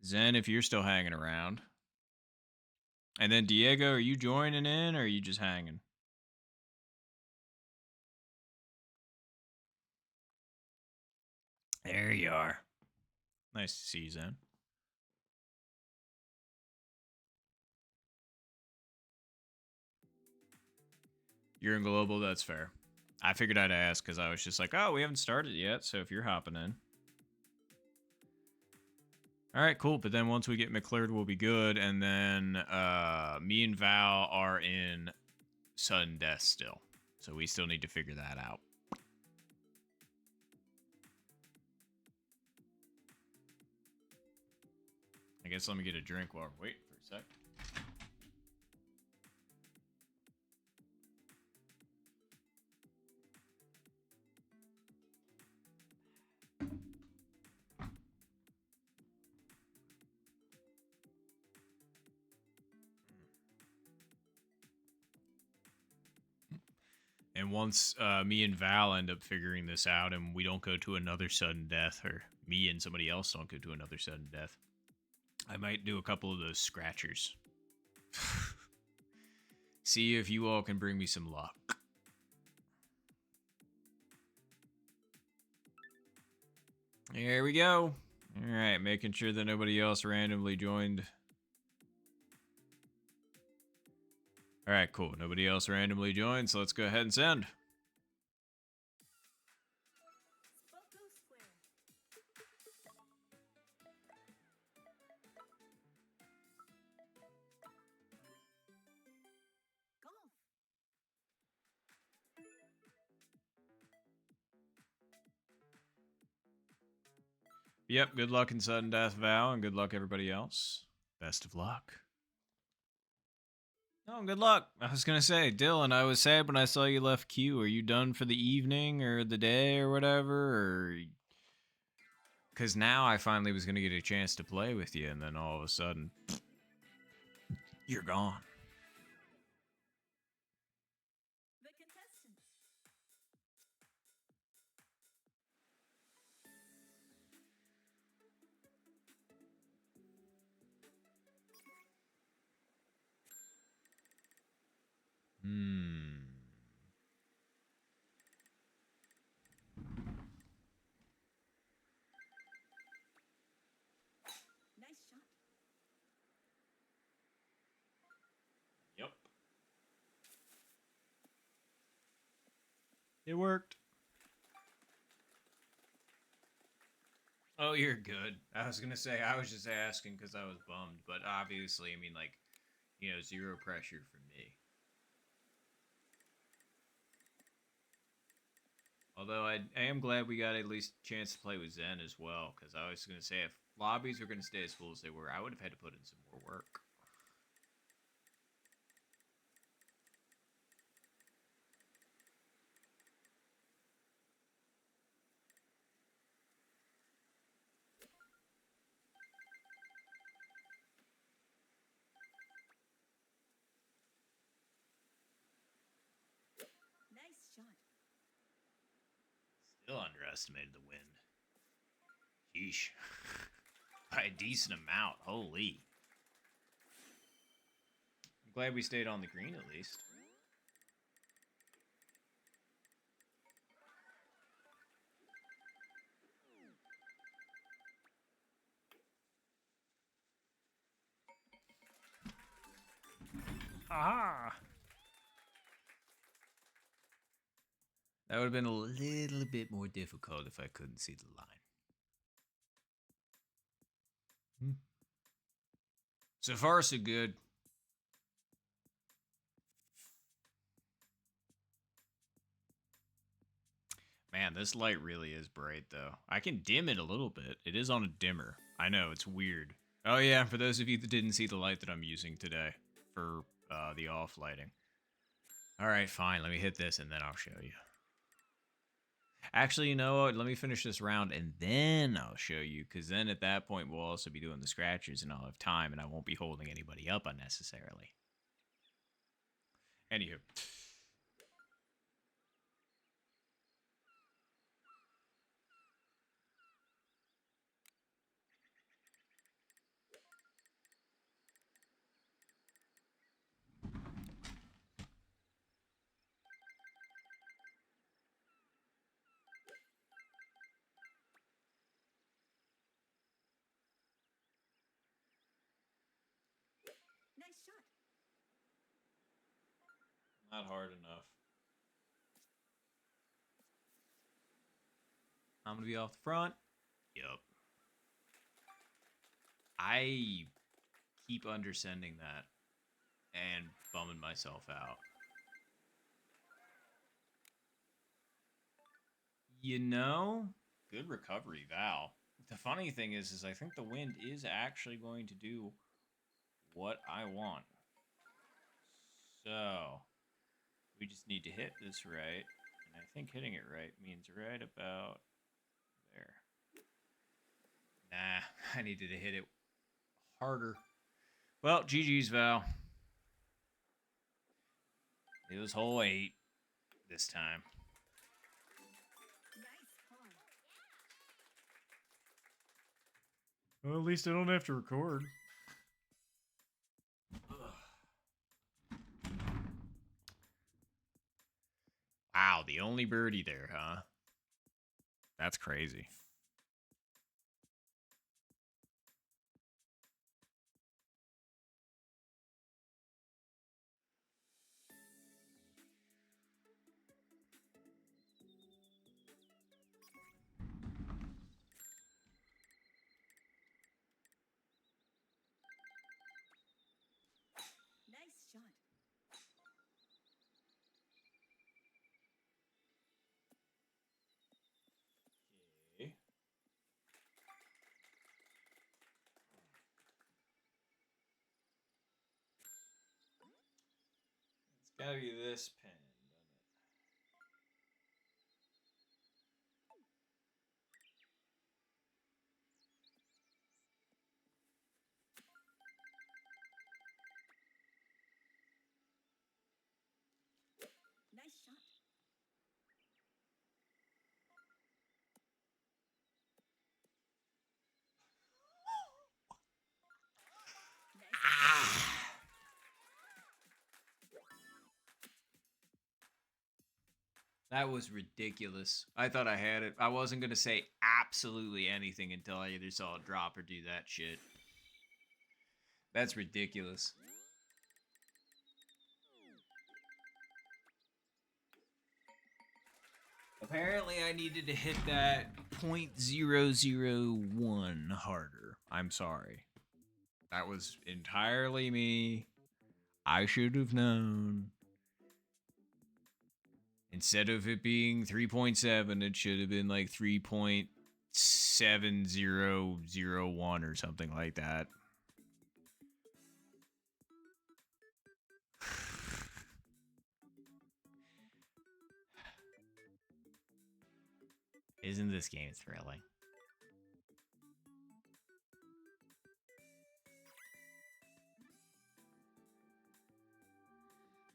Zen, if you're still hanging around. And then Diego, are you joining in or are you just hanging? There you are. Nice to see you, Zen. You're in global, that's fair. I figured I'd ask because I was just like, oh, we haven't started yet, so if you're hopping in. All right, cool. But then once we get McClurd, we'll be good. And then me and Val are in sudden death still. So we still need to figure that out. I guess let me get a drink while we're waiting for a sec. And once me and Val end up figuring this out and we don't go to another sudden death, or me and somebody else don't go to another sudden death, I might do a couple of those scratchers. See if you all can bring me some luck. There we go. All right, making sure that nobody else randomly joined. All right, cool. Nobody else randomly joined, so let's go ahead and send. Spoko Square. Golf. Yep, good luck in sudden death, Val, and good luck everybody else. Best of luck. Oh, good luck. I was gonna say, Dylan, I was sad when I saw you left Q. Are you done for the evening or the day or whatever? Or because now I finally was gonna get a chance to play with you, and then all of a sudden, you're gone. The contestants. Hmm. Nice shot. Yep. It worked. Oh, you're good. I was gonna say I was just asking because I was bummed, but obviously, I mean, like, zero pressure for me. Although I am glad we got at least a chance to play with Zen as well, because I was gonna say if lobbies were gonna stay as full as they were, I would have had to put in some more work. Nice shot. Still underestimated the wind. Yeesh. By a decent amount. Holy. I'm glad we stayed on the green at least. Aha! That would have been a little bit more difficult if I couldn't see the line. So far, so good. Man, this light really is bright, though. I can dim it a little bit. It is on a dimmer. I know, it's weird. Oh, yeah, for those of you that didn't see the light that I'm using today for the off lighting. All right, fine. Let me hit this, and then I'll show you. Actually, you know what? Let me finish this round, and then I'll show you, because then at that point, we'll also be doing the scratches, and I'll have time, and I won't be holding anybody up unnecessarily. Anywho. Nice shot. Not hard enough. I'm gonna be off the front. Yup. I keep undersending that and bumming myself out. You know, good recovery, Val. The funny thing is I think the wind is actually going to do what I want. So, we just need to hit this right. And I think hitting it right means right about there. Nah, I needed to hit it harder. Well, GG's, Val. It was hole 8 this time. Nice par. Well, at least I don't have to record. Wow, the only birdie there, huh? That's crazy. Nice shot. Okay. It's gotta be this pin, doesn't it? Nice shot. Nice. That was ridiculous. I thought I had it. I wasn't going to say absolutely anything until I either saw it drop or do that shit. That's ridiculous. Apparently, I needed to hit that .001 harder. I'm sorry. That was entirely me. I should have known. Instead of it being 3.7, it should have been like 3.7001 or something like that. Isn't this game thrilling?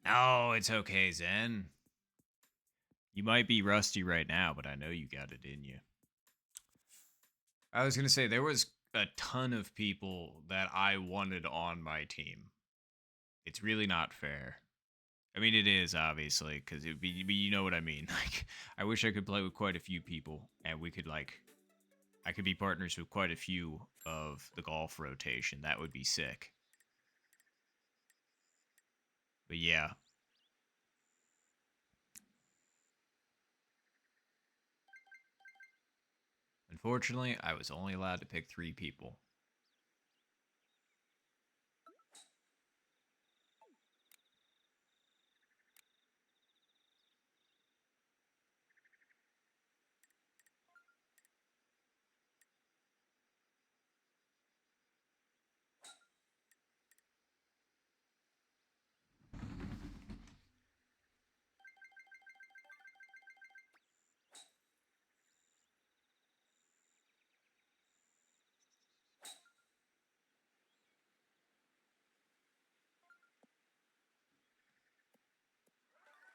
No, it's okay, Zen. You might be rusty right now, but I know you got it in you. I was going to say, there was a ton of people that I wanted on my team. It's really not fair. I mean, it is, obviously, because it'd be, you know what I mean. Like, I wish I could play with quite a few people, and we could, like, I could be partners with quite a few of the golf rotation. That would be sick. But yeah. Unfortunately, I was only allowed to pick 3 people.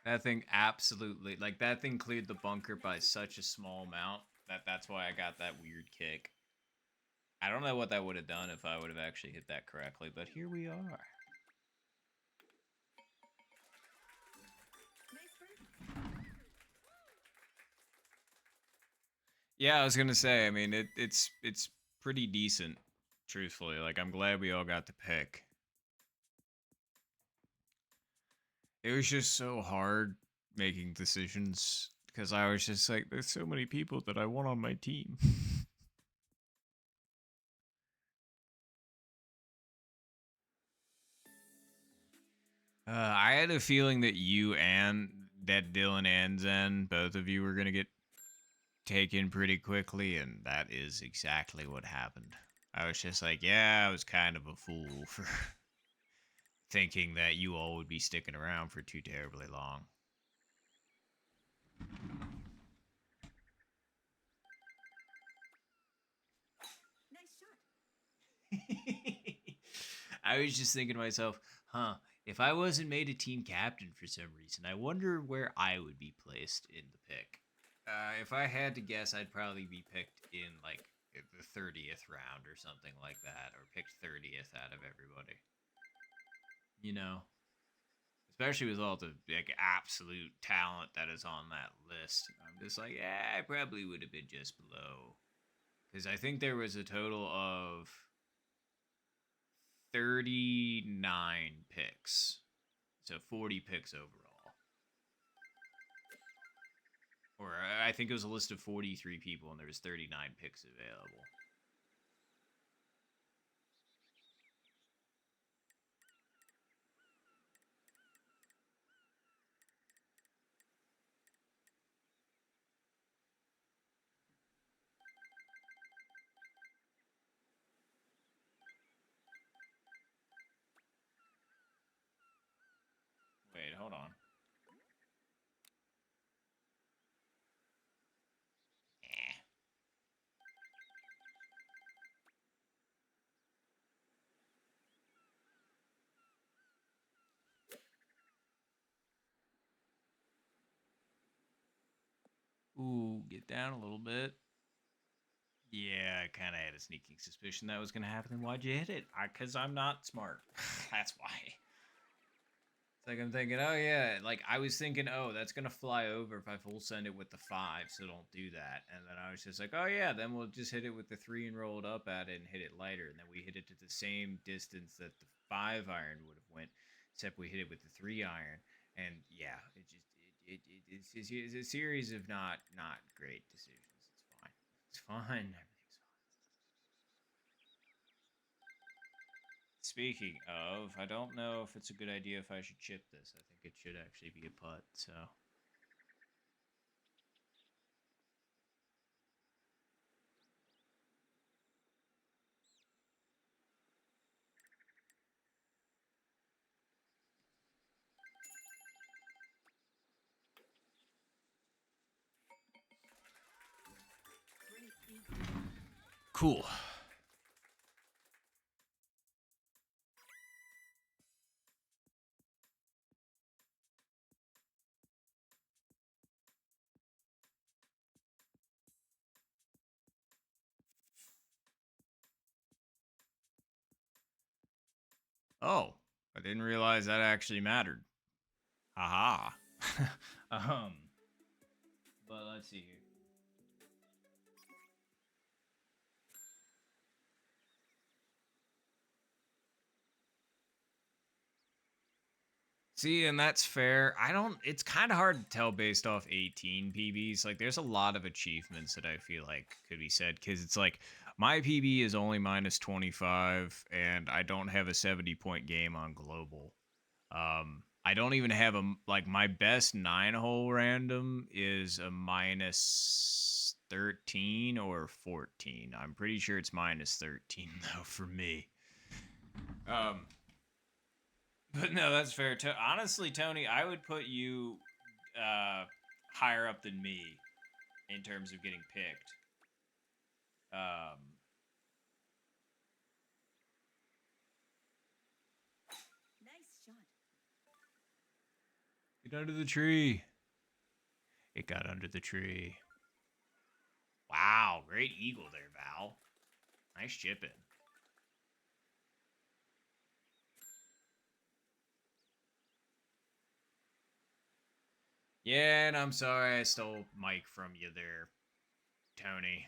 That thing absolutely, like, that thing cleared the bunker by such a small amount that's why I got that weird kick. I don't know what that would have done if I would have actually hit that correctly, but here we are. Nice bird. Yeah, I was gonna say, I mean, it's pretty decent, truthfully. Like, I'm glad we all got to pick. It was just so hard making decisions because I was just like, there's so many people that I want on my team. I had a feeling that that Dylan and Zen, both of you were gonna get taken pretty quickly, and that is exactly what happened. I was just like, yeah, I was kind of a fool for thinking that you all would be sticking around for too terribly long. Nice shot. I was just thinking to myself, huh, if I wasn't made a team captain for some reason, I wonder where I would be placed in the pick. If I had to guess, I'd probably be picked in, like, the 30th round or something like that, or picked 30th out of everybody. You know? Especially with all the, like, absolute talent that is on that list. I'm just like, yeah, I probably would have been just below. Because I think there was a total of 39 picks. So 40 picks overall. Or I think it was a list of 43 people and there was 39 picks available. Wait, hold on. Eh. Ooh, get down a little bit. Yeah, I kind of had a sneaking suspicion that was going to happen. Then why'd you hit it? Because I'm not smart. That's why. It's like I'm thinking, oh yeah, like I was thinking, oh, that's gonna fly over if I full send it with the 5, so don't do that. And then I was just like, oh yeah, then we'll just hit it with the 3 and roll it up at it and hit it lighter. And then we hit it to the same distance that the 5 iron would have went, except we hit it with the 3 iron. And yeah, it's a series of not great decisions. It's fine. It's fine. Speaking of, I don't know if it's a good idea if I should chip this. I think it should actually be a putt, so. Great eagle. Cool. Oh, I didn't realize that actually mattered. Haha. um, but let's see here. See, and that's fair. It's kind of hard to tell based off 18 PBs. Like, there's a lot of achievements that I feel like could be said because it's like my PB is only minus 25, and I don't have a 70-point game on global. I don't even have like my best 9-hole random is a minus 13 or 14. I'm pretty sure it's minus 13 though for me. Um, but no, that's fair. Honestly, Tony, I would put you higher up than me in terms of getting picked. Nice shot. Get under the tree. It got under the tree. Wow, great eagle there, Val. Nice chipping. Yeah, and I'm sorry I stole Mike from you there, Tony.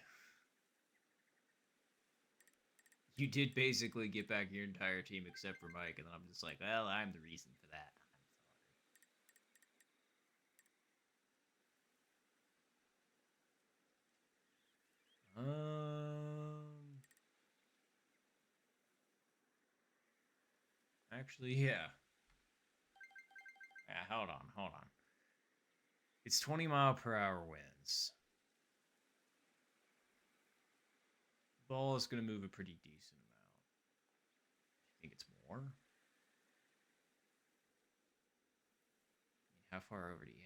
You did basically get back your entire team except for Mike, and I'm just like, well, I'm the reason for that. I'm sorry. Actually, yeah. Yeah, hold on. It's 20-mile-per-hour winds. Ball is going to move a pretty decent amount. I think it's more. How far over do you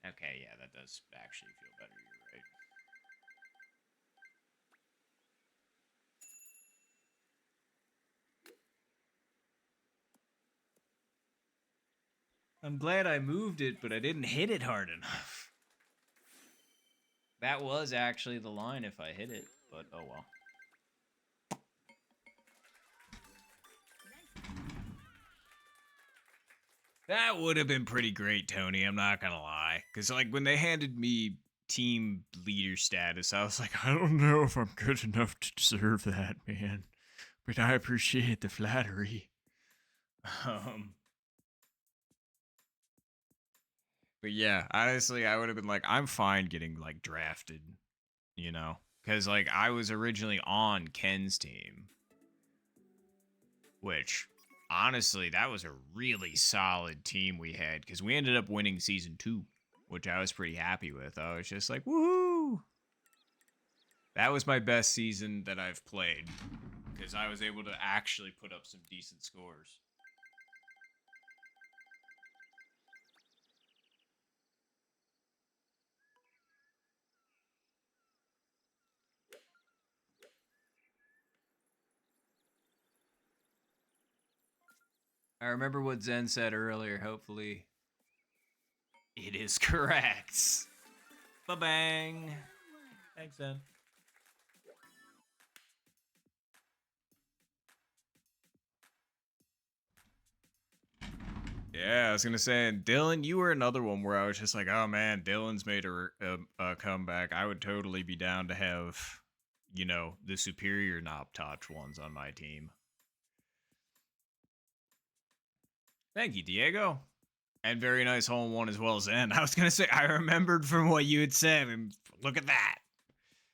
have? Okay, yeah, that does actually feel better. You're right. I'm glad I moved it, but I didn't hit it hard enough. That was actually the line if I hit it, but oh well. That would have been pretty great, Tony. I'm not gonna lie. Because, like, when they handed me team leader status, I was like, I don't know if I'm good enough to deserve that, man. But I appreciate the flattery. But yeah, honestly, I would have been like, I'm fine getting, like, drafted, you know? Because, like, I was originally on Ken's team. Which, honestly, that was a really solid team we had. Because we ended up winning Season 2. Which I was pretty happy with. I was just like, woohoo! That was my best season that I've played. Because I was able to actually put up some decent scores. I remember what Zen said earlier. Hopefully, it is correct. Ba-bang. Thanks, Zen. Yeah, I was gonna say, and Dylan, you were another one where I was just like, oh man, Dylan's made a comeback. I would totally be down to have, you know, the superior Noptotch ones on my team. Thank you, Diego. And very nice hole in one as well, Zen. I was gonna say, I remembered from what you had said, and look at that.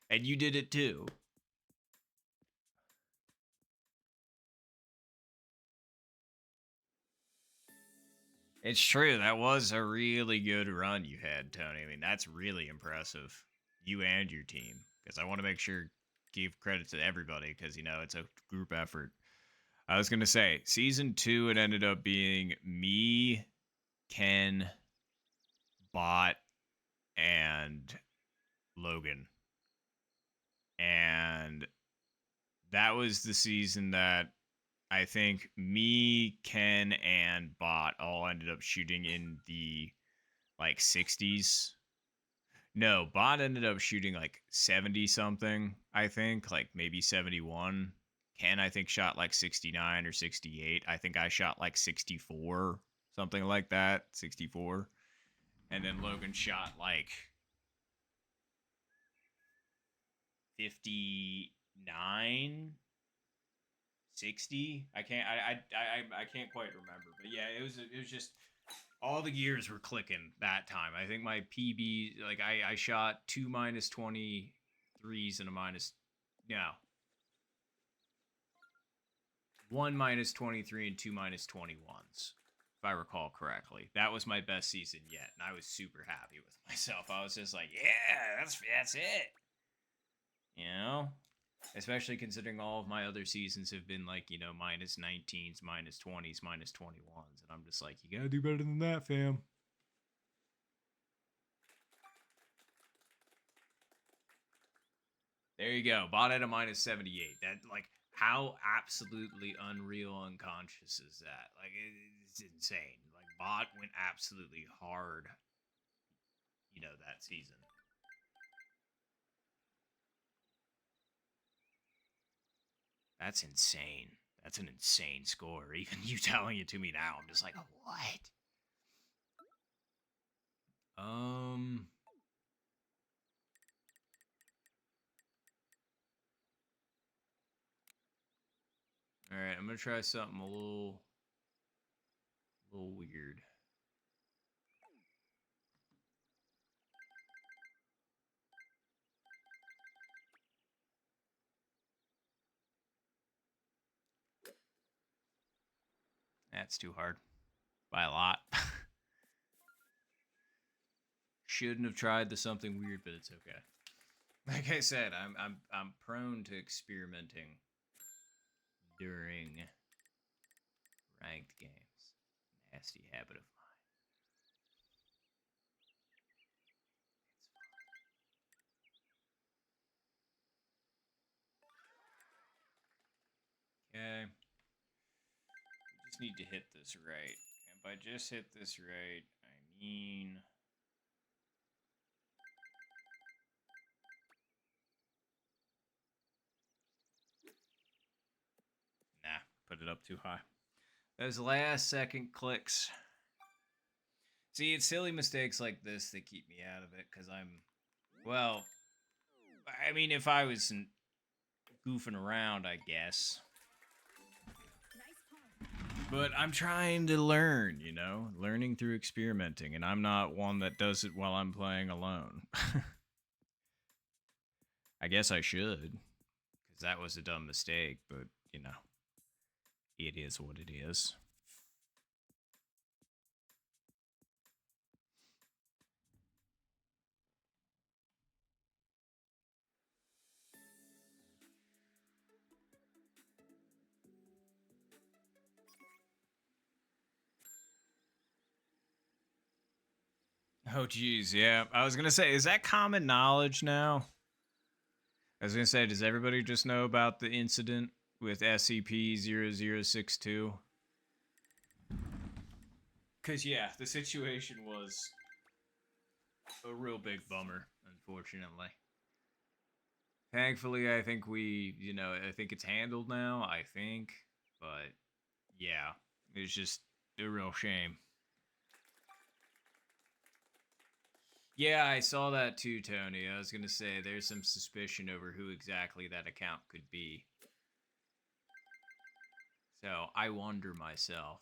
And you did it too. It's true. That was a really good run you had, Tony. I mean, that's really impressive. You and your team. Because I want to make sure, give credit to everybody, because, you know, it's a group effort. I was going to say, Season 2, it ended up being me, Ken, Bot, and Logan. And that was the season that I think me, Ken, and Bot all ended up shooting in the like 60s. No, Bot ended up shooting like 70 something, I think, like maybe 71. Ken, I think, shot like 69 or 68. I think I shot like 64, something like that, 64. And then Logan shot like 59, 60. I can't quite remember, but yeah, it was just all the gears were clicking that time. I think my PB, like I shot two -23s and a minus, no, one -23 and two -21s, if I recall correctly. That was my best season yet, and I was super happy with myself. I was just like, yeah, that's it. You know? Especially considering all of my other seasons have been like, you know, -19s, -20s, -21s. And I'm just like, you gotta do better than that, fam. There you go. Bot at a -78. That, like, how absolutely unreal unconscious is that? Like, it's insane. Like, bot went absolutely hard, you know, that season. That's insane. That's an insane score. Even you telling it to me now, I'm just like, what? All right, I'm gonna try something a little weird. That's too hard by a lot. Shouldn't have tried the something weird, but it's okay. Like I said, I'm prone to experimenting during ranked games. Nasty habit of mine. Okay. We just need to hit this right. And by just hit this right, I mean... Nah, put it up too high. Those last second clicks. See, it's silly mistakes like this that keep me out of it, because I'm... Well, I mean, if I was goofing around, I guess. But I'm trying to learn, you know? Learning through experimenting, and I'm not one that does it while I'm playing alone. I guess I should, because that was a dumb mistake, but, you know, it is what it is. Oh, geez, yeah. I was going to say, is that common knowledge now? I was going to say, does everybody just know about the incident with SCP-0062? Because, yeah, the situation was a real big bummer, unfortunately. Thankfully, I think I think it's handled now, I think. But, yeah, it's just a real shame. Yeah, I saw that too, Tony. I was going to say, there's some suspicion over who exactly that account could be. So, I wonder myself.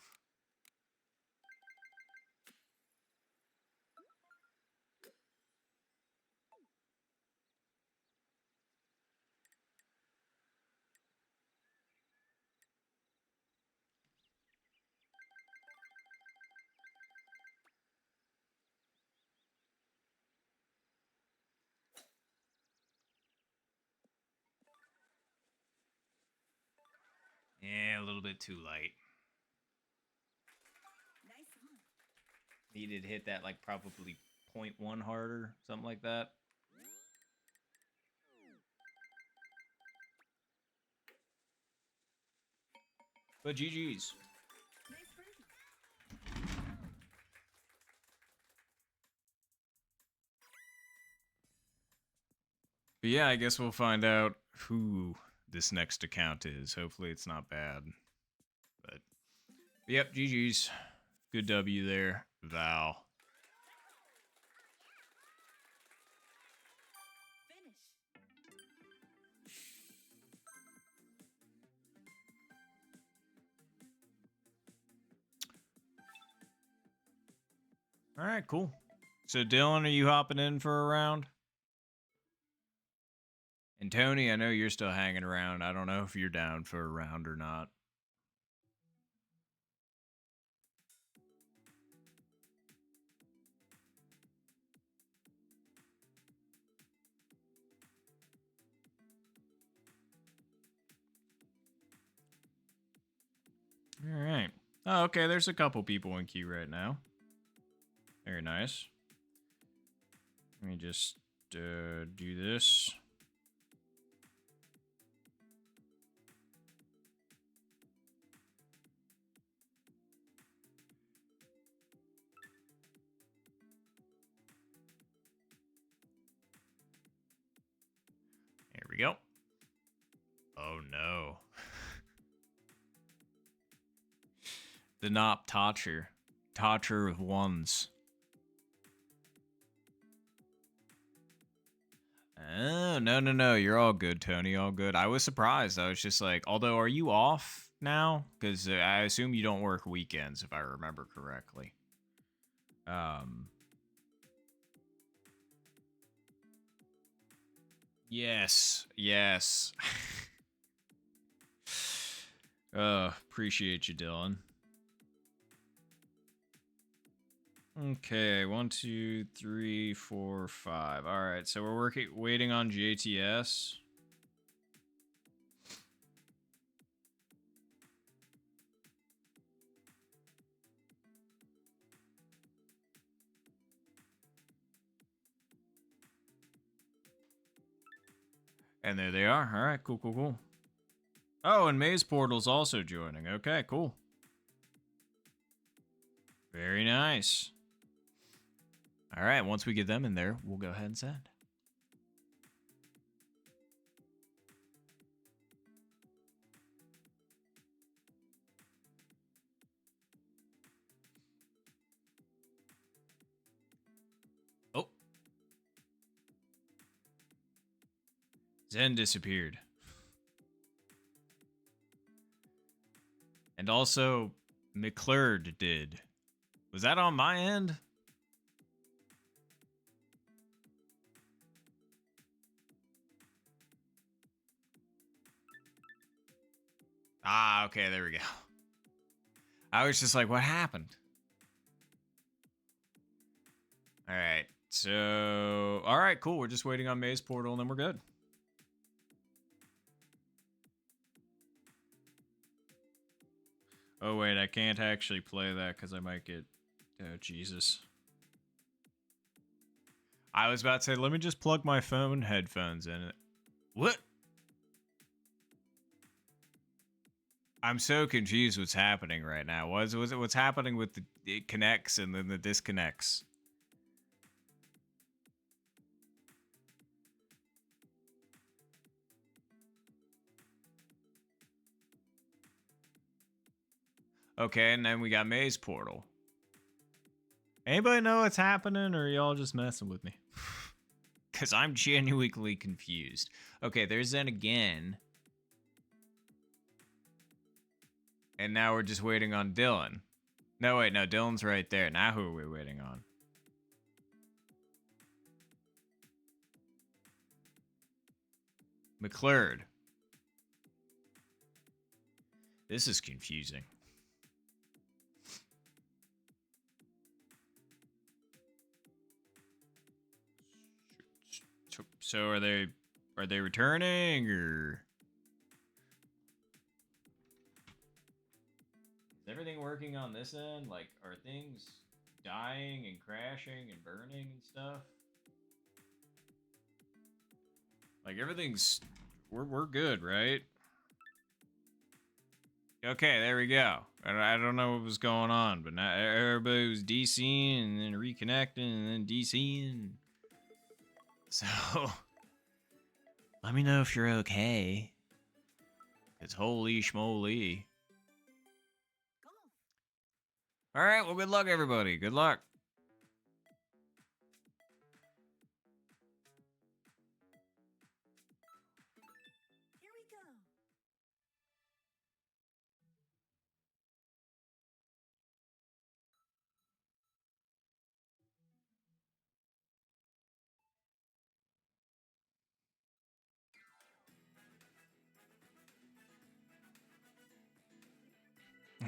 Yeah, a little bit too light. Nice on. Needed to hit that like probably 0.1 harder, something like that. But GG's. Nice birdie. But yeah, I guess we'll find out who this next account is. Hopefully it's not bad. But yep, GG's. Good W there, Val. Finish. All right, cool. So, Dylan, are you hopping in for a round? And Tony, I know you're still hanging around. I don't know if you're down for a round or not. All right. Oh, okay. There's a couple people in queue right now. Very nice. Let me just do this. There we go. Oh no. The Nop Totcher. Totcher of ones. Oh, no. You're all good, Tony. All good. I was surprised. I was just like, although, are you off now? Because I assume you don't work weekends, if I remember correctly. Yes. Appreciate you, Dylan. Okay, 1, 2, 3, 4, 5. All right, so we're waiting on JTS. And there they are. All right, cool. Oh, and Maze Portal's also joining. Okay, cool. Very nice. All right, once we get them in there, we'll go ahead and send. Oh. Zen disappeared. And also, McClurd did. Was that on my end? Ah, okay, there we go. I was just like, what happened? All right, so... All right, cool. We're just waiting on Maze Portal, and then we're good. Oh, wait, I can't actually play that because I might get... Oh, Jesus. I was about to say, let me just plug my phone headphones in. What? I'm so confused what's happening right now. What's happening with it connects and then the disconnects? Okay, and then we got Maze Portal. Anybody know what's happening, or are y'all just messing with me? Because I'm genuinely confused. Okay, there's Zen again. And now we're just waiting on Dylan. No, wait, no, Dylan's right there. Now who are we waiting on? McClurd. This is confusing. So are they returning, or is everything working on this end? Like, are things dying and crashing and burning and stuff? Like, everything's we're good, right? Okay, there we go. I don't know what was going on, but now everybody was DCing and then reconnecting and then DCing. So, let me know if you're okay. It's holy schmoly. All right, well, good luck, everybody. Good luck.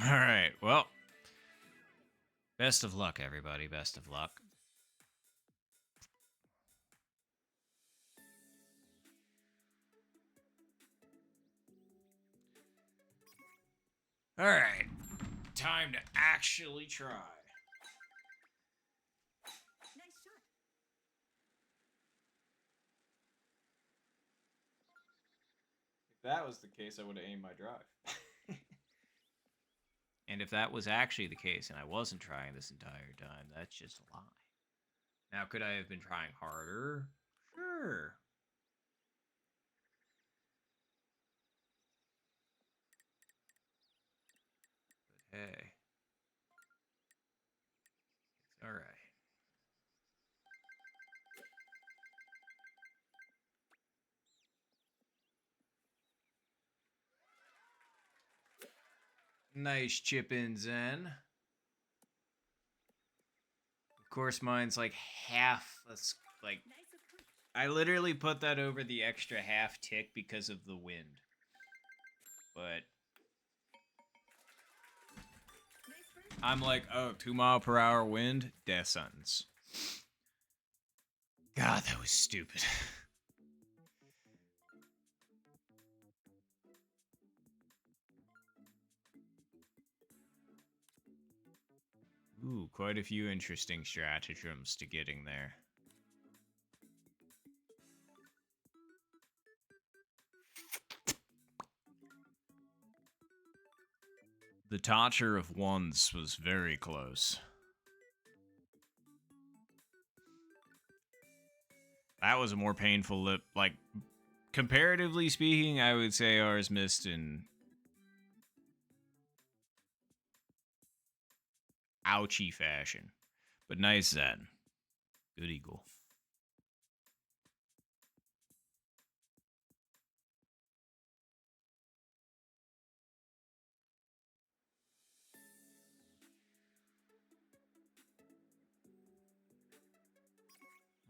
All right. Well, best of luck, everybody. Best of luck. All right. Time to actually try. Nice shot. If that was the case, I would have aimed my drive. And if that was actually the case and I wasn't trying this entire time, that's just a lie. Now, could I have been trying harder? Sure. But hey, it's all right. Nice chip in, Zen. Of course, mine's like half. That's like Nice approach. I literally put that over the extra half tick because of the wind. But Nice version. I'm like, oh, 2 mile per hour wind, death sentence. God, that was stupid. Ooh, quite a few interesting stratagems to getting there. The Toucher of Wands was very close. That was a more painful lip. Like, comparatively speaking, I would say ours missed in ouchy fashion. But nice Zen. Good eagle.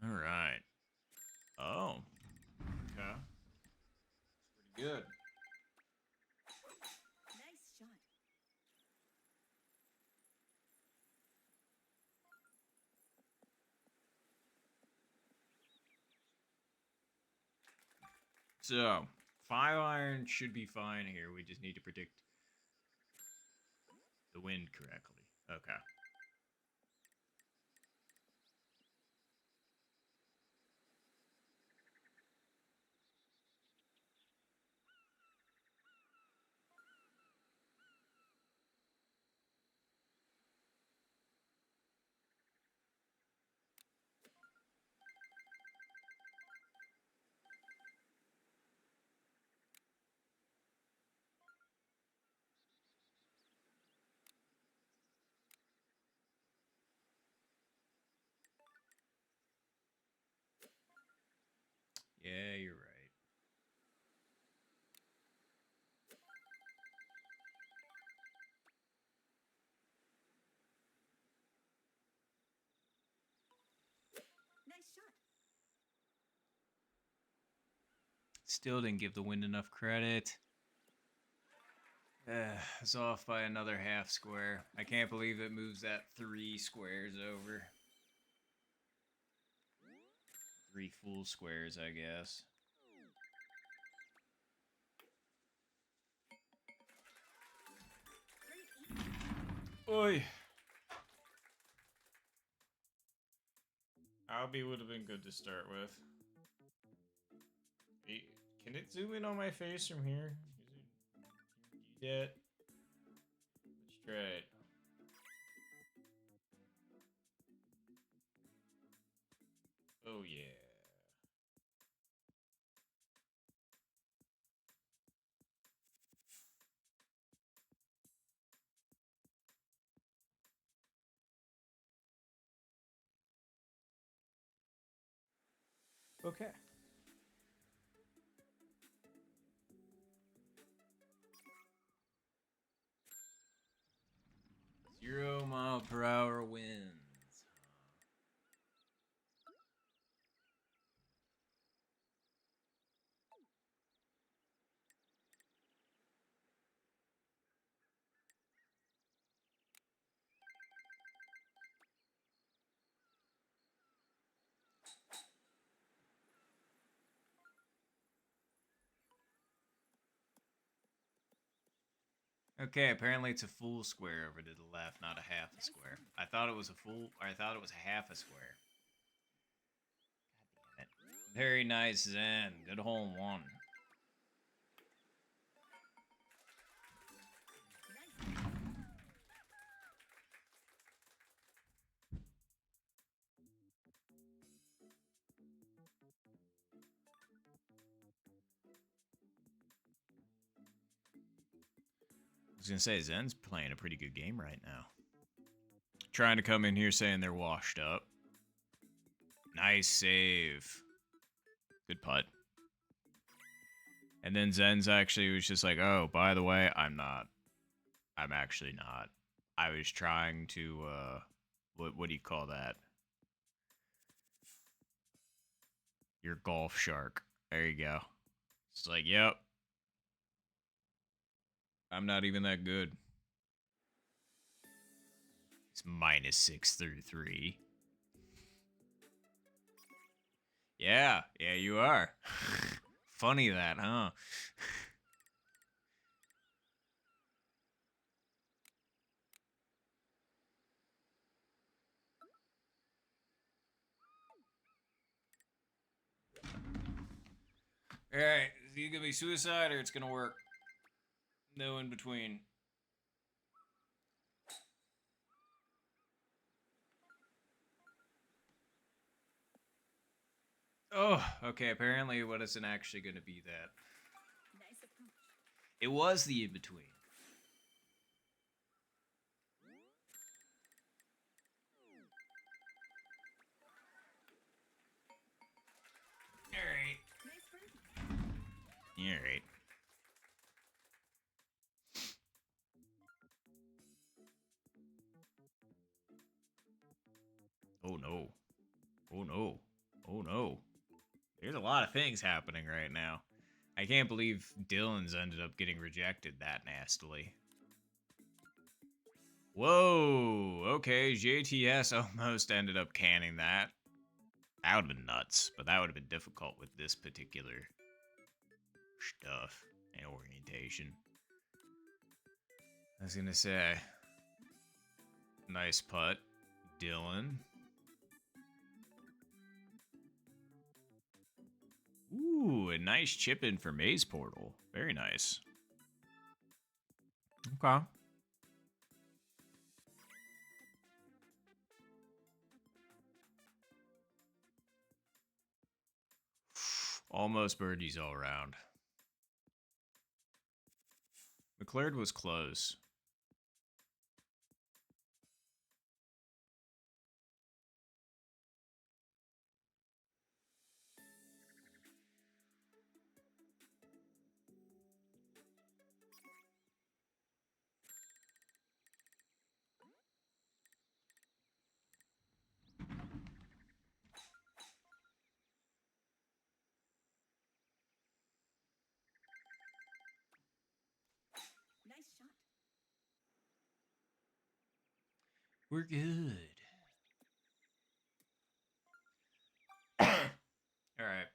All right. Oh. Okay. Pretty good. Nice shot. So, 5-iron should be fine here. We just need to predict the wind correctly. Okay. Yeah, you're right. Nice shot. Still didn't give the wind enough credit. It's off by another half square. I can't believe it moves that 3 squares over. 3 full squares, I guess. Great eat. Oi! Albie would have been good to start with. Can it zoom in on my face from here? Can you do that? Let's try it. Oh yeah. Okay. 0 mile per hour winds. Okay, apparently it's a full square over to the left, not a half a square. I thought it was a full, or I thought it was a half a square. God damn it. Very nice, Zen. Good hole in one. I was gonna say Zen's playing a pretty good game right now. Trying to come in here saying they're washed up. Nice save. Good putt. And then Zen's actually was just like, oh, by the way, I'm not. I'm actually not. I was trying to, what do you call that? Your golf shark. There you go. It's like, yep. I'm not even that good. It's -6 through 3. Yeah, you are. Funny that, huh? Alright, is it gonna be suicide or it's gonna work? No in between. Oh, okay, apparently what isn't actually gonna be that. Nice approach. It was the in between. Alright. Nice birdie. Alright. Oh no. Oh no. Oh no. There's a lot of things happening right now. I can't believe Dylan's ended up getting rejected that nastily. Whoa. Okay, JTS almost ended up canning that. That would have been nuts, but that would have been difficult with this particular stuff and orientation. I was gonna say, nice putt, Dylan. Ooh, a nice chip in for Maze Portal. Very nice. Okay. Almost birdies all around. McLeod was close. Nice shot. We're good. All right.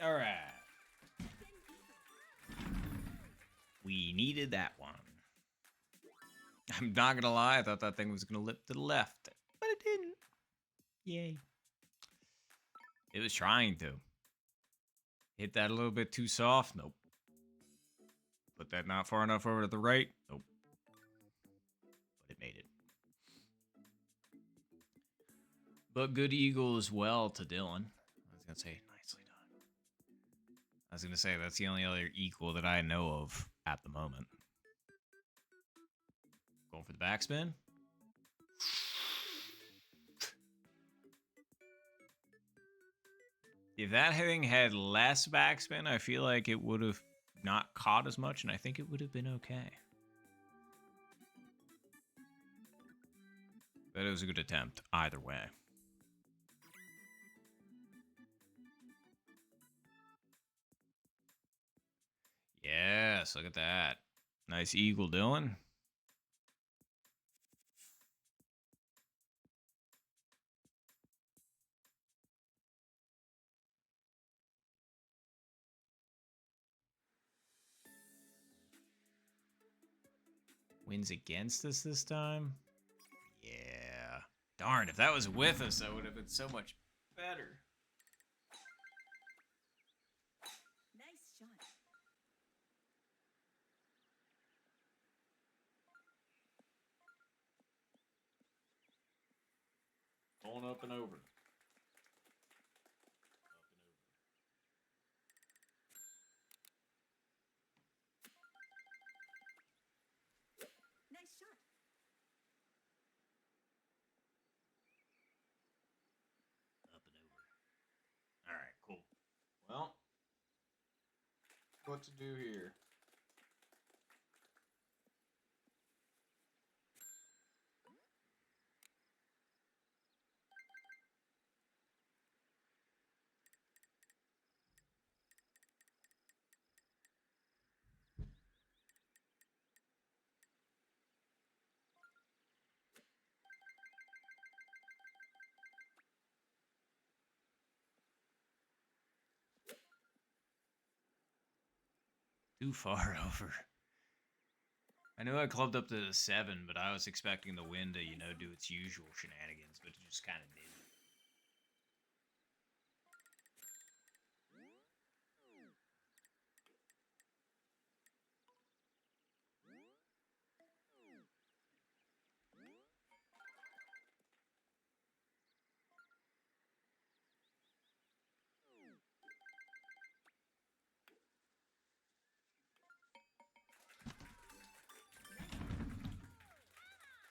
All right. We needed that one. I'm not gonna lie, I thought that thing was gonna lip to the left, but it didn't. Yay. It was trying to. Hit that a little bit too soft? Nope. Put that not far enough over to the right? Nope. But it made it. But good eagle as well to Dylan. I was gonna say, nicely done. I was gonna say, that's the only other equal that I know of at the moment. Going for the backspin. If that thing had less backspin, I feel like it would have not caught as much, and I think it would have been okay. But it was a good attempt, either way. Yes, look at that. Nice eagle, Dylan. Wins against us this time? Yeah. Darn, if that was with us, that would have been so much better. Nice shot. Going up and over. Nice shot. Up and over. Alright, cool. Well, what to do here? Too far over. I knew I clubbed up to the 7, but I was expecting the wind to, do its usual shenanigans, but it just kind of didn't.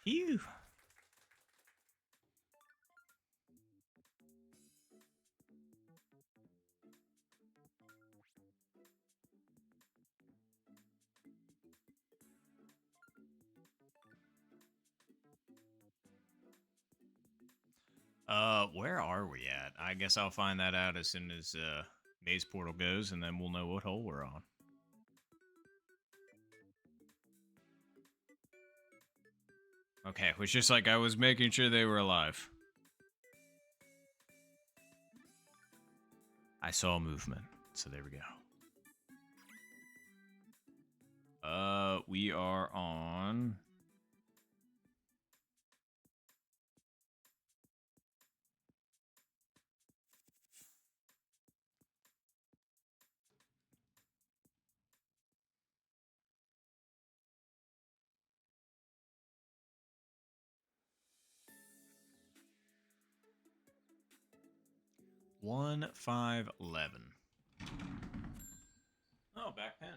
Phew. Where are we at? I guess I'll find that out as soon as Maze Portal goes, and then we'll know what hole we're on. Okay, was just like I was making sure they were alive. I saw movement, so there we go. We are on... One 511. Oh, back pen.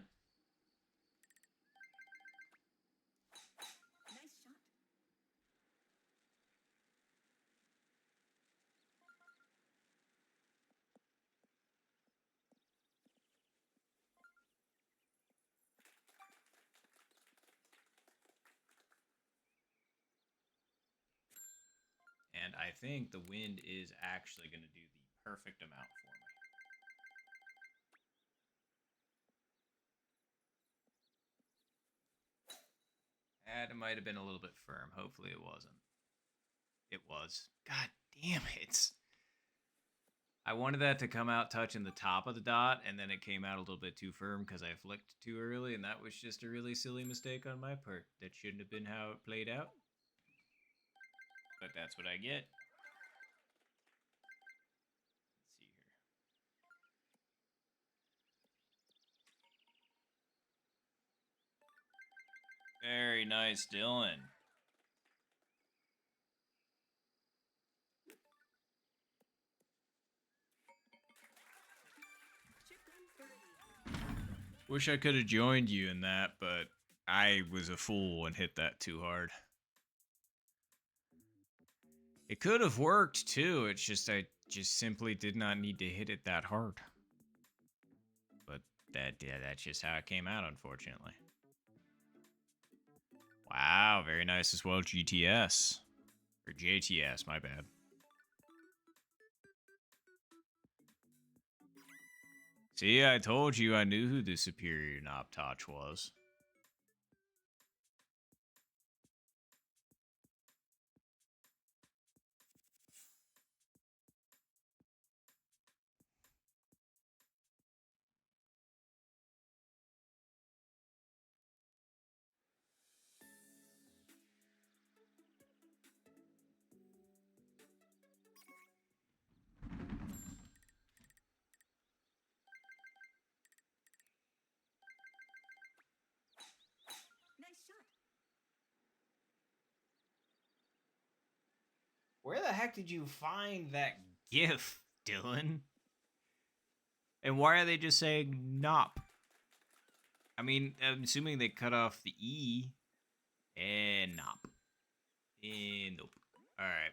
Nice shot. And I think the wind is actually going to do the perfect amount for me. And it might have been a little bit firm. Hopefully it wasn't. It was. God damn it. I wanted that to come out touching the top of the dot, and then it came out a little bit too firm because I flicked too early, and that was just a really silly mistake on my part. That shouldn't have been how it played out. But that's what I get. Let's see here. Very nice, Dylan. Wish I could have joined you in that, but I was a fool and hit that too hard. It could have worked too, it's just I just simply did not need to hit it that hard. But That's just how it came out, unfortunately. Wow, very nice as well, GTS. Or JTS, my bad. See, I told you I knew who the superior Noptotch was. Nice shot. Where the heck did you find that GIF, Dylan? And why are they just saying Nop? I mean, I'm assuming they cut off the E and Nop. And nope. Alright.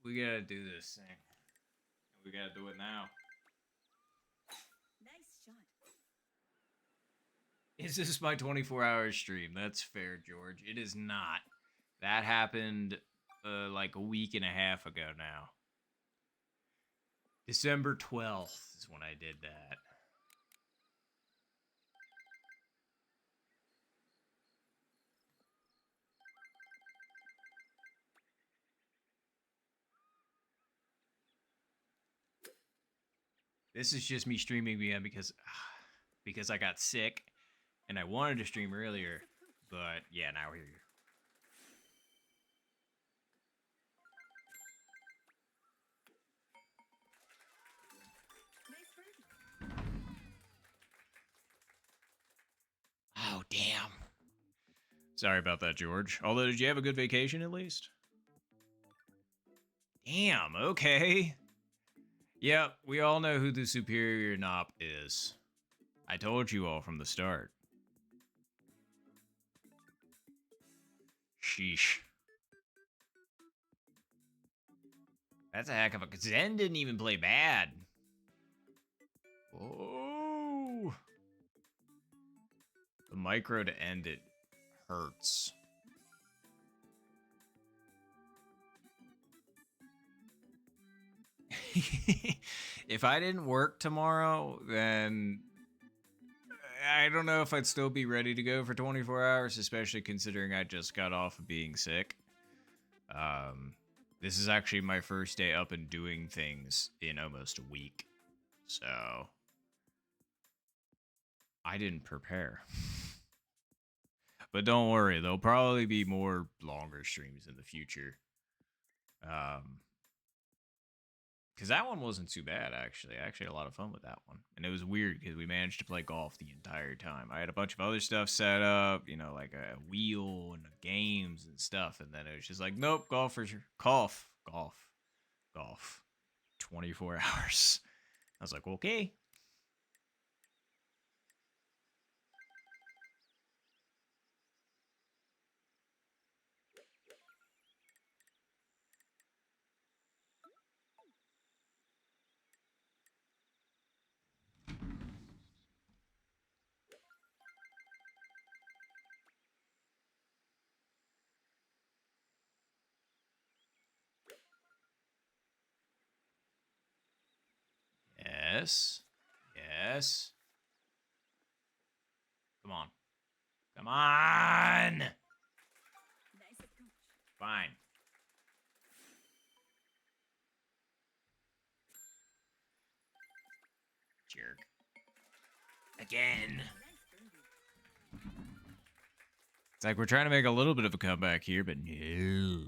We gotta do this thing. We gotta do it now. Nice shot. Is this my 24-hour stream? That's fair, George. It is not. That happened like a week and a half ago now. December 12th is when I did that. This is just me streaming again because I got sick and I wanted to stream earlier, but yeah, now we're here. Nice birdie. Oh, damn. Sorry about that, George. Although, did you have a good vacation at least? Damn, okay. Yep, we all know who the superior Nop is. I told you all from the start. Sheesh. That's a heck of a... Zen didn't even play bad. Oh. The micro to end it hurts. If I didn't work tomorrow, then I don't know if I'd still be ready to go for 24 hours, especially considering I just got off of being sick. This is actually my first day up and doing things in almost a week. So I didn't prepare. But don't worry, there'll probably be more longer streams in the future. Because that one wasn't too bad, actually. I actually had a lot of fun with that one. And it was weird because we managed to play golf the entire time. I had a bunch of other stuff set up, you know, like a wheel and games and stuff. And then it was just like, nope, golf for sure. Golf. 24 hours. I was like, okay. Yes. Yes. Come on. Come on! Nice approach. Fine. Jerk. Again. Nice birdie. It's like we're trying to make a little bit of a comeback here, but no.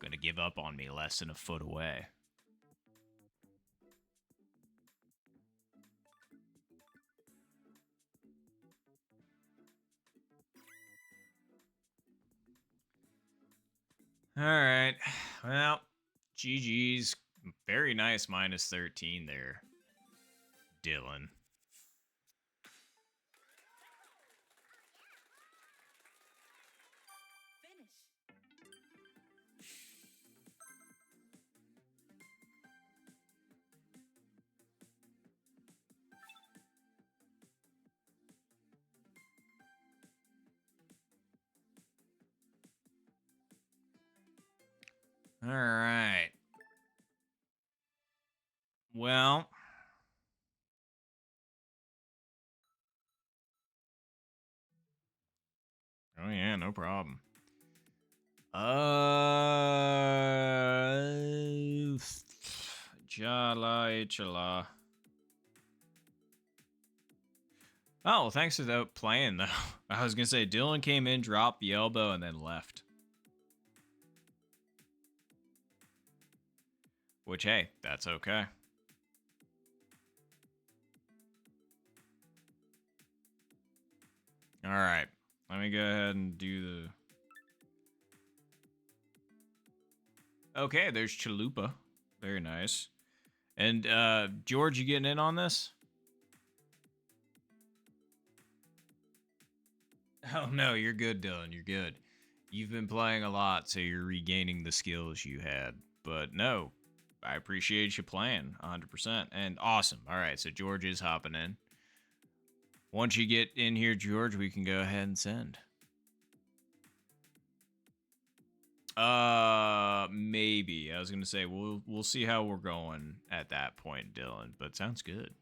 Gonna give up on me less than a foot away. Alright. Well, GG's. Very nice minus 13 there, Dylan. Finish. All right. Well. Oh yeah, no problem. Jala Ichala. Oh, well, thanks for that playing though. I was gonna say Dylan came in, dropped the elbow, and then left. Which hey, that's okay. All right, let me go ahead and do the. Okay, there's Chalupa. Very nice. And George, you getting in on this? Oh no, you're good, Dylan. You're good. You've been playing a lot, so you're regaining the skills you had. But no, I appreciate you playing 100%. And awesome. All right, so George is hopping in. Once you get in here, George, we can go ahead and send. Maybe. I was gonna say we'll see how we're going at that point, Dylan. But sounds good.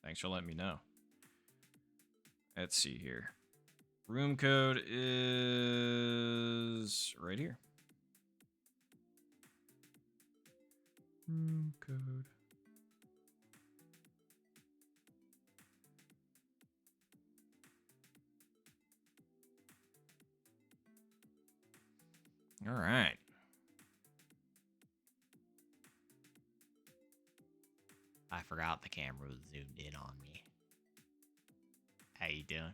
Thanks for letting me know. Let's see here. Room code is right here. Room code. All right. I forgot the camera was zoomed in on me. How you doing?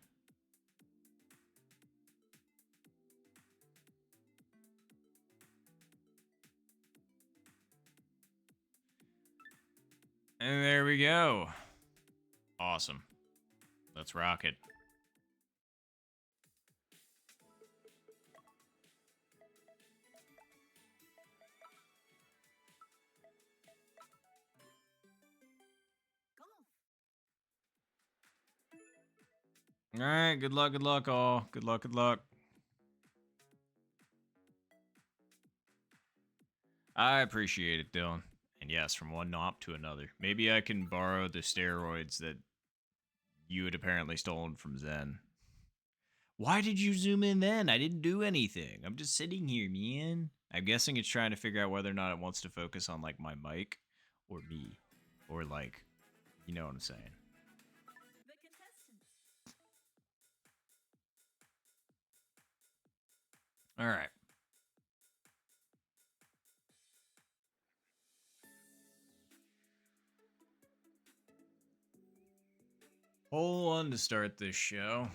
And there we go. Awesome. Let's rock it. Golf. All right. Good luck, all. Good luck. I appreciate it, Dylan. And yes, from one knob to another. Maybe I can borrow the steroids that you had apparently stolen from Zen. Why did you zoom in then? I didn't do anything. I'm just sitting here, man. I'm guessing it's trying to figure out whether or not it wants to focus on like my mic or me. Or like, you know what I'm saying. The contestants. All right. Hold on to start this show.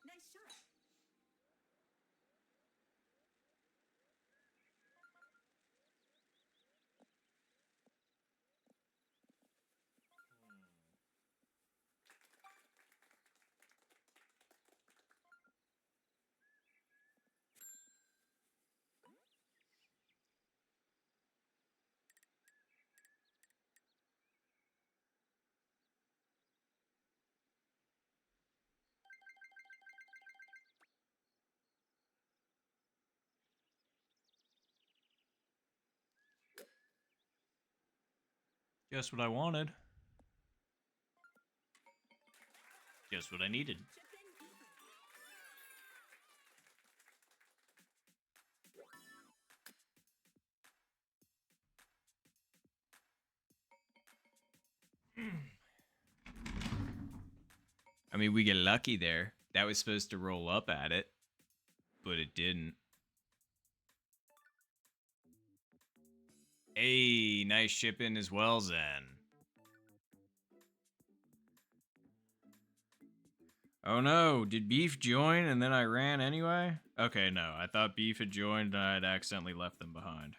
Nice shot. Just what I wanted. Just what I needed. Chip in even. I mean, we get lucky there. That was supposed to roll up at it, but it didn't. Hey, nice chip in as well, Zen. Oh no, did Beef join and then I ran anyway? Okay, no, I thought Beef had joined and I had accidentally left them behind.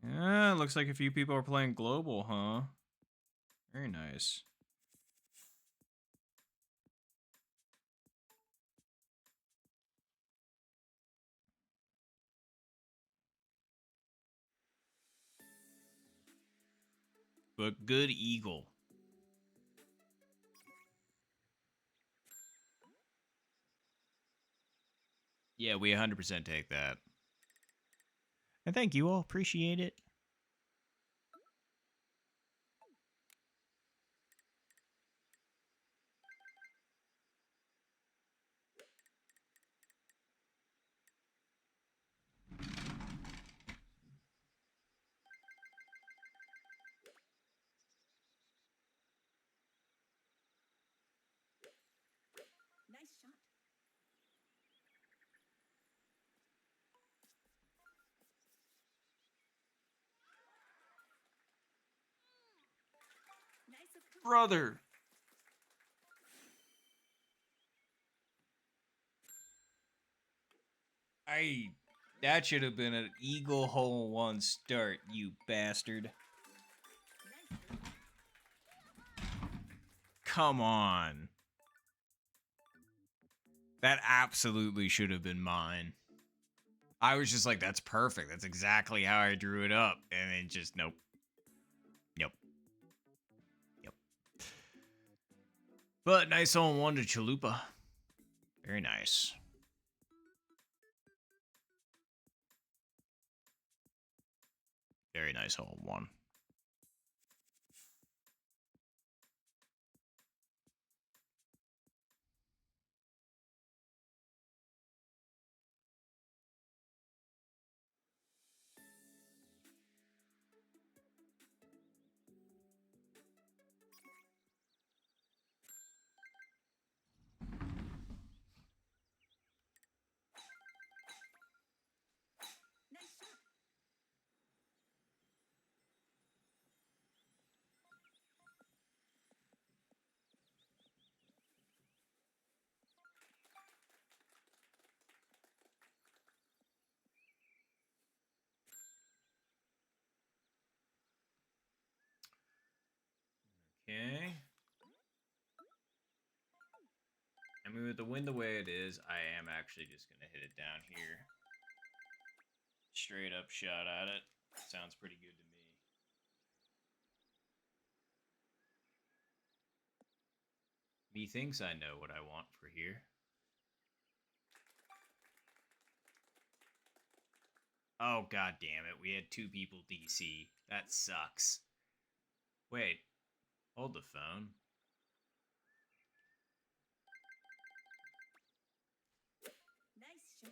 Yeah, looks like a few people are playing global, huh? Very nice. But good eagle. Yeah, we 100% take that. And thank you all. Appreciate it. Nice shot. Nice approach. Brother. That should have been an eagle hole one start, you bastard. Nice birdie. Come on. That absolutely should have been mine. I was just like, that's perfect. That's exactly how I drew it up. And then just, nope. Yep. Yep. But nice hole in one to Chalupa. Very nice. Very nice hole in one. Nice shot. Okay. I mean, with the wind the way it is, I am actually just going to hit it down here. Straight up shot at it. Sounds pretty good to me. Methinks I know what I want for here. Oh, god damn it. We had two people DC. That sucks. Wait. Hold the phone. Nice shot.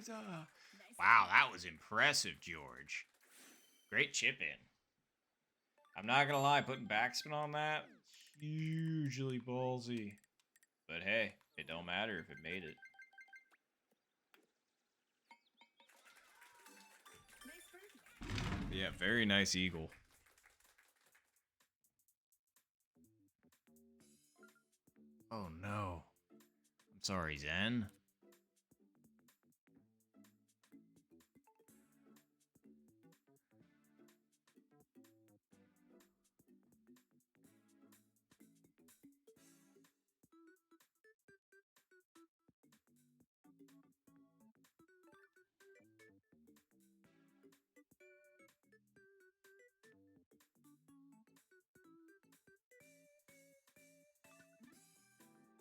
Nice Wow, approach. that was impressive, George. Great chip in. I'm not gonna lie, putting backspin on that, hugely ballsy. But hey, it don't matter if it made it. Nice birdie. Yeah, very nice eagle. Oh no. I'm sorry, Zen.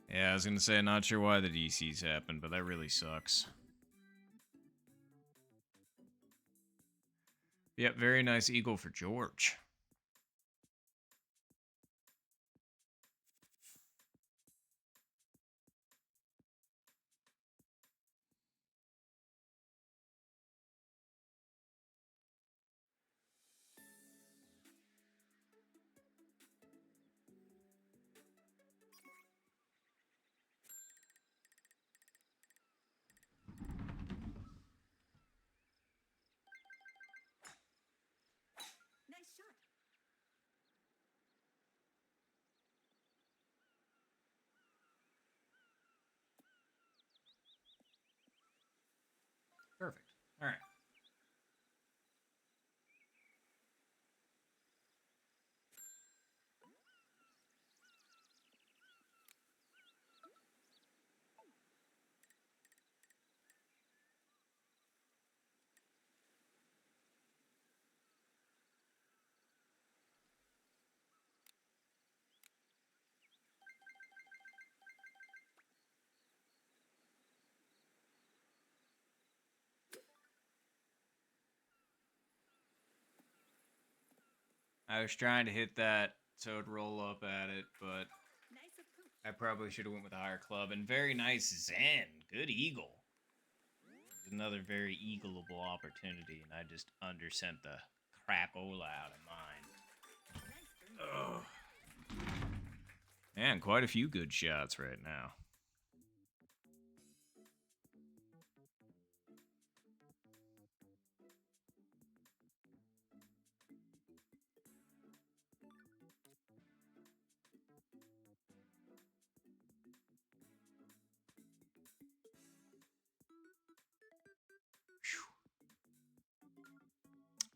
Yeah, I was gonna say, not sure why the DCs happened, but that really sucks. Yep, very nice eagle for George. Nice shot. I was trying to hit that so it'd roll up at it, but Nice approach. I probably should have went with a higher club. And very nice Zen. Good eagle. Another very eagleable opportunity, and I just undersent the crapola out of mine. Nice birdie. Ugh. Man, quite a few good shots right now.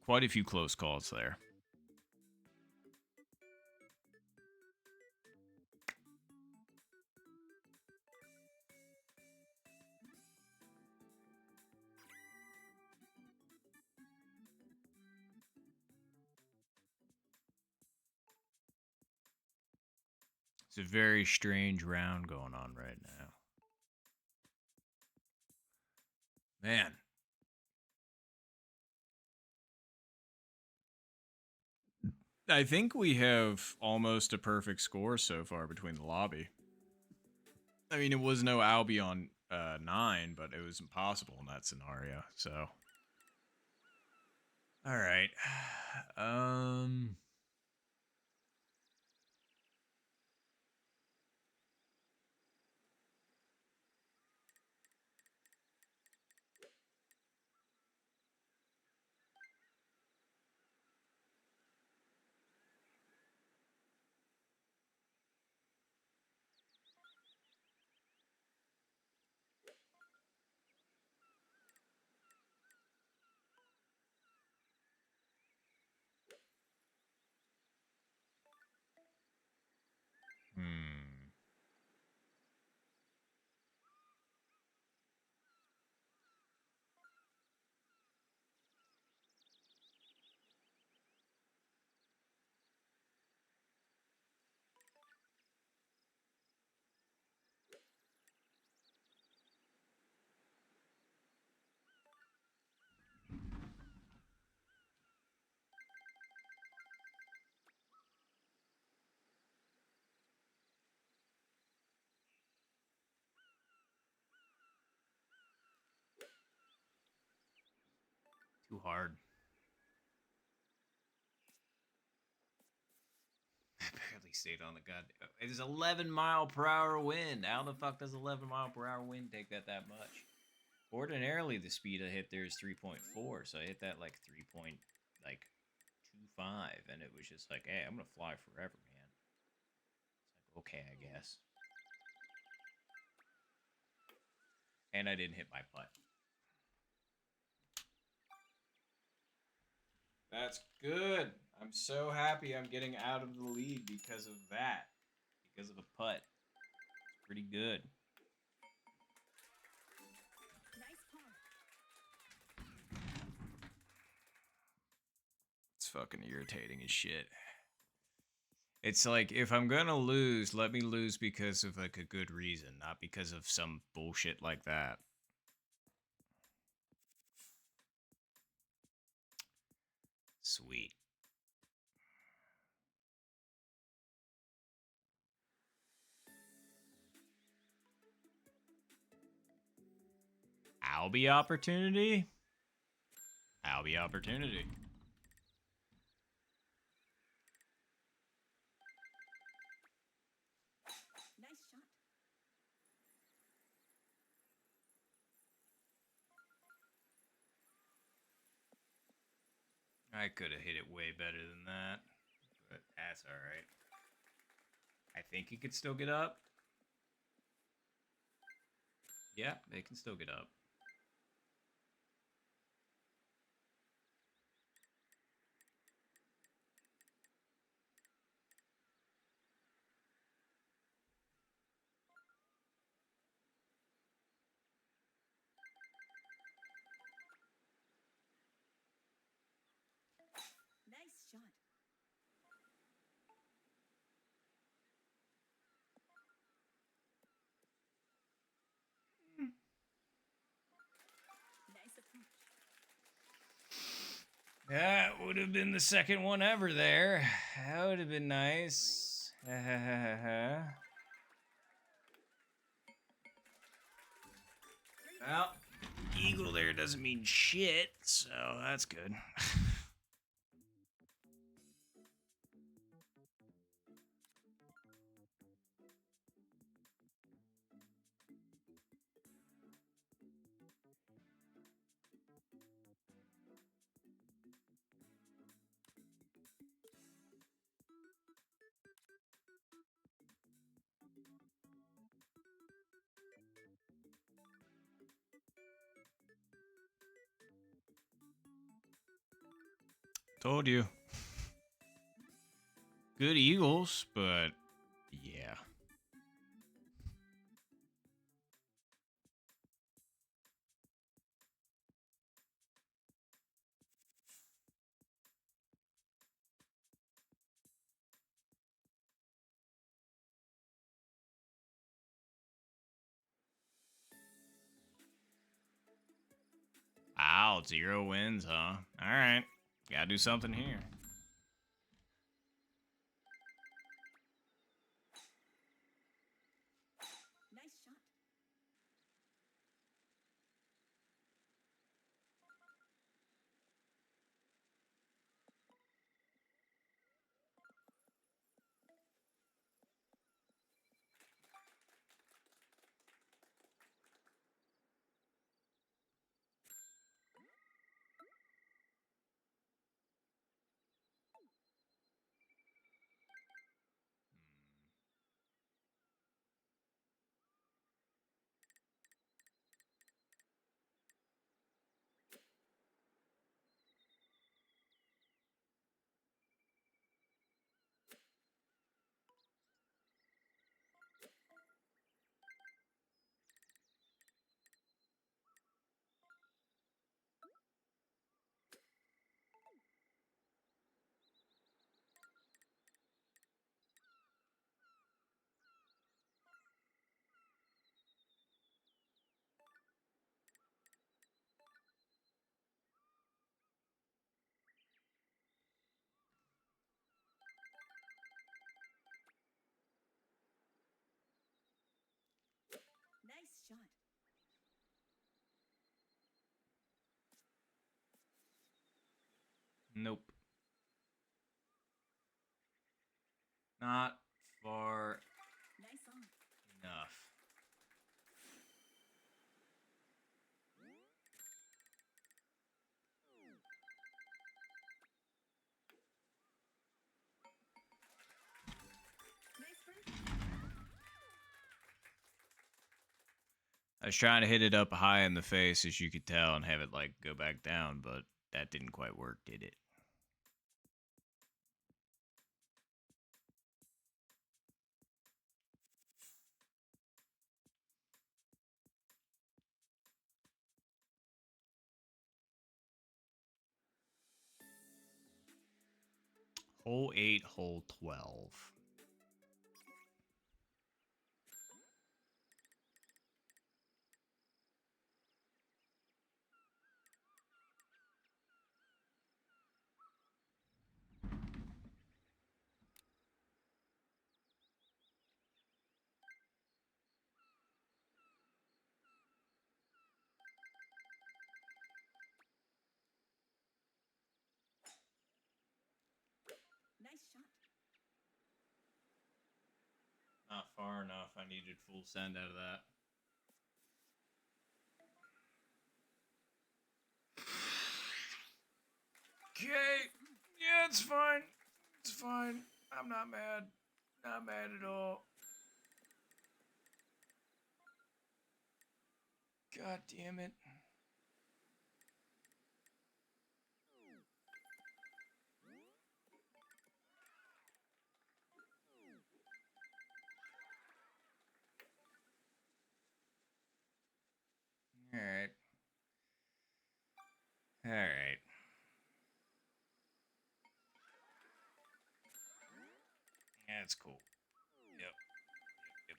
Quite a few close calls there. It's a very strange round going on right now. Man. I think we have almost a perfect score so far between the lobby. I mean, it was no Albion 9, but it was impossible in that scenario, so. All right. Hmm. Too hard. I barely stayed on the god. It is 11-mile-per-hour wind. How the fuck does 11-mile-per-hour wind take that much? Ordinarily, the speed I hit there is 3.4, so I hit that like 3.25, and it was just like, hey, I'm gonna fly forever, man. It's like, okay, I guess. And I didn't hit my putt. That's good. I'm so happy I'm getting out of the lead because of that. Because of the putt. It's pretty good. Nice par. It's fucking irritating as shit. It's like, if I'm gonna lose, let me lose because of like a good reason, not because of some bullshit like that. Sweet. Albie opportunity? Albie opportunity. Nice shot. I could have hit it way better than that, but that's alright. I think he could still get up. Yeah, they can still get up. Nice shot. That would have been the second one ever there. That would have been nice. Well, eagle there doesn't mean shit, so that's good. Told you. Good Eagles, but yeah. Wow, 0 wins, huh? Alright. Gotta do something here. Nice shot. Nice shot. Nope. Not far Nice on. enough. Nice bird. I was trying to hit it up high in the face, as you could tell, and have it, like, go back down, but that didn't quite work, did it? Hole 8, hole 12. Nice shot. Not far enough. I needed full send out of that. Okay. Yeah, it's fine. It's fine. I'm not mad. Not mad at all. God damn it. Alright. Alright. Yeah, it's cool. Yep. Yep, yep,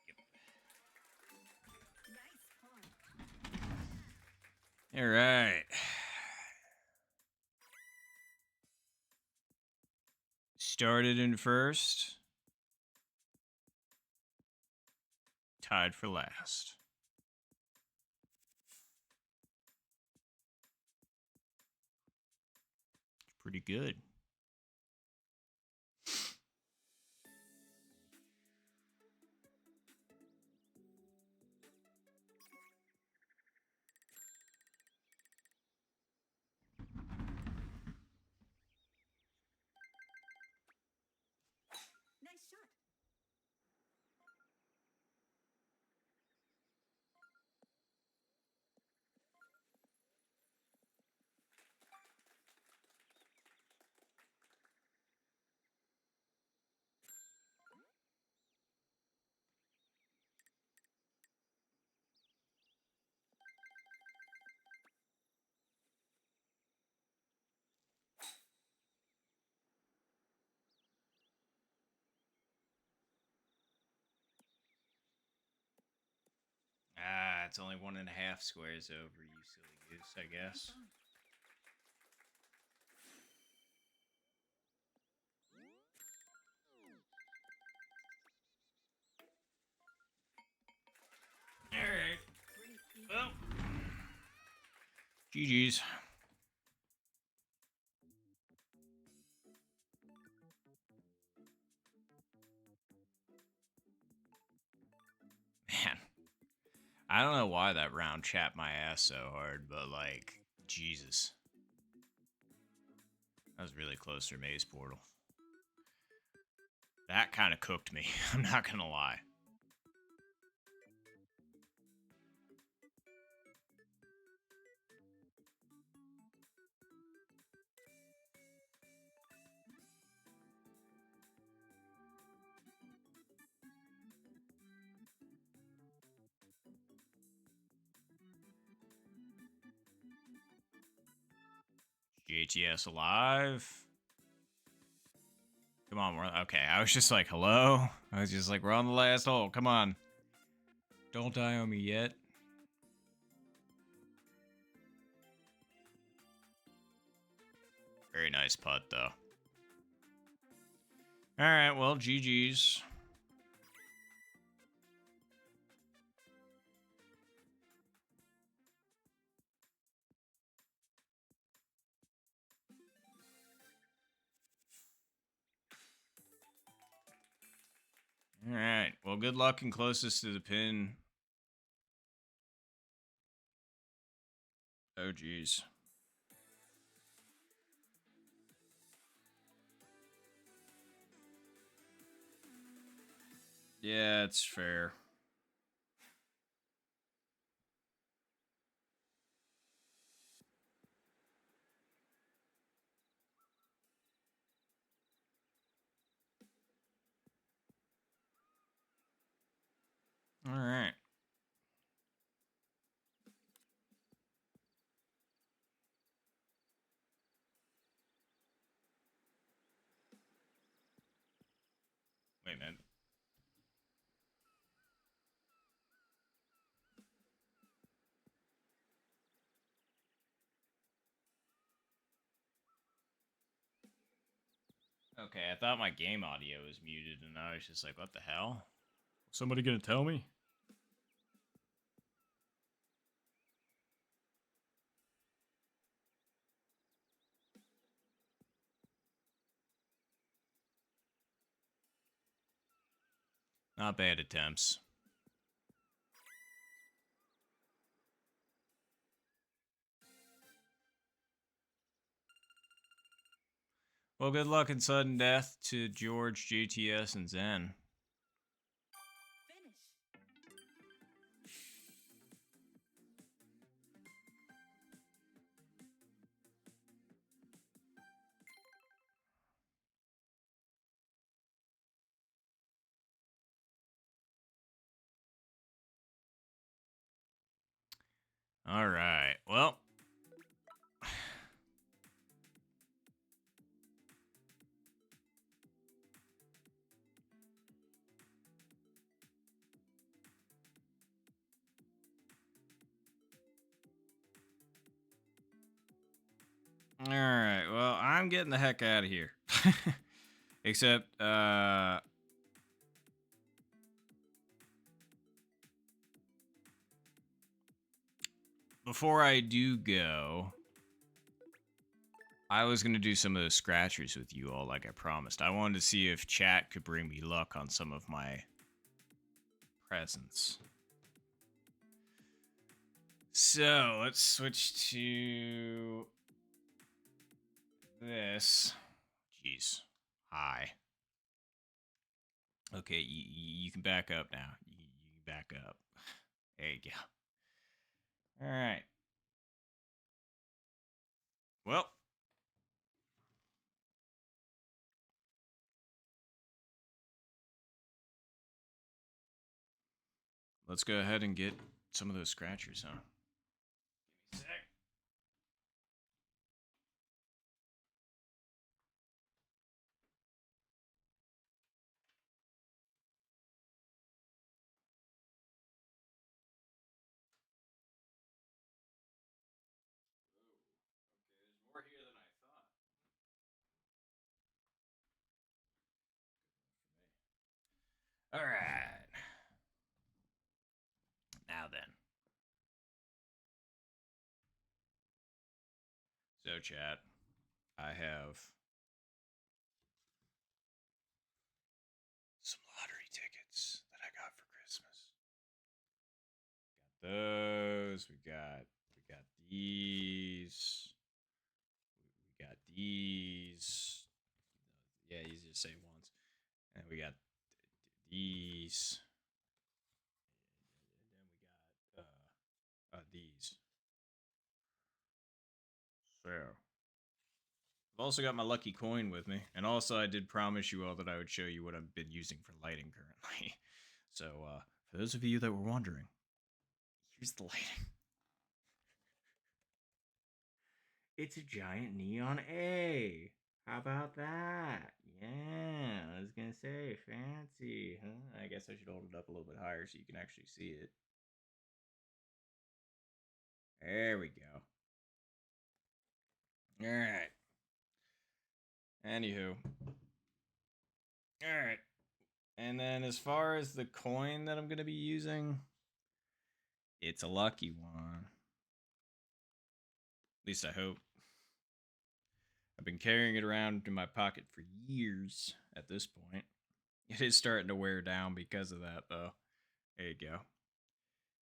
yep, yep, yep, yep, Nice par. yep. Alright. Started in first. Tied for last. Pretty good. Nice shot. Ah, it's only 1.5 squares over, you silly goose, I Nice guess. on. Alright. Great defense. Well. GG's. Man. I don't know why that round chapped my ass so hard, but like, Jesus. That was really close for Maze Portal. That kind of cooked me, I'm not gonna lie. JTS alive. Come on, we're okay. I was just like, hello? I was just like, we're on the last hole. Come on. Don't die on me yet. Very nice putt, though. Alright, well, GG's. Alright, well, good luck and closest to the pin. Oh, geez. Yeah, it's fair. Alright. Wait a minute. Okay, I thought my game audio was muted, and I was just like, what the hell? Somebody gonna tell me? Not bad attempts. Well, good luck and sudden death to George, JTS, and Zen. Finish. All right. Well. All right. Well, I'm getting the heck out of here. Except, before I do go, I was going to do some of the scratchers with you all like I promised. I wanted to see if chat could bring me luck on some of my presents. So, let's switch to this. Jeez. Hi. Okay, you can back up now. You can back up. There you go. All right. Well. Let's go ahead and get some of those scratchers, huh? Give me a sec. More here than I thought. All right. Now then. So, chat, I have some lottery tickets that I got for Christmas. Got those. We got these. We got these. Yeah, easy to say once. And we got these. And then we got these. So, I've also got my lucky coin with me, and also I did promise you all that I would show you what I've been using for lighting currently. So, for those of you that were wondering, here's the lighting. It's a giant neon A. How about that? Yeah, I was gonna say, fancy, huh? I guess I should hold it up a little bit higher so you can actually see it. There we go. Alright. Anywho. Alright. And then as far as the coin that I'm gonna be using, it's a lucky one. At least I hope. I've been carrying it around in my pocket for years at this point. It is starting to wear down because of that, though. There you go.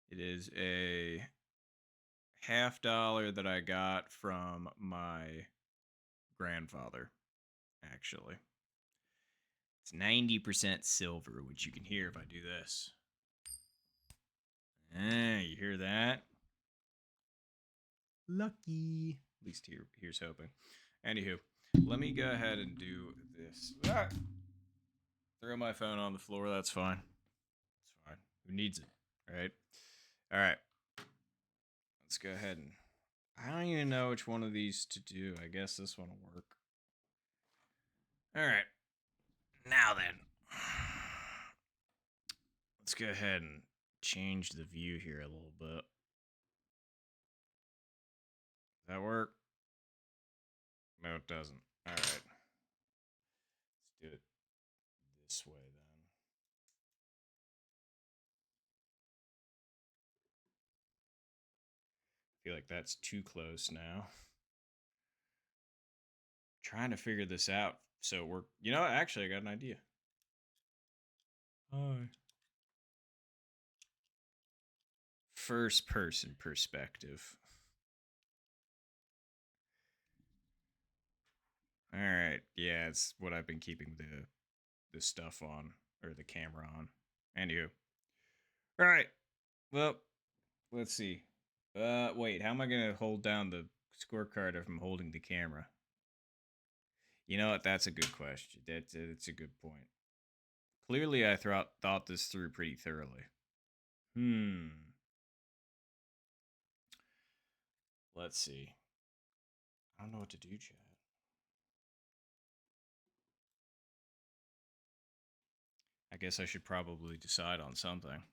It is a $50 that I got from my grandfather, actually. It's 90% silver, which you can hear if I do this. You hear that? Lucky. At least here's hoping. Anywho, let me go ahead and do this. Throw my phone on the floor, that's fine. It's fine. Who needs it, right? Alright. Let's go ahead and... I don't even know which one of these to do. I guess this one will work. Alright. Now then. Let's go ahead and change the view here a little bit. Does that work? No, it doesn't. Alright. Let's do it this way then. I feel like that's too close now. Trying to figure this out so we're... You know what? Actually, I got an idea. Hi. First person perspective. Alright, yeah, it's what I've been keeping the stuff on, or the camera on. Anywho. Alright, well, let's see. Wait, how am I gonna hold down the scorecard if I'm holding the camera? You know what, that's a good question. That's a good point. Clearly I thought this through pretty thoroughly. Let's see. I don't know what to do, chat. I guess I should probably decide on something.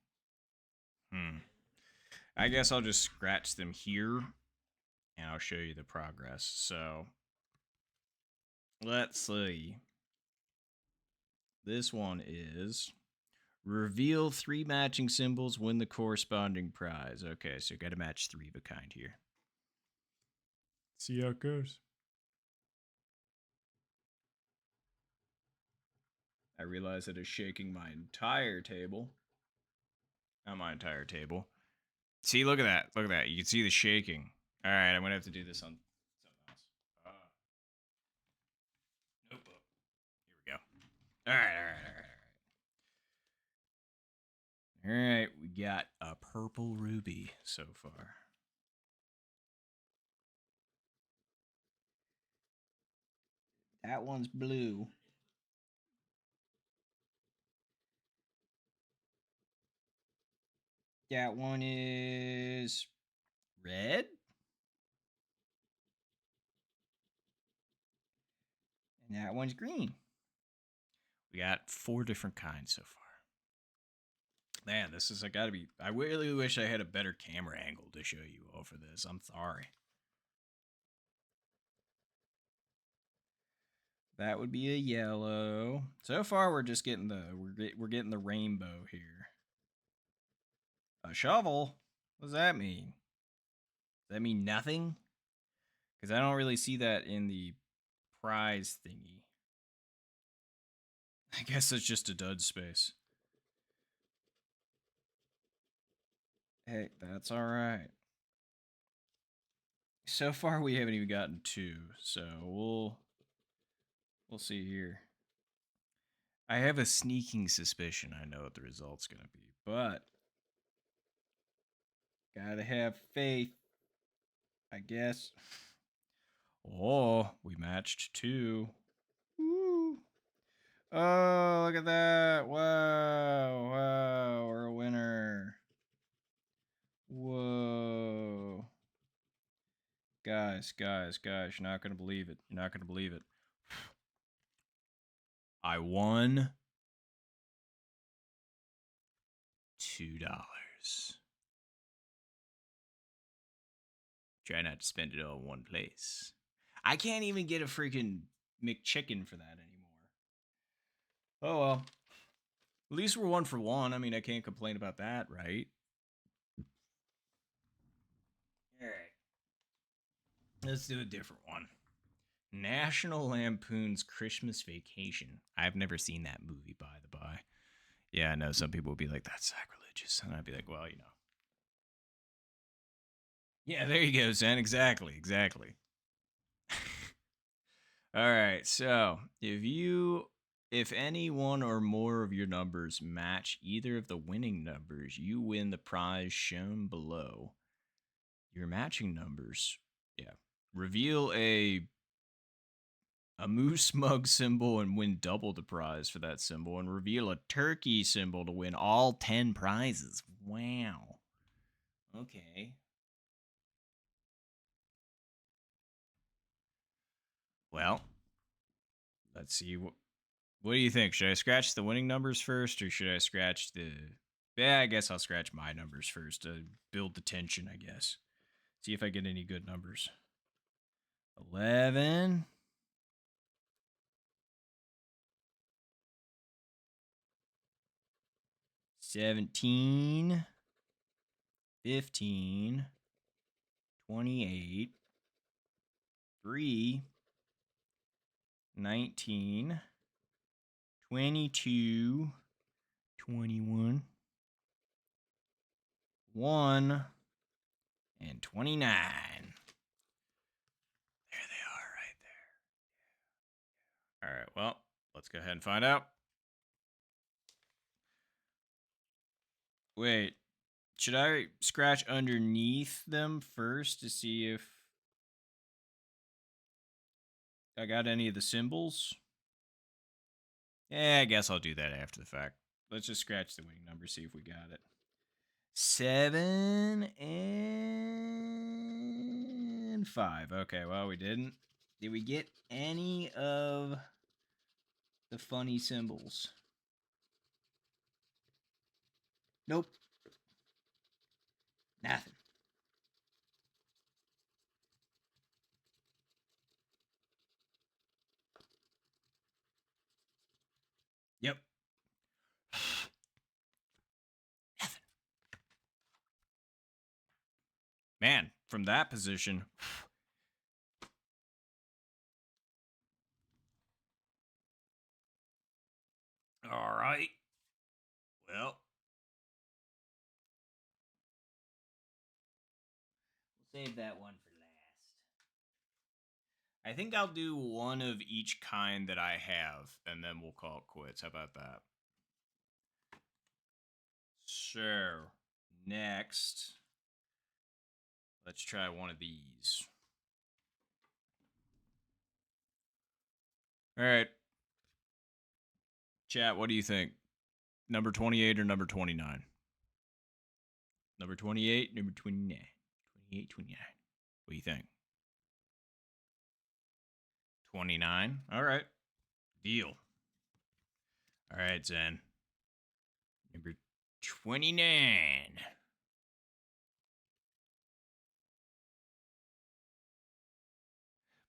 I guess I'll just scratch them here, and I'll show you the progress. So, let's see. This one is reveal 3 matching symbols, win the corresponding prize. Okay, so got to match 3 of a kind here. See how it goes. I realize that is shaking my entire table. Not my entire table. See, look at that. Look at that. You can see the shaking. All right, I'm going to have to do this on something else. Notebook. Here we go. All right. All right, we got a purple ruby so far. That one's blue. That one is red. And that one's green. We got 4 different kinds so far. Man, this is, I really wish I had a better camera angle to show you all for this. I'm sorry. That would be a yellow. So far, we're just getting we're getting the rainbow here. A shovel? What does that mean? Does that mean nothing? Because I don't really see that in the prize thingy. I guess it's just a dud space. Hey, that's all right. So far, we haven't even gotten 2, so we'll see here. I have a sneaking suspicion I know what the result's gonna be, but gotta have faith, I guess. Oh, we matched 2. Woo. Oh, look at that. Wow, we're a winner. Whoa. Guys, you're not gonna believe it. You're not gonna believe it. I won $2. Try not to spend it all in one place. I can't even get a freaking McChicken for that anymore. Oh well. At least we're 1 for 1. I mean, I can't complain about that, right? Alright. Let's do a different one. National Lampoon's Christmas Vacation. I've never seen that movie, by the by. Yeah, I know some people would be like, that's sacrilegious. And I'd be like, well, you know. Yeah, there you go, Zen. Exactly. All right, so if any one or more of your numbers match either of the winning numbers, you win the prize shown below. Your matching numbers, reveal a moose mug symbol and win double the prize for that symbol, and reveal a turkey symbol to win all 10 prizes. Wow. Okay. Well, let's see. What do you think? Should I scratch the winning numbers first, or should I scratch the... Yeah, I guess I'll scratch my numbers first to build the tension, I guess. See if I get any good numbers. 11. 17. 15. 28. 3. 19. 22. 21. 1. And 29. There they are right there. All right, well, let's go ahead and find out. Wait, should I scratch underneath them first to see if I got any of the symbols? Yeah, I guess I'll do that after the fact. Let's just scratch the winning number, see if we got it. 7 and 5. Okay, well, we didn't. Did we get any of the funny symbols? Nope. Nothing. Yep. Evan. Man, from that position. All right. Well, we'll save that one for last. I think I'll do one of each kind that I have, and then we'll call it quits. How about that? Sure. Next, let's try one of these. All right. Chat, what do you think? Number 28 or number 29? Number 28, number 29. 28, 29. What do you think? 29. All right. Deal. All right, Zen. Number 29.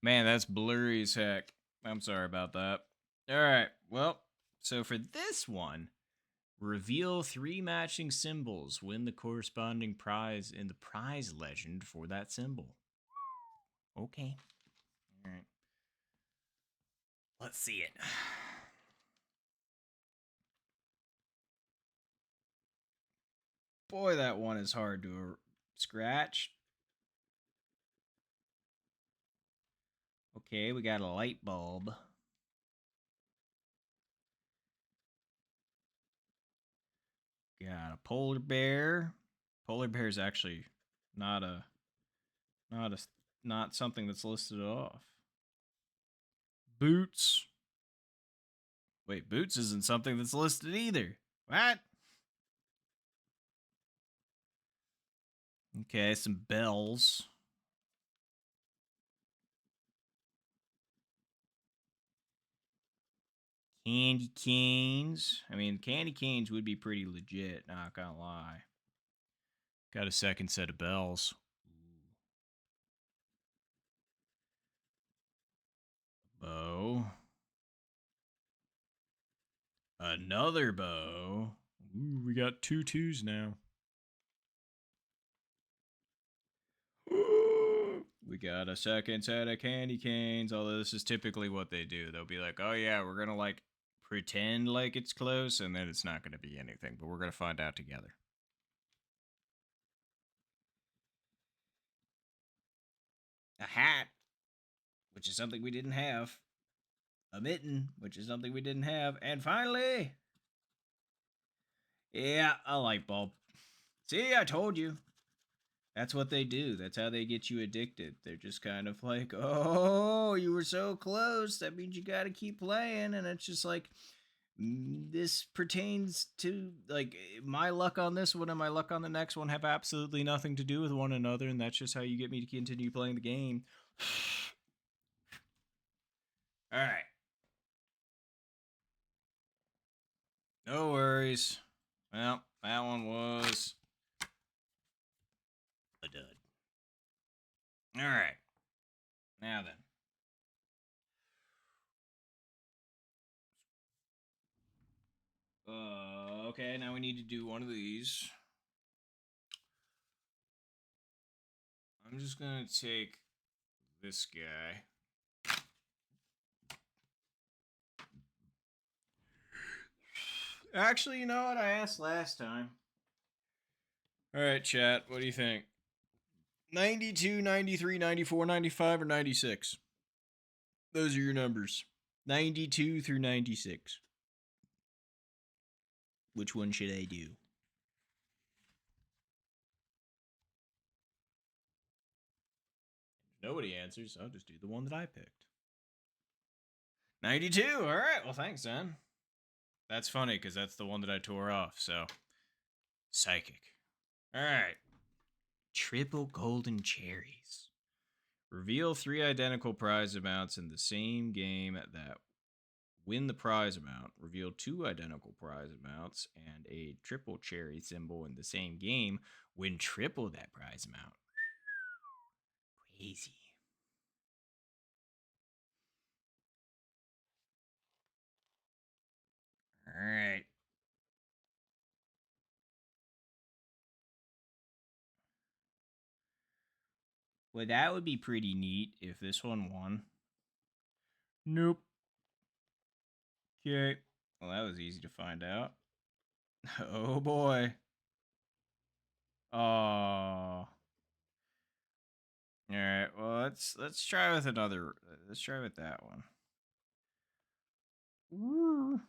Man, that's blurry as heck. I'm sorry about that. All right. Well, so for this one, reveal 3 matching symbols. Win the corresponding prize in the prize legend for that symbol. Okay. All right. Let's see it. Boy, that one is hard to scratch. Okay, we got a light bulb. Got a polar bear. Polar bear is actually not not something that's listed off. Boots. Wait, boots isn't something that's listed either. What? Okay, some bells. Candy canes. I mean, candy canes would be pretty legit, not gonna lie. Got a second set of bells. Bow. Another bow. Ooh, we got 2 twos now. We got a second set of candy canes, although this is typically what they do. They'll be like, oh yeah, we're gonna like pretend like it's close, and then it's not gonna be anything, but we're gonna find out together. A hat, which is something we didn't have. A mitten, which is something we didn't have. And finally, yeah, a light bulb. See, I told you. That's what they do. That's how they get you addicted. They're just kind of like, oh, you were so close. That means you got to keep playing. And it's just like, this pertains to like my luck on this one and my luck on the next one have absolutely nothing to do with one another. And that's just how you get me to continue playing the game. All right. No worries. Well, that one was a dud. All right. Now then. Okay, now we need to do one of these. I'm just going to take this guy. Actually, you know what I asked last time? All right, chat, what do you think? 92, 93, 94, 95, or 96? Those are your numbers. 92 through 96. Which one should I do? If nobody answers, I'll just do the one that I picked. 92. All right. Well, thanks, then. That's funny because that's the one that I tore off. So, psychic. All right. Triple golden cherries. Reveal 3 identical prize amounts in the same game that win the prize amount. Reveal 2 identical prize amounts and a triple cherry symbol in the same game. Win triple that prize amount. Crazy. Well, that would be pretty neat if this one won. Nope. Okay. Well, that was easy to find out. Oh boy. Oh. All right. Well, let's try with another. Let's try with that one. Woo.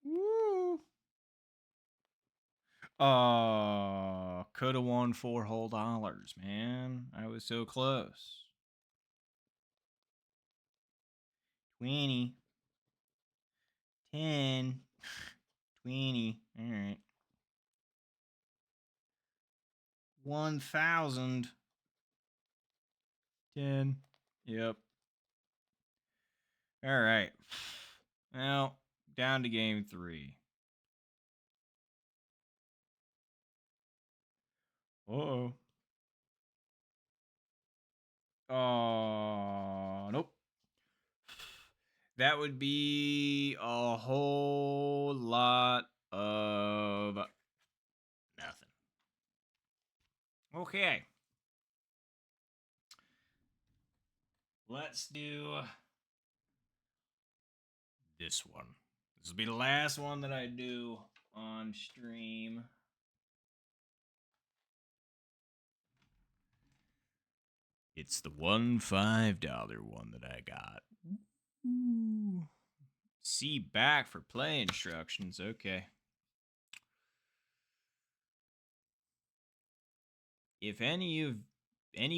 Woo. Oh, could have won $4 whole, man. I was so close. 20. 10. 20. All right. 1,000. 10. Yep. All right. Well, down to game 3. Uh-oh. Oh, nope. That would be a whole lot of nothing. Okay. Let's do this one. This will be the last one that I do on stream. It's the $5 one that I got. Ooh. See back for play instructions. Okay. If any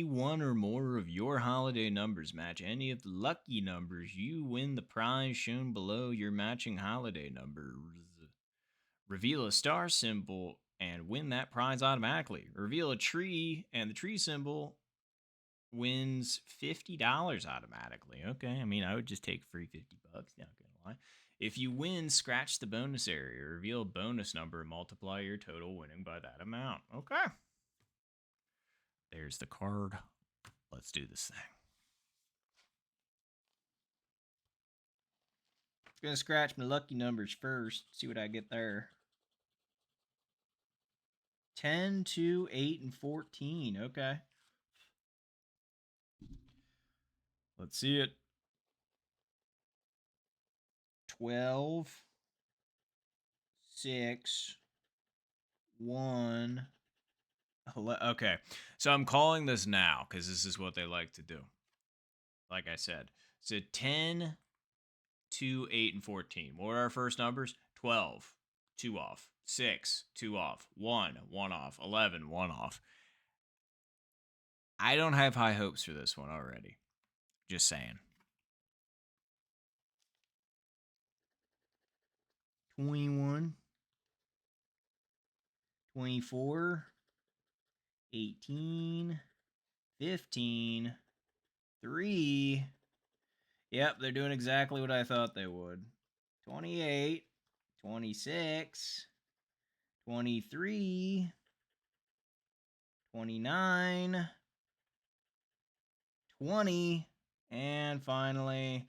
one or more of your holiday numbers match any of the lucky numbers, you win the prize shown below your matching holiday numbers. Reveal a star symbol and win that prize automatically. Reveal a tree and the tree symbol wins $50 automatically. Okay, I mean, I would just take free $50, not gonna lie. If you win, scratch the bonus area, reveal a bonus number, and multiply your total winning by that amount. Okay. There's the card. Let's do this thing. Gonna scratch my lucky numbers first. See what I get there. 10, 2, 8, and 14. Okay. Let's see it. 12, 6, 1. Okay. So I'm calling this now because this is what they like to do. Like I said. So 10, 2, 8, and 14. What are our first numbers? 12, 2 off. 6, 2 off. 1, 1 off. 11, 1 off. I don't have high hopes for this one already. Just saying. 21, 24, 18, 15, 3. Yep, they're doing exactly what I thought they would. 28, 26, 23, 29, 20, and finally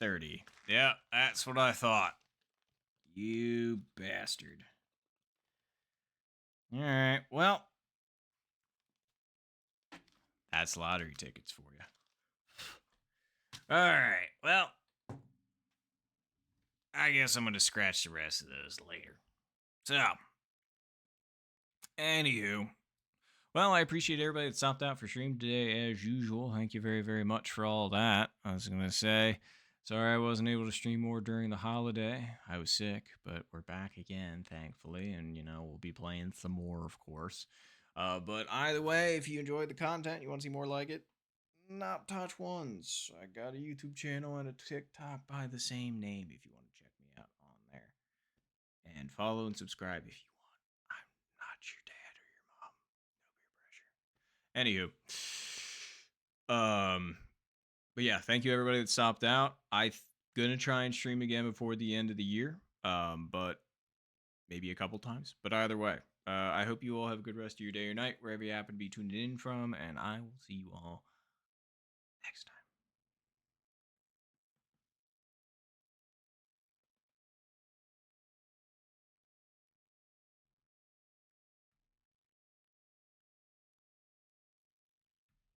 30. Yeah, that's what I thought. You bastard. All right, well, that's lottery tickets for you. All right, well, I guess I'm going to scratch the rest of those later. So, anywho, well, I appreciate everybody that stopped out for stream today as usual. Thank you very, very much for all that. I was going to say, sorry I wasn't able to stream more during the holiday. I was sick, but we're back again, thankfully, and, we'll be playing some more, of course. But either way, if you enjoyed the content, you want to see more like it, Not Touch Ones. I got a YouTube channel and a TikTok by the same name if you want to check me out on there. And follow and subscribe if you want. I'm not your dad or your mom. No peer pressure. Anywho. But yeah, thank you everybody that stopped out. I'm gonna try and stream again before the end of the year. But maybe a couple times. But either way, I hope you all have a good rest of your day or night, wherever you happen to be tuning in from, and I will see you all next time.